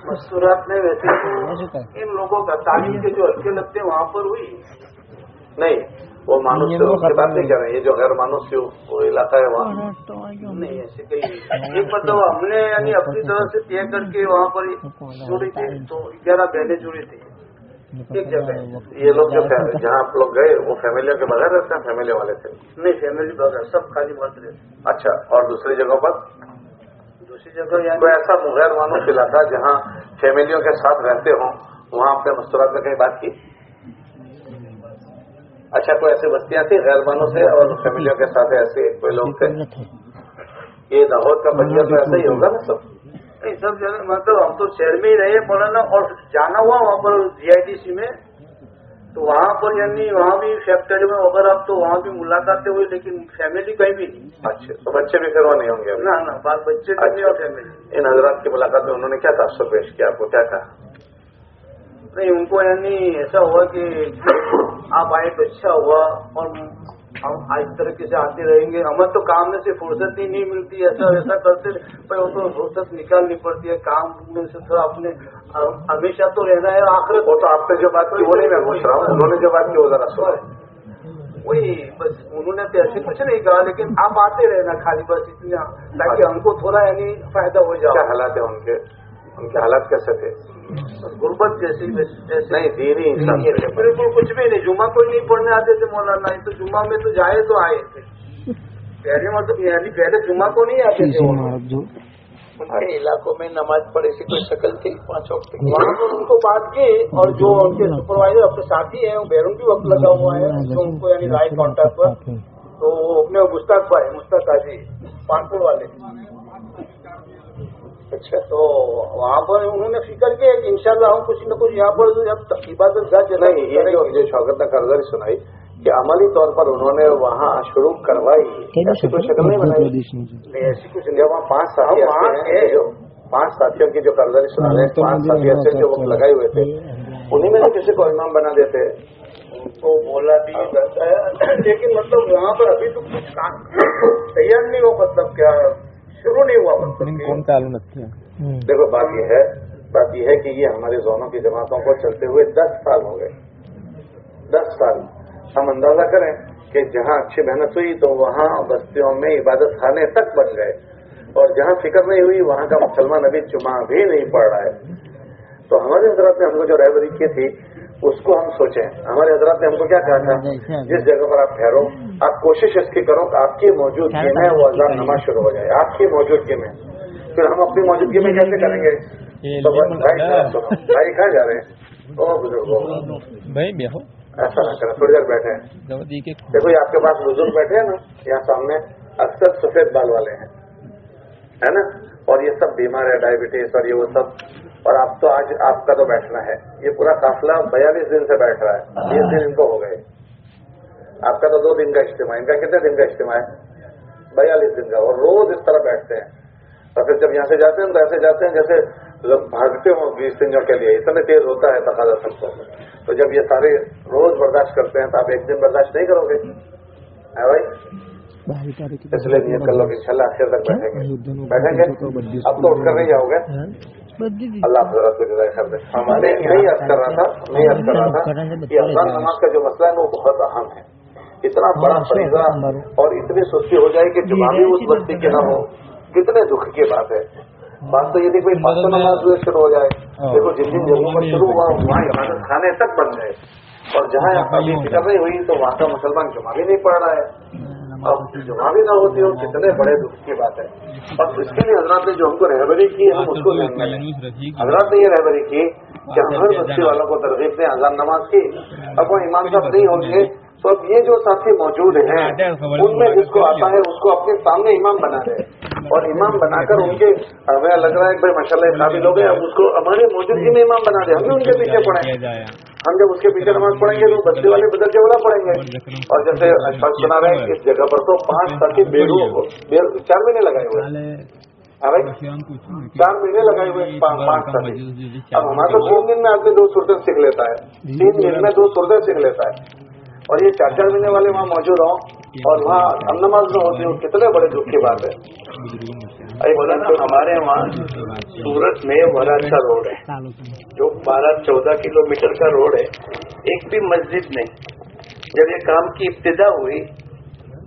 मस्तूरात में वैसे तो इन लोगों का तालीम के जो हल्के लगते हैं वहाँ पर हुई नहीं, वो मानुस से उसकी बात नहीं कर रहे हैं। ये जो गैर मानुस से वो इलाका है वहाँ नहीं ऐसे कहीं एक मतलब हमने यानी अपनी तरफ से तय करके वहाँ पर जुड़ी थी, तो 11 पहले जुड़ी थी एक जगह। ये लोग जो जहाँ आप लोग गए वो फैमिलियों के बगैर रहते हैं? फैमिली वाले थे? नहीं फैमिली बगैर, सब खाली मर्द रहते। अच्छा, और दूसरी जगहों पर? दूसरी जगह यानी कोई ऐसा गैर मानुस इलाका जहाँ फैमिलियों के साथ रहते हों, वहाँ अपने मस्तूरात में कहीं बात की? अच्छा, कोई ऐसी बस्तियां थी गैर मानुस से और फैमिलियों के साथ ऐसे कोई लोग थे? ये दाहोद का बच्चा तो ऐसा ही होगा ना सब? नहीं सब जगह मतलब हम तो शहर में ही रहे मौलाना, और जाना हुआ वहाँ पर GIDC में, तो वहाँ पर यानी वहाँ भी फैक्ट्री में वगैरह अब तो वहाँ भी मुलाकातें हुई, लेकिन फैमिली कहीं भी नहीं। अच्छा, तो बच्चे भी फिर वहाँ नहीं होंगे? ना ना, बाल बच्चे भी नहीं और फैमिली। इन हजरात की मुलाकात में उन्होंने क्या तासुर पेश किया, आपको क्या कहा? नहीं उनको यानी ऐसा हुआ कि आप आए तो अच्छा हुआ और हम इस तरीके से आते रहेंगे। हमें तो काम में से फुर्सत ही नहीं मिलती, ऐसा वैसा करते पर वो तो फुर्सत निकालनी पड़ती है काम में से। थोड़ा अपने हमेशा तो रहना है आखिरत। वो तो आपसे जो बात की वो नहीं मैं पूछ रहा हूँ, उन्होंने जो बात की वो जरा सुना। वही बस उन्होंने तो ऐसे कुछ नहीं कहा, लेकिन आप आते रहना खाली बस इतना, ताकि हमको थोड़ा यानी फायदा हो जाए। क्या हालात है उनके हालात कैसे थे? गुर्बत जैसी नहीं दीनी बिल्कुल कुछ भी नहीं। जुम्मा कोई नहीं पढ़ने आते थे मौलाना, नहीं तो जुम्मा में तो जाए तो आए थे पहले, मतलब यानी पहले जुम्मा को नहीं आते थे। उनके इलाकों में नमाज पढ़े से कोई शक्ल थी 5 वक्त की? वहाँ पर उनको बात की, और जो उनके सुपरवाइजर अपने साथी हैं वो बैरून भी वक्त लगा हुआ है, तो उनको यानी राइट कॉन्टैक्ट पर, तो अपने मुश्ताक हाजी पानपुर वाले। अच्छा, तो वहाँ पर उन्होंने फिक्र किया कि इंशाल्लाह हम कुछ न कुछ यहाँ पर जब इबादत गाह नहीं, ये जो शौकत कर्जदारी सुनाई, کہ عملی طور پر انہوں نے وہاں شروع کروائی، ایسی کوئی شکل نہیں بنائی، ایسی کچھ نہیں. وہاں 5 ساتھی ہیں، جو 5 ساتھیوں کی جو کارگزاری سنا رہے ہیں، 5 ساتھی ایسے جو وقت لگائے ہوئے تھے، انہیں میں سے کسی کو امام بنا دیتے. تو بولا بھی جاتا ہے، لیکن مطلب وہاں پر ابھی تو کچھ کام تیار نہیں ہو، مطلب کیا شروع نہیں ہوا. دیکھو بات یہ ہے کہ یہ ہمارے زونوں کی جماعتوں کو چلتے ہوئے 10 سال ہو گئے. 10 سال ہم اندازہ کریں کہ جہاں اچھی محنت ہوئی تو وہاں بستیوں میں عبادت خانے تک بن گئے، اور جہاں فکر نہیں ہوئی وہاں کا مسلمان ابھی جمعہ بھی نہیں پڑھ رہا ہے. تو ہمارے حضرات نے ہم کو جو رہبری کی تھی اس کو ہم سوچیں. ہمارے حضرات نے ہم کو کیا کہا تھا، جس جگہ پر آپ ٹھہرو آپ کوشش اس کی کرو کہ آپ کی موجودگی میں وہ اذان نماز شروع ہو جائے، آپ کی موجودگی میں. پھر ہم اپنی موجودگی میں کیسے کریں گے؟ تو بھائی کہاں جا رہے ہیں؟ بزرگوں ایسا نہ کریں، تھوڑی دیر بیٹھے ہیں. دیکھو یہ آپ کے پاس بزرگ بیٹھے ہیں نا یہاں سامنے، اکثر سفید بال والے ہیں، ہے نا، اور یہ سب بیمار ہے، ڈائبٹیز اور یہ وہ سب. اور آپ تو آج آپ کا تو بیٹھنا ہے، یہ پورا قافلہ 42 دن سے بیٹھ رہا ہے، 20 دن ان کو ہو گئے. آپ کا تو 2 دن کا اجتماع، ان کا کتنے دن کا اجتماع ہے؟ 42 دن کا. اور روز اس طرح بیٹھتے ہیں. اور پھر جب یہاں سے جاتے ہیں تو ایسے جاتے ہیں جیسے بھاگتے ہوں 20 دنوں کے لیے، اتنے تیز ہوتا ہے تقاضا سب کو. تو جب یہ سارے روز برداشت کرتے ہیں تو آپ ایک دن برداشت نہیں کرو گے، ہے بھائی؟ اس لیے نیت کر لو کہ انشاءاللہ آخر تک بیٹھیں گے. اب تو اٹھ کر نہیں جاؤ گے. اللہ حضرت کو جزائے خیر دے. میں یہی عرض کر رہا تھا کہ اذان نماز کا جو مسئلہ ہے وہ بہت اہم ہے. اتنا بڑا فریضہ اور اتنی سستی ہو جائے کہ جمعہ بھی اس بستی کے نہ ہو، کتنے دکھ کی بات ہے. بات تو یہ تھی کوئی 500 نماز شروع ہو جائے. دیکھو جن جن جگہوں پر شروع ہوا وہاں عبادت خانے تک بن گئے، اور جہاں ابھی فکر نہیں ہوئی تو وہاں کا مسلمان جمعہ بھی نہیں پڑھ رہا ہے. اب جمعہ بھی نہ ہوتی ہو، کتنے بڑے دکھ کی بات ہے. اور اس کے لیے حضرات نے جو ہم کو رہبری کی ہم اس کو ذہن میں لیں. حضرات نے یہ رہبری کی کہ ہم ہر بستی والوں کو ترغیب دیں اذان نماز کی. اب وہ امام صاحب نہیں ہوں گے تو اب یہ جو ساتھی موجود ہیں ان میں جس کو آتا ہے اس کو اپنے سامنے امام بنا دے، اور امام بنا کر ان کے ہمیں لگ رہا ہے کہ بھائی ماشاءاللہ یہ قابل ہو گئے، اب اس کو ہماری موجودگی میں امام بنا دے، ہم بھی ان کے پیچھے پڑھیں. ہم جب اس کے پیچھے نماز پڑھیں گے تو بستی والے بدل کے بڑا پڑھیں گے. اور جیسے اشفاق سنا رہے ہیں اس جگہ پر تو 5 ساتھی 4 مہینے لگائے ہوئے، 4 مہینے لگائے ہوئے 5 ساتھی. اب ہمارا تو 3 دن میں آدمی 2 صورتیں سیکھ لیتا ہے، 3 دن میں 2 صورتیں سیکھ لیتا ہے. اور یہ 4 مہینے والے وہاں موجود ہوں اور وہاں ہم نماز میں ہوتی ہوں، کتنے بڑے دکھ کی بات ہے. مولانا ہمارے وہاں سورت میں وراچا روڈ ہے جو 12-14 کلومیٹر کا روڈ ہے، ایک بھی مسجد نہیں. جب یہ کام کی ابتدا ہوئی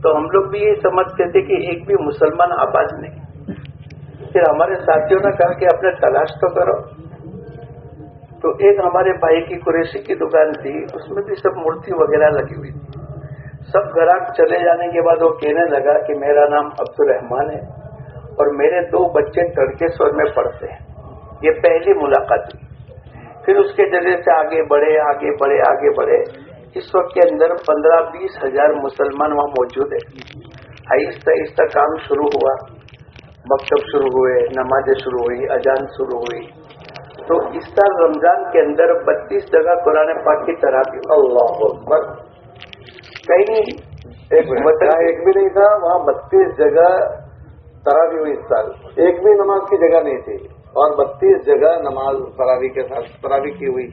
تو ہم لوگ بھی یہ سمجھتے تھے کہ ایک بھی مسلمان آباد نہیں. پھر ہمارے ساتھیوں نے کہا کہ اپنے تلاش تو کرو. تو ایک ہمارے بھائی کی قریشی کی دکان تھی، اس میں بھی سب مورتی وغیرہ لگی ہوئی تھی. سب گراہک چلے جانے کے بعد وہ کہنے لگا کہ میرا نام عبد الرحمان ہے اور میرے 2 بچے تڑکیسور میں پڑھتے ہیں. یہ پہلی ملاقات ہوئی. پھر اس کے ذریعے سے آگے بڑھے. اس وقت کے اندر 15-20 ہزار مسلمان وہاں موجود ہیں. آہستہ آہستہ کام شروع ہوا، مکتب شروع ہوئے، نمازیں شروع ہوئی، اذان شروع ہوئی. تو اس سال رمضان کے اندر 32 جگہ قرآن پاک کی تراویح. اللہ اکبر. کہیں ایک بھی نہیں تھا وہاں، 32 جگہ تراویح ہوئی. اس سال ایک بھی نماز کی جگہ نہیں تھی اور 32 جگہ نماز تراویح کے ساتھ تراویح کی ہوئی.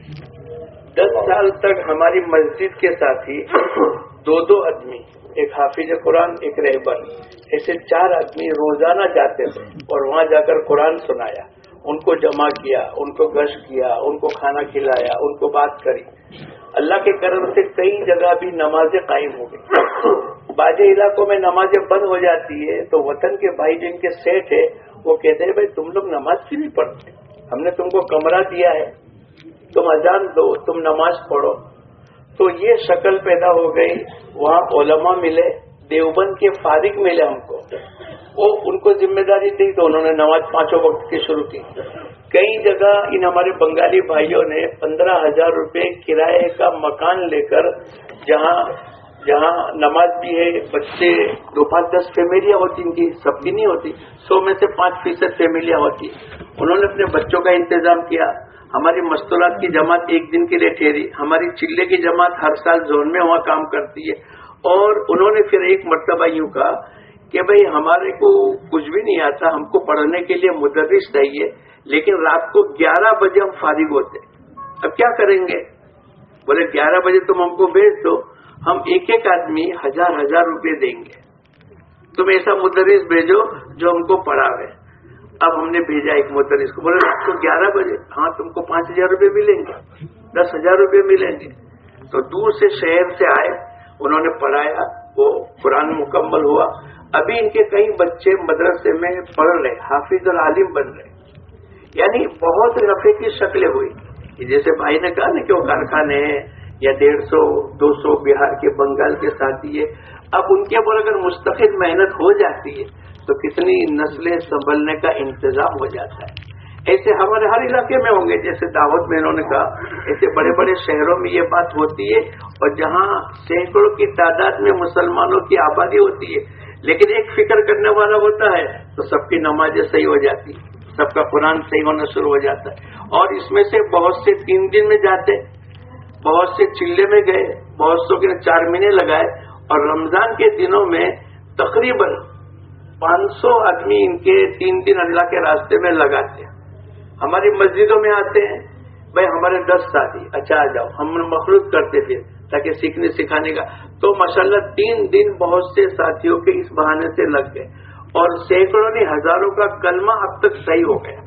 10 سال تک ہماری مسجد کے ساتھ ہی 2 آدمی، ایک حافظ قرآن، ایک رہبر، ایسے 4 آدمی روزانہ جاتے تھے اور وہاں جا کر قرآن سنایا. ان کو جمع کیا، ان کو گشت کیا، ان کو کھانا کھلایا، ان کو بات کری. اللہ کے کرم سے کئی جگہ بھی نمازیں قائم ہو گئی. بعض علاقوں میں نمازیں بند ہو جاتی ہے تو وطن کے بھائی جن کے سیٹ ہے وہ کہتے ہیں بھائی تم لوگ نماز کیوں نہیں پڑھتے؟ ہم نے تم کو کمرہ دیا ہے، تم اذان دو، تم نماز پڑھو. تو یہ شکل پیدا ہو گئی. وہاں علماء ملے، دیوبند کے فارغ ملے ہم کو، وہ ان کو ذمہ داری تھی تو انہوں نے نماز 5 وقت کی شروع کی. کئی جگہ ان ہمارے بنگالی بھائیوں نے 15,000 روپے کرائے کا مکان لے کر جہاں نماز بھی ہے، بچے 2-5-10 فیملیاں ہوتی ان کی، سب کی نہیں ہوتی، 100 میں سے 5% فیملیاں ہوتی. انہوں نے اپنے بچوں کا انتظام کیا. ہماری مستورات کی جماعت ایک دن کے لیے ٹھہری, ہماری چلے کی جماعت ہر سال زون میں وہاں کام کرتی ہے. اور انہوں نے پھر ایک مرتبہ یوں کہا کہ بھئی ہمارے کو کچھ بھی نہیں آتا, ہم کو پڑھنے کے لیے مدرس چاہیے, لیکن رات کو 11 بجے ہم فارغ ہوتے, اب کیا کریں گے؟ بولے 11 بجے تم ہم کو بھیج دو, ہم ایک ایک آدمی 1000 روپے دیں گے, تم ایسا مدرس بھیجو جو ہم کو پڑھاوے. اب ہم نے بھیجا ایک مدرس کو, بولے رات کو 11 بجے, ہاں تم کو 5000 روپے ملیں گے, 10,000 روپے ملیں گے. تو دور سے شہر سے آئے, انہوں نے پڑھایا, وہ قرآن مکمل ہوا. ابھی ان کے کئی بچے مدرسے میں پڑھ رہے, حافظ اور عالم بن رہے. یعنی بہت نفع کی شکلیں ہوئی. جیسے بھائی نے کہا نا کہ وہ کارخانے ہیں یا 150-200 بہار کے, بنگال کے ساتھی ہے, اب ان کے اوپر اگر مستقل محنت ہو جاتی ہے تو کتنی نسلیں سنبھلنے کا انتظام ہو جاتا ہے. ایسے ہمارے ہر علاقے میں ہوں گے, جیسے دعوت میں انہوں نے کہا, ایسے بڑے بڑے شہروں میں یہ بات ہوتی ہے, اور جہاں سینکڑوں کی تعداد میں مسلمانوں کی آبادی ہوتی ہے, لیکن ایک فکر کرنے والا ہوتا ہے تو سب کی نمازیں صحیح ہو جاتی, سب کا قرآن صحیح ہونا شروع ہو جاتا ہے. اور اس میں سے بہت سے 3 دن میں جاتے, بہت سے چلے میں گئے, بہت سو کے 4 مہینے لگائے, اور رمضان کے دنوں میں تقریباً 500 آدمی ان کے 3 دن اللہ کے راستے میں لگاتے ہیں. ہماری مسجدوں میں آتے ہیں, بھائی ہمارے 10 ساتھی, اچھا آ جاؤ, ہم مخلوط کرتے پھر تاکہ سیکھنے سکھانے کا. تو ماشاءاللہ 3 دن بہت سے ساتھیوں کے اس بہانے سے لگ گئے, اور سینکڑوں نے ہزاروں کا کلمہ اب تک صحیح ہو گیا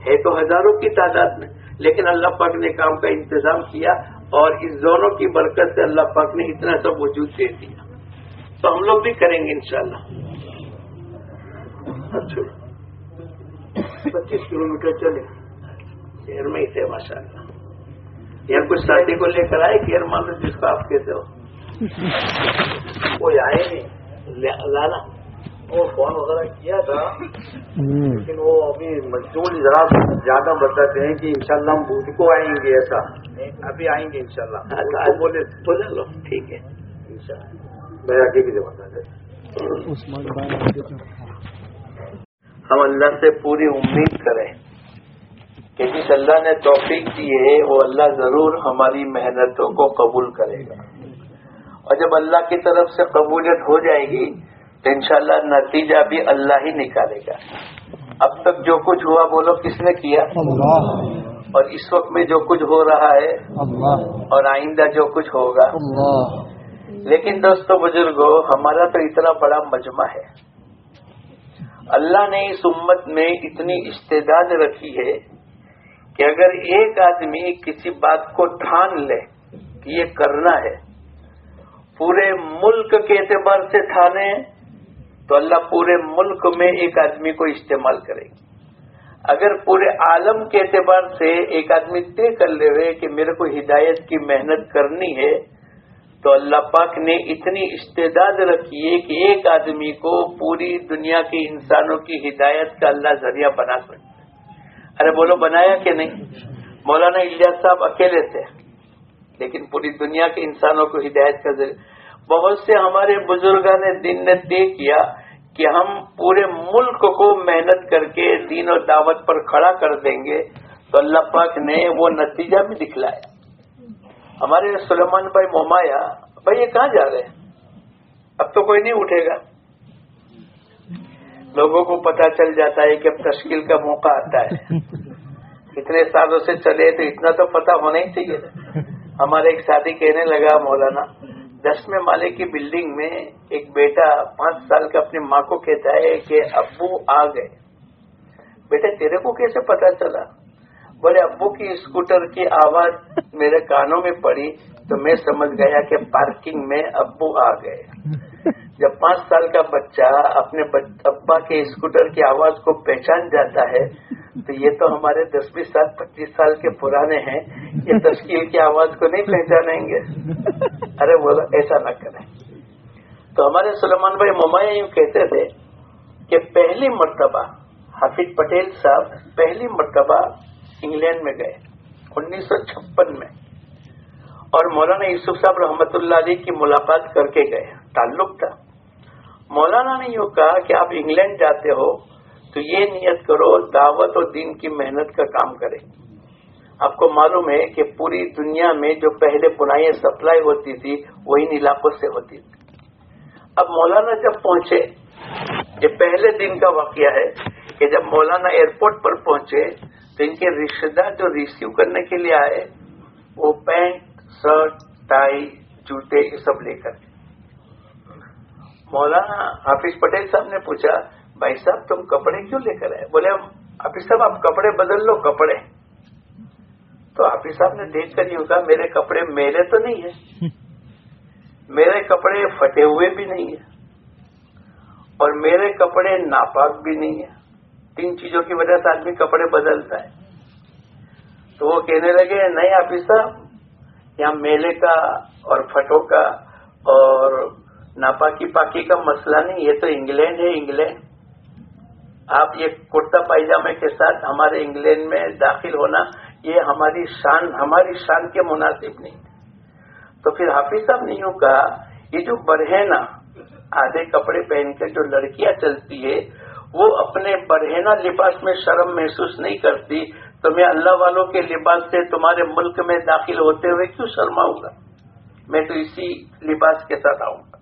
ہے. تو ہزاروں کی تعداد میں, لیکن اللہ پاک نے کام کا انتظام کیا, اور اس دونوں کی برکت سے اللہ پاک نے اتنا سب وجود دے دیا. تو ہم لوگ بھی کریں گے انشاءاللہ. اچھا 25 کلومیٹر چلے شہر میں ہی تھے ماشاء اللہ. یہاں کچھ ساتھی کو لے کر آئے گیر مان لو جس کو آپ کہتے ہو, کوئی آئے نہیں لانا. وہ فون وغیرہ کیا تھا, لیکن وہ ابھی مزدور ذرا زیادہ بتاتے ہیں کہ انشاءاللہ ہم بدھ کو آئیں گے. ایسا ابھی آئیں گے انشاءاللہ. بولے بولے لو ٹھیک ہے انشاءاللہ. میں آگے بھی بتا دیں. ہم اللہ سے پوری امید کریں کہ جس اللہ نے توفیق دی ہے وہ اللہ ضرور ہماری محنتوں کو قبول کرے گا, اور جب اللہ کی طرف سے قبولیت ہو جائے گی تو انشاءاللہ نتیجہ بھی اللہ ہی نکالے گا. اب تک جو کچھ ہوا بولو کس نے کیا؟ اللہ. اور اس وقت میں جو کچھ ہو رہا ہے اللہ, اور آئندہ جو کچھ ہوگا اللہ. لیکن دوستو بزرگوں, ہمارا تو اتنا بڑا مجمع ہے, اللہ نے اس امت میں اتنی استعداد رکھی ہے کہ اگر ایک آدمی کسی بات کو ٹھان لے کہ یہ کرنا ہے, پورے ملک کے اعتبار سے ٹھانے تو اللہ پورے ملک میں ایک آدمی کو استعمال کرے گی. اگر پورے عالم کے اعتبار سے ایک آدمی طے کر لے ہوئے کہ میرے کو ہدایت کی محنت کرنی ہے, تو اللہ پاک نے اتنی استعداد رکھی ہے کہ ایک آدمی کو پوری دنیا کے انسانوں کی ہدایت کا اللہ ذریعہ بنا سکتا ہے. ارے بولو بنایا کہ نہیں؟ مولانا الیاس صاحب اکیلے تھے, لیکن پوری دنیا کے انسانوں کو ہدایت کا ذریعہ. بہت سے ہمارے بزرگان دین نے طے کیا کہ ہم پورے ملک کو محنت کر کے دین اور دعوت پر کھڑا کر دیں گے, تو اللہ پاک نے وہ نتیجہ بھی دکھلایا. ہمارے سلیمان بھائی مومایا, بھائی یہ کہاں جا رہے ہیں؟ اب تو کوئی نہیں اٹھے گا. لوگوں کو پتا چل جاتا ہے کہ اب تشکیل کا موقع آتا ہے. اتنے سالوں سے چلے تو اتنا تو پتا ہونا ہی چاہیے. ہمارے ایک ساتھی کہنے لگا, مولانا 10ویں مالے کی بلڈنگ میں ایک بیٹا 5 سال کا اپنی ماں کو کہتا ہے کہ ابو آ گئے. بیٹا تیرے کو کیسے پتا چلا؟ بولے ابو کی اسکوٹر کی آواز میرے کانوں میں پڑی تو میں سمجھ گیا کہ پارکنگ میں ابو آ گئے. جب 5 سال کا بچہ اپنے ابا کے اسکوٹر کی آواز کو پہچان جاتا ہے تو یہ تو ہمارے 10-20 سال 25 سال کے پرانے ہیں, یہ تشکیل کی آواز کو نہیں پہچانیں گے. ارے بولو ایسا نہ کریں. تو ہمارے سلیمان بھائی مومایا یوں کہتے تھے کہ پہلی مرتبہ حافظ پٹیل صاحب پہلی مرتبہ انگلینڈ میں گئے 1956 میں, اور مولانا یوسف صاحب رحمت اللہ علیہ کی ملاقات کر کے گئے, تعلق تھا. مولانا نے یوں کہا کہ آپ انگلینڈ جاتے ہو تو یہ نیت کرو دعوت اور دین کی محنت کا کام کریں. آپ کو معلوم ہے کہ پوری دنیا میں جو پہلے بنائیاں سپلائی ہوتی تھی وہ ان علاقوں سے ہوتی تھی. اب مولانا جب پہنچے، یہ پہلے دن کا واقعہ ہے کہ جب مولانا ایئرپورٹ پر پہنچے تو ان کے رشتے دار جو ریسیو کرنے کے لیے آئے وہ پینٹ، شرٹ، ٹائی، جوتے یہ سب لے کر. مولانا حافظ پٹیل صاحب نے پوچھا بھائی صاحب تم کپڑے کیوں لے کر آئے؟ بولے حافظ صاحب آپ کپڑے بدل لو کپڑے. تو حافظ صاحب نے دیکھ کر یوں کہا میرے کپڑے میلے تو نہیں ہیں، میرے کپڑے پھٹے ہوئے بھی نہیں ہیں اور میرے کپڑے ناپاک بھی نہیں ہیں. 3 چیزوں کی وجہ سے آدمی کپڑے بدلتا ہے. تو وہ کہنے لگے نہیں حافظ صاحب یہاں میلے کا اور پھٹوں کا اور ناپاکی پاکی کا مسئلہ نہیں، یہ تو انگلینڈ ہے. انگلینڈ آپ یہ کرتا پائجامے کے ساتھ ہمارے انگلینڈ میں داخل ہونا یہ ہماری شان کے مناسب نہیں. تو پھر حافظ صاحب نے یوں کہا یہ جو برہنہ آدھے کپڑے پہن کر جو لڑکیاں چلتی ہے وہ اپنے برہنہ لباس میں شرم محسوس نہیں کرتی تو میں اللہ والوں کے لباس سے تمہارے ملک میں داخل ہوتے ہوئے کیوں شرماؤں گا؟ میں تو اسی لباس کے ساتھ آؤں گا.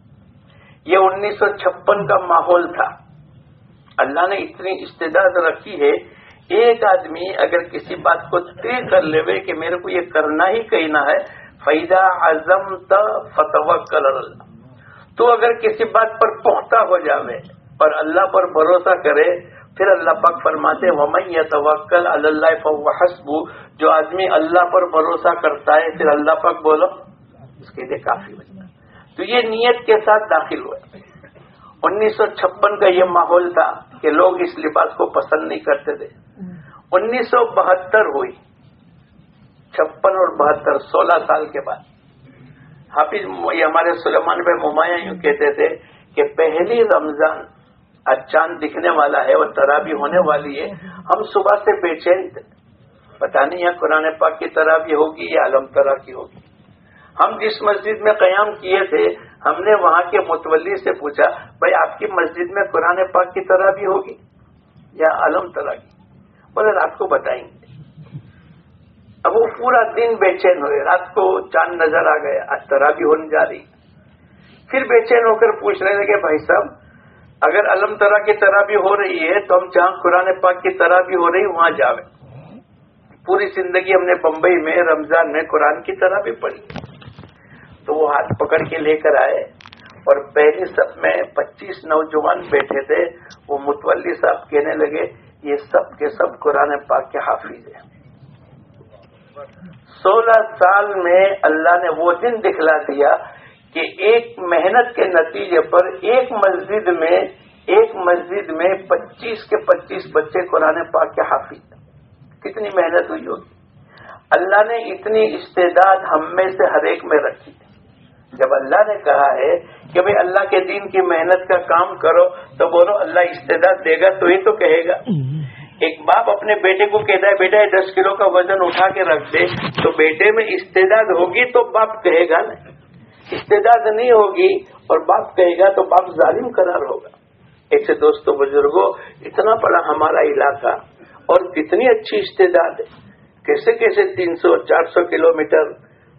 یہ 1956 کا ماحول تھا. اللہ نے اتنی استعداد رکھی ہے ایک آدمی اگر کسی بات کو طے کر لے کہ میرے کو یہ کرنا ہی کہنا ہے فَإِذَا عَزَمْتَ فَتَوَكَّلْ عَلَى اللَّهِ، تو اگر کسی بات پر پختہ ہو جاوے اور اللہ پر بھروسہ کرے پھر اللہ پاک فرماتے وَمَن يَتَوَكَّلْ عَلَى اللَّهِ فَهُوَ حَسْبُهُ، جو آدمی اللہ پر بھروسہ کرتا ہے پھر اللہ پاک بولو اس کے لیے کافی ہوتا ہے. تو یہ نیت کے ساتھ داخل ہوئے. 1956 کا یہ ماحول تھا کہ لوگ اس لباس کو پسند نہیں کرتے تھے. 1972 ہوئی، 56 اور 72 16 سال کے بعد. حافظ یہ ہمارے سلیمان بھائی ممایاں یوں کہتے تھے کہ پہلی رمضان آج چاند دکھنے والا ہے اور تراویح ہونے والی ہے، ہم صبح سے بے چین تھے، پتہ نہیں یا قرآن پاک کی تراویح ہوگی یا علم ترا کی ہوگی. ہم جس مسجد میں قیام کیے تھے ہم نے وہاں کے متولی سے پوچھا بھائی آپ کی مسجد میں قرآن پاک کی تراویح ہوگی یا علم ترا کی؟ بولے رات کو بتائیں گے. اب وہ پورا دن بے چین ہوئے، رات کو چاند نظر آ گیا، آج تراویح ہونے جا رہی. پھر بے چین ہو کر پوچھنے لگے بھائی صاحب اگر علم ترا کی تراویح ہو رہی ہے تو ہم جہاں قرآن پاک کی تراویح ہو رہی وہاں جاوے. پوری زندگی ہم نے بمبئی میں رمضان میں قرآن کی تراویح پڑھی. تو وہ ہاتھ پکڑ کے لے کر آئے اور پہلی صف میں 25 نوجوان بیٹھے تھے. وہ متولی صاحب کہنے لگے یہ سب کے سب قرآن پاک کے حافظ ہیں. 16 سال میں اللہ نے وہ دن دکھلا دیا کہ ایک محنت کے نتیجے پر ایک مسجد میں 25 کے 25 بچے قرآن پاک کے حافظ. کتنی محنت ہوئی ہوگی. اللہ نے اتنی استعداد ہم میں سے ہر ایک میں رکھی. جب اللہ نے کہا ہے کہ بھئی اللہ کے دین کی محنت کا کام کرو تو بولو اللہ استعداد دے گا تو ہی تو کہے گا. ایک باپ اپنے بیٹے کو کہتا ہے بیٹا 10 کلو کا وزن اٹھا کے رکھ دے تو بیٹے میں استعداد ہوگی تو باپ کہے گا نا. استعداد نہیں ہوگی اور باپ کہے گا تو باپ ظالم قرار ہوگا. ایک سے دوستوں بزرگوں اتنا بڑا ہمارا علاقہ اور کتنی اچھی استعداد ہے. کیسے کیسے 300-400 کلومیٹر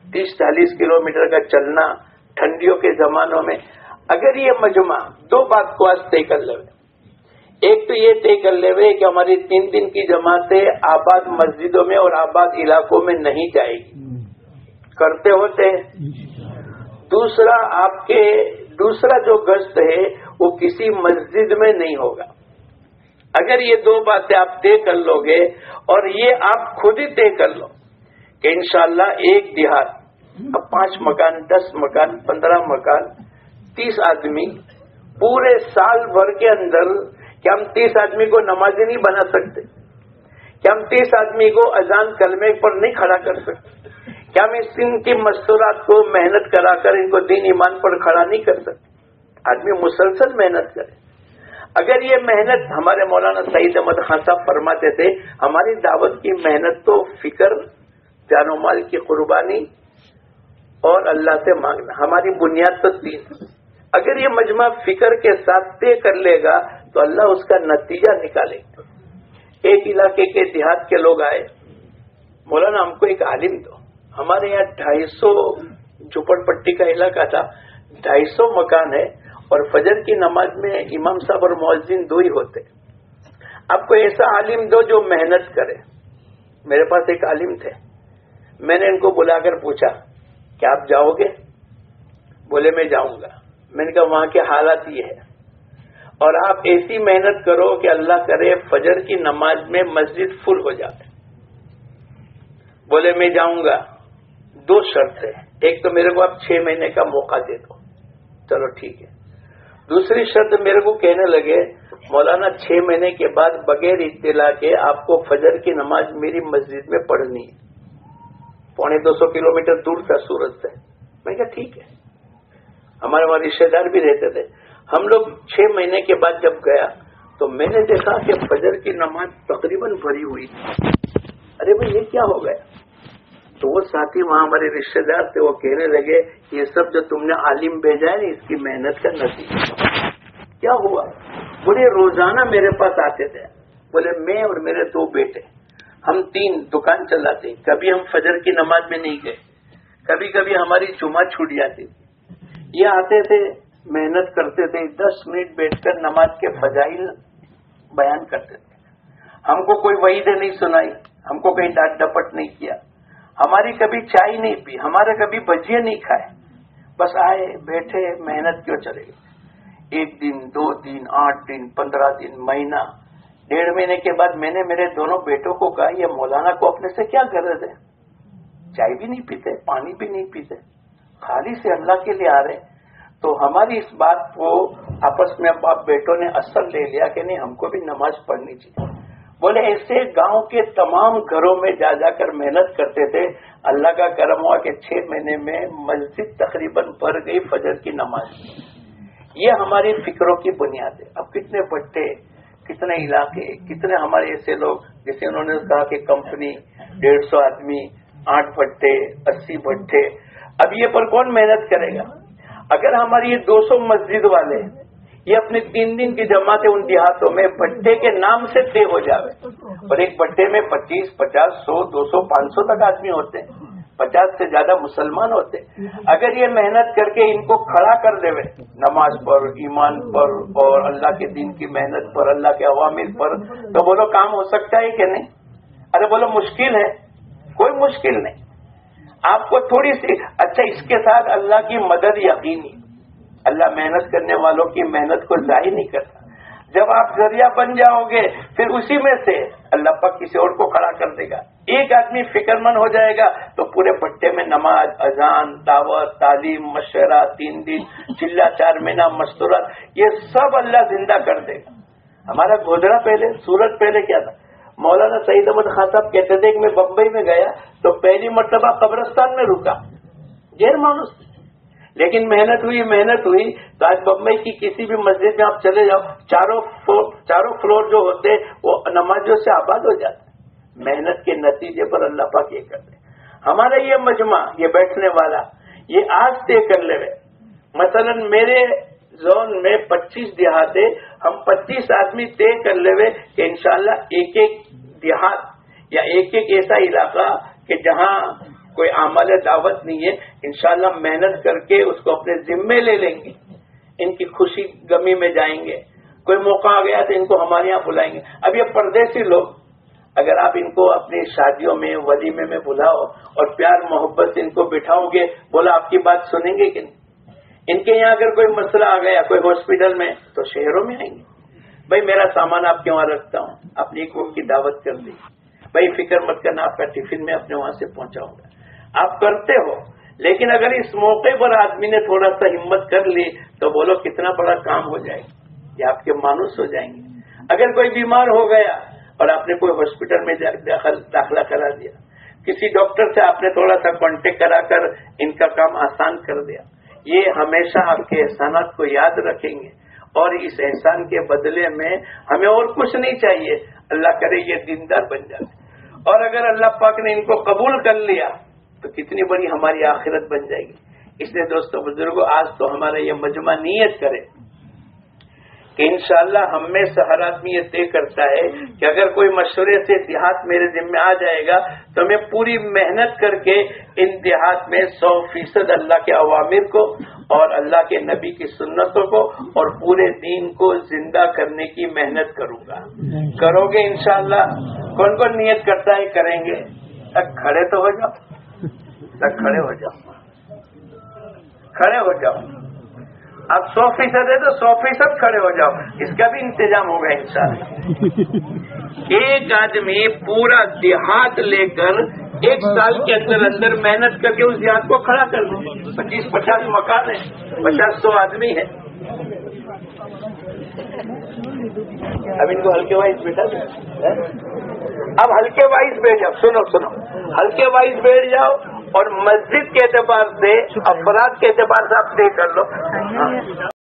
30-40 کلومیٹر کا چلنا ٹھنڈیوں کے زمانوں میں. اگر یہ مجمع 2 بات کو آج طے کر لے. ایک تو یہ طے کر لے کہ ہماری 3 دن کی جماعتیں آباد مسجدوں میں اور آباد علاقوں میں نہیں جائے گی، کرتے ہوتے. دوسرا آپ کے دوسرا جو گشت ہے وہ کسی مسجد میں نہیں ہوگا. اگر یہ 2 باتیں آپ طے کر لو گے اور یہ آپ خود ہی طے کر لو کہ انشاءاللہ ایک دیہات 5 مکان 10 مکان 15 مکان 30 آدمی پورے سال بھر کے اندر کیا ہم 30 آدمی کو نمازی نہیں بنا سکتے؟ کیا ہم 30 آدمی کو اذان کلمے پر نہیں کھڑا کر سکتے؟ کیا ہم ان کی مستورات کو محنت کرا کر ان کو دین ایمان پر کھڑا نہیں کر سکتے؟ آدمی مسلسل محنت کرے. اگر یہ محنت ہمارے مولانا سعید احمد خان صاحب فرماتے تھے ہماری دعوت کی محنت تو فکر جان و مال کی قربانی اور اللہ سے مانگنا، ہماری بنیاد تو 3. اگر یہ مجمع فکر کے ساتھ طے کر لے گا تو اللہ اس کا نتیجہ نکالے گا. ایک علاقے کے دیہات کے لوگ آئے مولانا ہم کو ایک عالم دو. ہمارے یہاں 250 جھوپڑپٹی کا علاقہ تھا, 250 مکان ہے, اور فجر کی نماز میں امام صاحب اور مؤذن 2 ہی ہوتے. آپ کو ایسا عالم دو جو محنت کرے. میرے پاس ایک عالم تھے, میں نے ان کو بلا کر پوچھا کہ آپ جاؤ گے؟ بولے میں جاؤں گا. میں نے کہا وہاں کے حالات یہ ہے, اور آپ ایسی محنت کرو کہ اللہ کرے فجر کی نماز میں مسجد فل ہو جائے. بولے میں جاؤں گا. 2 شرط ہے, ایک تو میرے کو آپ 6 مہینے کا موقع دے دو. چلو ٹھیک ہے. دوسری شرط میرے کو کہنے لگے مولانا 6 مہینے کے بعد بغیر اطلاع کے آپ کو فجر کی نماز میری مسجد میں پڑھنی ہے. 250 کلومیٹر دور تھا سورت سے. میں کہا ٹھیک ہے. ہمارے وہاں رشتے دار بھی رہتے تھے. ہم لوگ 6 مہینے کے بعد جب گیا تو میں نے دیکھا کہ فجر کی نماز تقریباً بھری ہوئی تھی. ارے بھائی یہ کیا ہو گیا؟ تو وہ ساتھی وہاں ہمارے رشتے دار تھے, وہ کہنے لگے یہ سب جو تم نے عالم بھیجا ہے نا اس کی محنت کا نتیجہ. کیا ہوا؟ بڑے روزانہ میرے پاس آتے تھے. بولے میں اور میرے 2 بیٹے ہم 3 دکان چلاتے. کبھی ہم فجر کی نماز میں نہیں گئے, کبھی کبھی ہماری جمعہ چھوٹ جاتی تھی. یہ آتے تھے, محنت کرتے تھے, 10 منٹ بیٹھ کر نماز کے فضائل بیان کرتے تھے. ہم کو کوئی وعیدیں نہیں سنائی, ہم کو کہیں ڈانٹ ڈپٹ نہیں کیا, ہماری کبھی چائے نہیں پی, ہمارے کبھی بجیے نہیں کھائے. بس آئے بیٹھے, محنت کیوں چلے گئے. 1 دن 2 دن 8 دن 15 دن مہینہ 1.5 مہینے کے بعد میں نے میرے دونوں بیٹوں کو کہا یہ مولانا کو اپنے سے کیا غرض ہے؟ چائے بھی نہیں پیتے, پانی بھی نہیں پیتے, خالی سے اللہ کے لیے آ رہے. تو ہماری اس بات کو آپس میں باپ بیٹوں نے اثر لے لیا کہ نہیں ہم کو بھی نماز پڑھنی چاہیے. بولے ایسے گاؤں کے تمام گھروں میں جا جا کر محنت کرتے تھے. اللہ کا کرم ہوا کہ 6 مہینے میں مسجد تقریباً بھر گئی فجر کی نماز. یہ ہماری فکروں کی بنیاد ہے. اب کتنے بٹے, کتنے علاقے, کتنے ہمارے ایسے لوگ جیسے انہوں نے کہا کہ کمپنی 150 آدمی 8 بٹے 80 بٹے. اب یہ پر کون محنت کرے گا؟ اگر ہماری یہ 200 مسجد والے یہ اپنے 3 دن کی جماعت ان دیہاتوں میں بٹے کے نام سے طے ہو جاوے, اور ایک بٹے میں 25 50 100 200 500 تک آدمی ہوتے ہیں, 50 سے زیادہ مسلمان ہوتے. اگر یہ محنت کر کے ان کو کھڑا کر دے نماز پر, ایمان پر, اور اللہ کے دین کی محنت پر, اللہ کے عوامل پر, تو بولو کام ہو سکتا ہے کہ نہیں؟ ارے بولو مشکل ہے؟ کوئی مشکل نہیں. آپ کو تھوڑی سی اچھا اس کے ساتھ اللہ کی مدد یقینی. اللہ محنت کرنے والوں کی محنت کو ضائع نہیں کرتا. جب آپ ذریعہ بن جاؤ گے پھر اسی میں سے اللہ پاک کسی اور کو کھڑا کر دے گا. ایک آدمی فکر مند ہو جائے گا تو پورے بٹے میں نماز, اذان, دعوت, تعلیم, مشورہ, 3 دن, چلا 4 مہینہ, مستورات, یہ سب اللہ زندہ کر دے گا. ہمارا گودڑا پہلے, سورت پہلے کیا تھا؟ مولانا سعید احمد خان صاحب کہتے تھے کہ میں بمبئی میں گیا تو پہلی مرتبہ قبرستان میں رکا, غیر مانوس. لیکن محنت ہوئی تو آج بمبئی کی کسی بھی مسجد میں آپ چلے جاؤ, چاروں فلور جو ہوتے وہ نمازیوں سے آباد ہو جاتے. محنت کے نتیجے پر اللہ پاک یہ کرتے. ہمارا یہ مجمع, یہ بیٹھنے والا, یہ آج طے کر لے. مثلا میرے زون میں 25 دیہات ہے, ہم 25 آدمی طے کر لے کہ انشاءاللہ ایک دیہات یا ایک ایسا علاقہ کہ جہاں کوئی عمل دعوت نہیں ہے, انشاءاللہ محنت کر کے اس کو اپنے ذمے لے لیں گے. ان کی خوشی غمی میں جائیں گے. کوئی موقع آ گیا تو ان کو ہمارے یہاں بلائیں گے. اب یہ پردیسی لوگ, اگر آپ ان کو اپنی شادیوں میں, ولیمے میں بلاؤ اور پیار محبت سے ان کو بٹھاؤ گے, بولا آپ کی بات سنیں گے کہ نہیں؟ ان کے یہاں اگر کوئی مسئلہ آ گیا کوئی ہاسپٹل میں تو شہروں میں آئیں گے. بھائی میرا سامان آپ کے وہاں رکھتا ہوں, اپنی ایک وقت کی دعوت کر دی, بھائی فکر مت کرنا, آپ کا ٹفن میں اپنے وہاں سے پہنچاؤں گا. آپ کرتے ہو, لیکن اگر اس موقع پر آدمی نے تھوڑا سا ہمت کر لی تو بولو کتنا بڑا کام ہو جائے گا. یہ آپ کے مانوس ہو جائیں گے. اگر کوئی بیمار ہو گیا اور آپ نے کوئی ہاسپٹل میں داخلہ کرا دیا, کسی ڈاکٹر سے آپ نے تھوڑا سا کانٹیکٹ کرا کر ان کا کام آسان کر دیا, یہ ہمیشہ آپ کے احسانات کو یاد رکھیں گے, اور اس احسان کے بدلے میں ہمیں اور کچھ نہیں چاہیے. اللہ کرے یہ دیندار بن جائے, اور اگر اللہ پاک نے ان کو قبول کر لیا تو کتنی بڑی ہماری آخرت بن جائے گی. اس لیے دوستو بزرگوں, آج تو ہمارا یہ مجمع نیت کرے کہ انشاءاللہ ہم میں سے ہر آدمی یہ طے کرتا ہے کہ اگر کوئی مشورے سے دیہات میرے ذمہ آ جائے گا تو میں پوری محنت کر کے ان دیہات میں 100% اللہ کے اوامر کو اور اللہ کے نبی کی سنتوں کو اور پورے دین کو زندہ کرنے کی محنت کروں گا. کرو گے انشاءاللہ؟ کون کون نیت کرتا ہے کریں گے؟ کھڑے تو ہو جاؤ، کھڑے ہو جاؤ، کھڑے ہو جاؤ. اب 100% ہے تو 100% کھڑے ہو جاؤ. اس کا بھی انتظام ہوگا انشاءاللہ. ایک آدمی پورا دیہات لے کر 1 سال کے اندر اندر محنت کر کے اس دیہات کو کھڑا کر دیں. 25-50 مکان ہیں، 50-100 آدمی ہیں. اب ان کو ہلکے وائز بیٹھا دیں. اب ہلکے وائز بیٹھ جاؤ. سنو ہلکے وائز بیٹھ جاؤ اور مسجد کے اعتبار سے افراد کے اعتبار سے آپ طے کر لو.